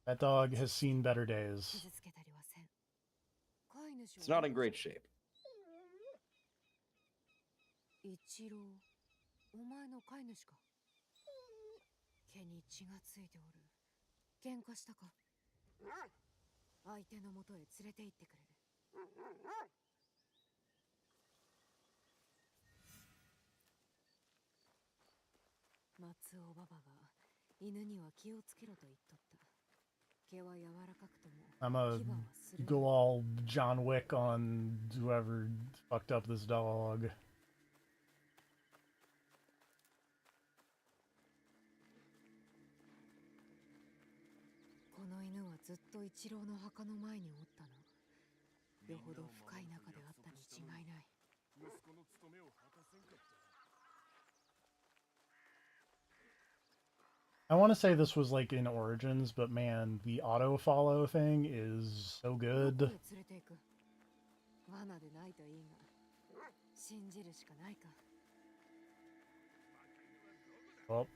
That dog has seen better days. It's not in great shape. 一郎、お前の飼い主か。毛に血がついておる。喧嘩したか。相手の元へ連れて行ってくれ。松尾ババが犬には気をつけろと言っとった。毛は柔らかくとも。I'm gonna go all John Wick on whoever fucked up this dog. この犬はずっと一郎の墓の前におったな。よほど深い仲であったに違いない。息子の務めを果たせんかった。 I want to say this was like in Origins, but man, the auto follow thing is so good. Well.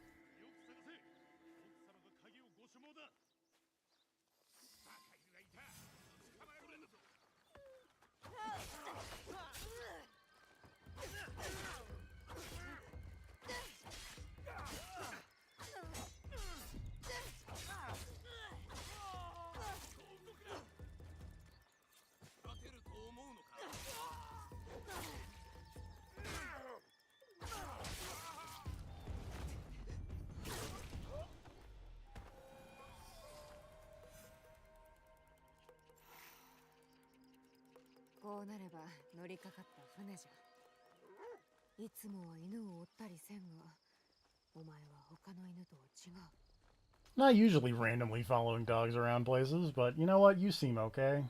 Not usually randomly following dogs around places, but you know what? You seem okay.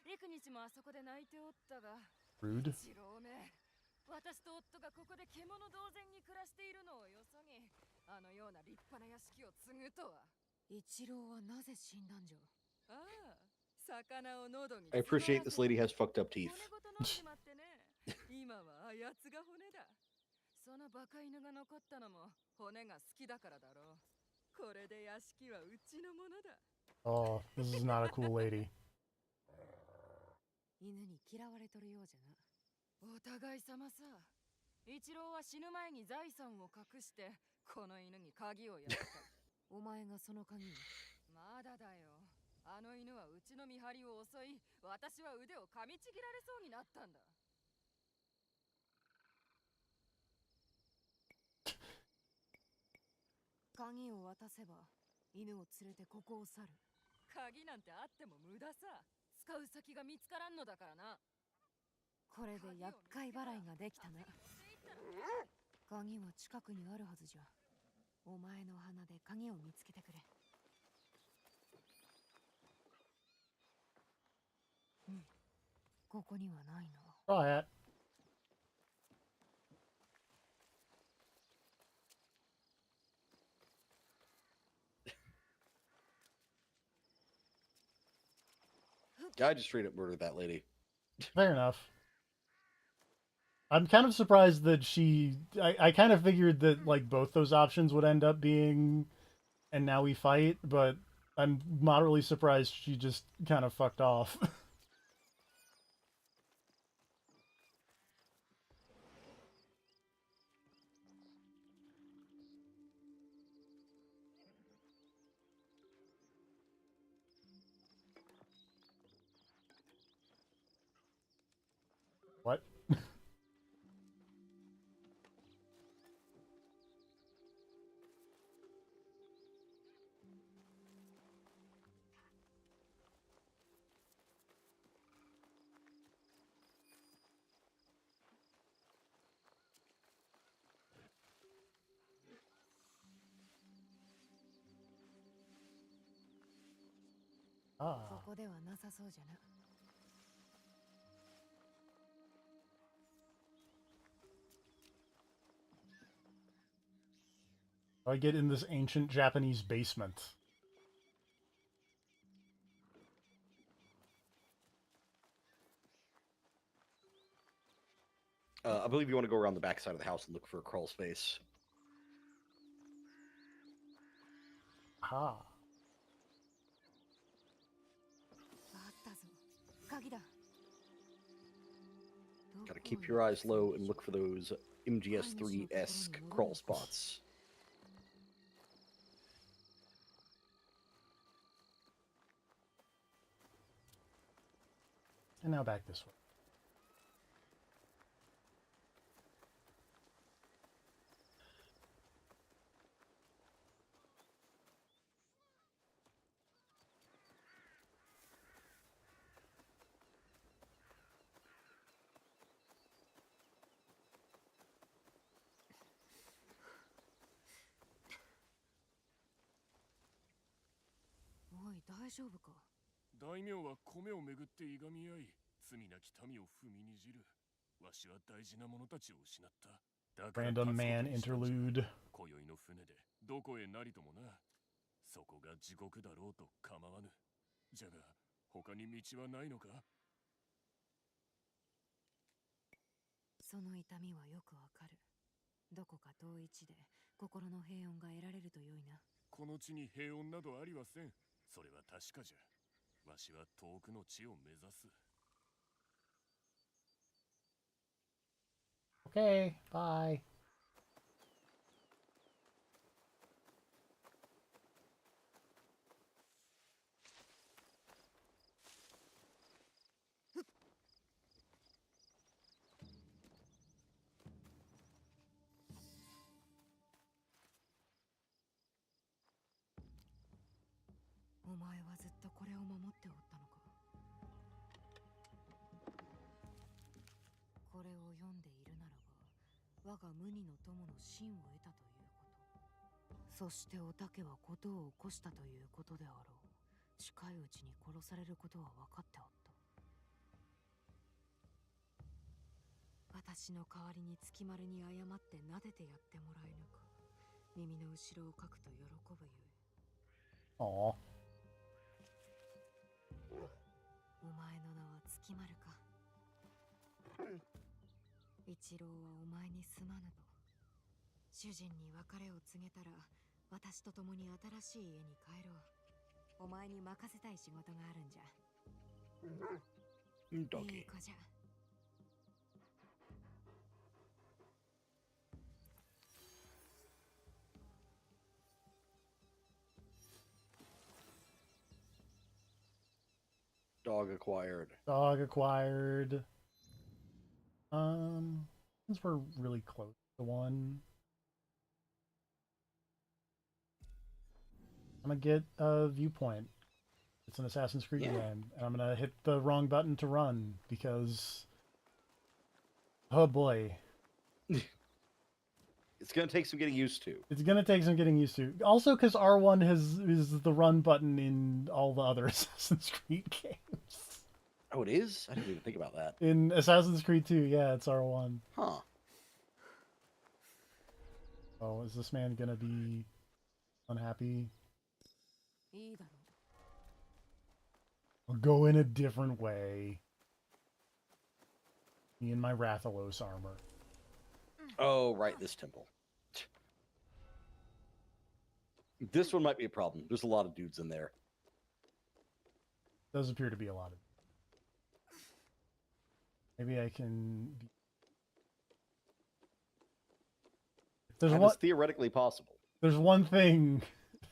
陸日もあそこで泣いておったが。Rude. 一郎め、私と夫がここで獣同然に暮らしているのをよそに、あのような立派な屋敷を継ぐとは。一郎はなぜ死んだんじゃ。ああ、魚を喉に。I appreciate this lady has fucked up teeth. 骨ごと飲んじまってね。今はあやつが骨だ。そのバカ犬が残ったのも骨が好きだからだろう。これで屋敷はうちのものだ。Oh, this is not a cool lady. 犬に嫌われとるようじゃな。お互い様さ。一郎は死ぬ前に財産を隠してこの犬に鍵をやった。お前がその鍵を。まだだよ。あの犬はうちの見張りを襲い、私は腕を噛みちぎられそうになったんだ。鍵を渡せば犬を連れてここを去る。鍵なんてあっても無駄さ。使う先が見つからんのだからな。これで厄介払いができたな。鍵は近くにあるはずじゃ。お前の鼻で鍵を見つけてくれ。うん、ここにはないな。Try it. I just straight up murdered that lady. Fair enough. I'm kind of surprised that I kind of figured that like both those options would end up being and now we fight, but I'm moderately surprised she just kind of fucked off. What? Ah. ここではなさそうじゃな。I get in this ancient Japanese basement. I believe you want to go around the back side of the house and look for a crawl space. Ah. あったぞ。鍵だ。 Gotta keep your eyes low and look for those MGS3-esque crawl spots. And now back this way. Oi, 大丈夫か？大名は米をめぐっていがみ合い、罪なき民を踏みにじる。わしは大事な者たちを失った。だから Random man interlude. 今宵の船でどこへなりともな。そこが地獄だろうと構わぬ。じゃが他に道はないのか？その痛みはよくわかる。どこか遠い地で心の平穏が得られると良いな。この地に平穏などありはせん。それは確かじゃ。わしは遠くの地を目指す。Okay, bye. お前はずっとこれを守っておったのか。これを読んでいるならば、我が無二の友の真を得たということ。そしておたけは事を起こしたということであろう。近いうちに殺されることは分かっておった。私の代わりに月丸に謝って撫でてやってもらえぬか。耳の後ろをかくと喜ぶゆえ。Aw. お前の名は月丸か。一郎はお前にすまぬと。主人に別れを告げたら、私と共に新しい家に帰ろう。お前に任せたい仕事があるんじゃ。いい子じゃ。Dog acquired. Dog acquired. Since we're really close to one, I'm gonna get a viewpoint. It's an Assassin's Creed game, and I'm gonna hit the wrong button to run because, oh boy, it's gonna take some getting used to. It's gonna take some getting used to. Also, because R1 is the run button in all the other Assassin's Creed games. Oh, it is? I didn't even think about that. In Assassin's Creed 2, yeah, it's R1. Huh. Oh, is this man gonna be unhappy? I'll go in a different way. Me and my Rathalos armor. Oh, right, this temple. This one might be a problem. There's a lot of dudes in there. Does appear to be a lot of. Maybe I can. That is theoretically possible. There's one thing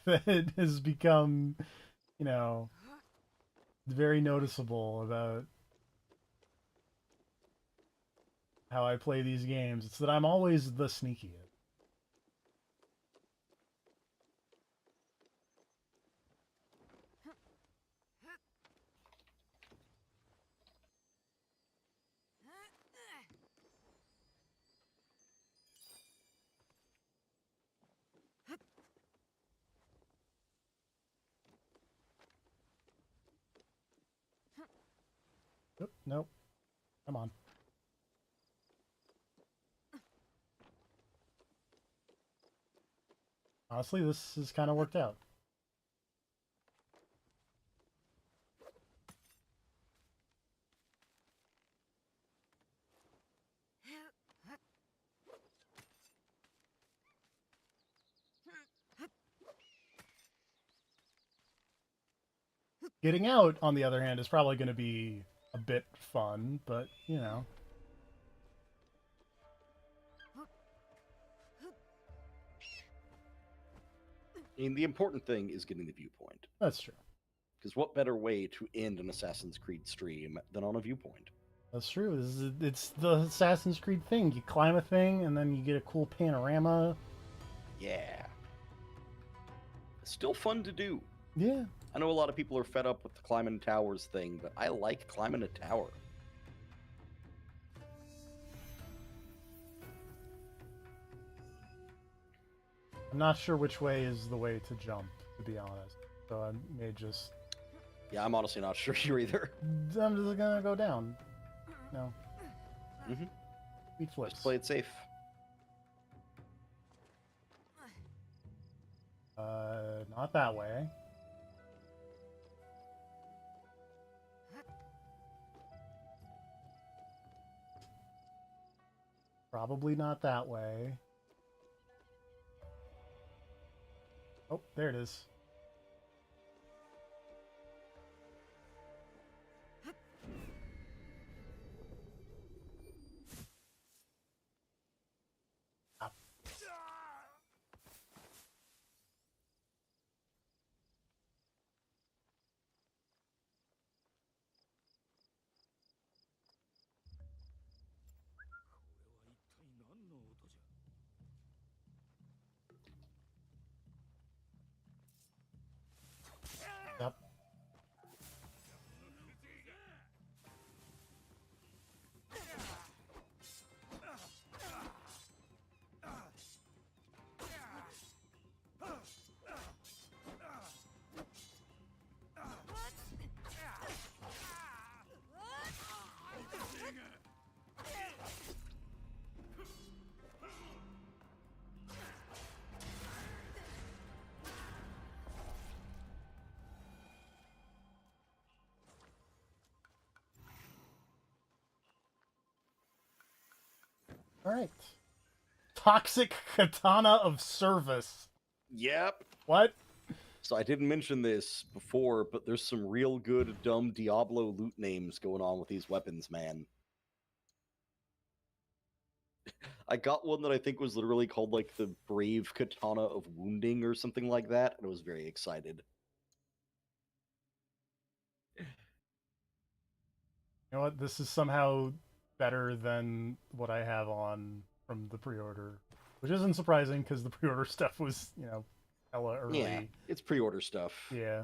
that has become, you know, very noticeable about how I play these games. It's that I'm always the sneakiest. Nope. Come on. Honestly, this has kind of worked out. Getting out, on the other hand, is probably going to be a bit fun, but, you know. I mean, the important thing is getting the viewpoint. That's true. Because what better way to end an Assassin's Creed stream than on a viewpoint? That's true. It's the Assassin's Creed thing. You climb a thing, and then you get a cool panorama. Yeah. It's still fun to do. Yeah. I know a lot of people are fed up with the climbing towers thing, but I like climbing a tower. I'm not sure which way is the way to jump, to be honest. So I may just... Yeah, I'm honestly not sure here either. I'm just gonna go down. No. Mm-hmm. Beat flips. Just play it safe. Not that way. Probably not that way. Oh, there it is. All right. Toxic Katana of Service. Yep. What? So I didn't mention this before, but there's some real good dumb Diablo loot names going on with these weapons, man. I got one that I think was literally called like the Brave Katana of Wounding or something like that, and I was very excited. You know what? This is somehow better than what I have on from the pre-order, which isn't surprising because the pre-order stuff was, hella early. Yeah, it's pre-order stuff. Yeah.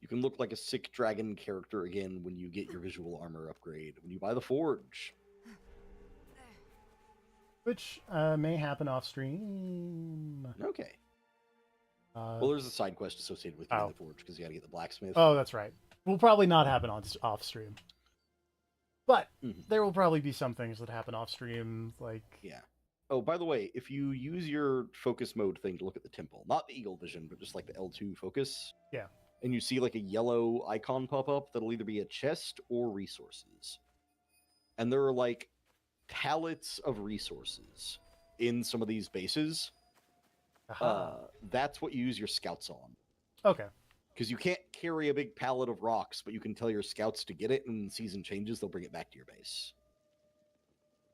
You can look like a sick dragon character again when you get your visual armor upgrade, when you buy the Forge. Which may happen off stream. Okay. Well, there's a side quest associated with getting the Forge, because you gotta get the blacksmith. Oh, that's right. Will probably not happen off stream. But there will probably be some things that happen off stream, like... Yeah. Oh, by the way, if you use your focus mode thing to look at the temple, not the eagle vision, but just like the L2 focus... Yeah. And you see like a yellow icon pop up, that'll either be a chest or resources. And there are like pallets of resources in some of these bases. That's what you use your scouts on. Okay. Because you can't carry a big pallet of rocks, but you can tell your scouts to get it, and when the season changes, they'll bring it back to your base.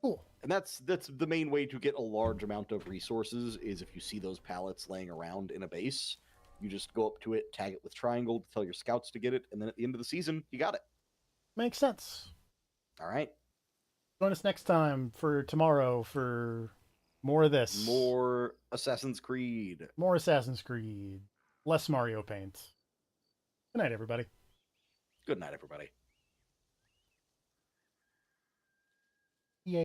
Cool. And that's the main way to get a large amount of resources, is if you see those pallets laying around in a base, you just go up to it, tag it with triangle to tell your scouts to get it, and then at the end of the season, you got it. Makes sense. All right. Join us next time for tomorrow for more of this. More Assassin's Creed. More Assassin's Creed. Less Mario Paint. Good night, everybody. Good night, everybody.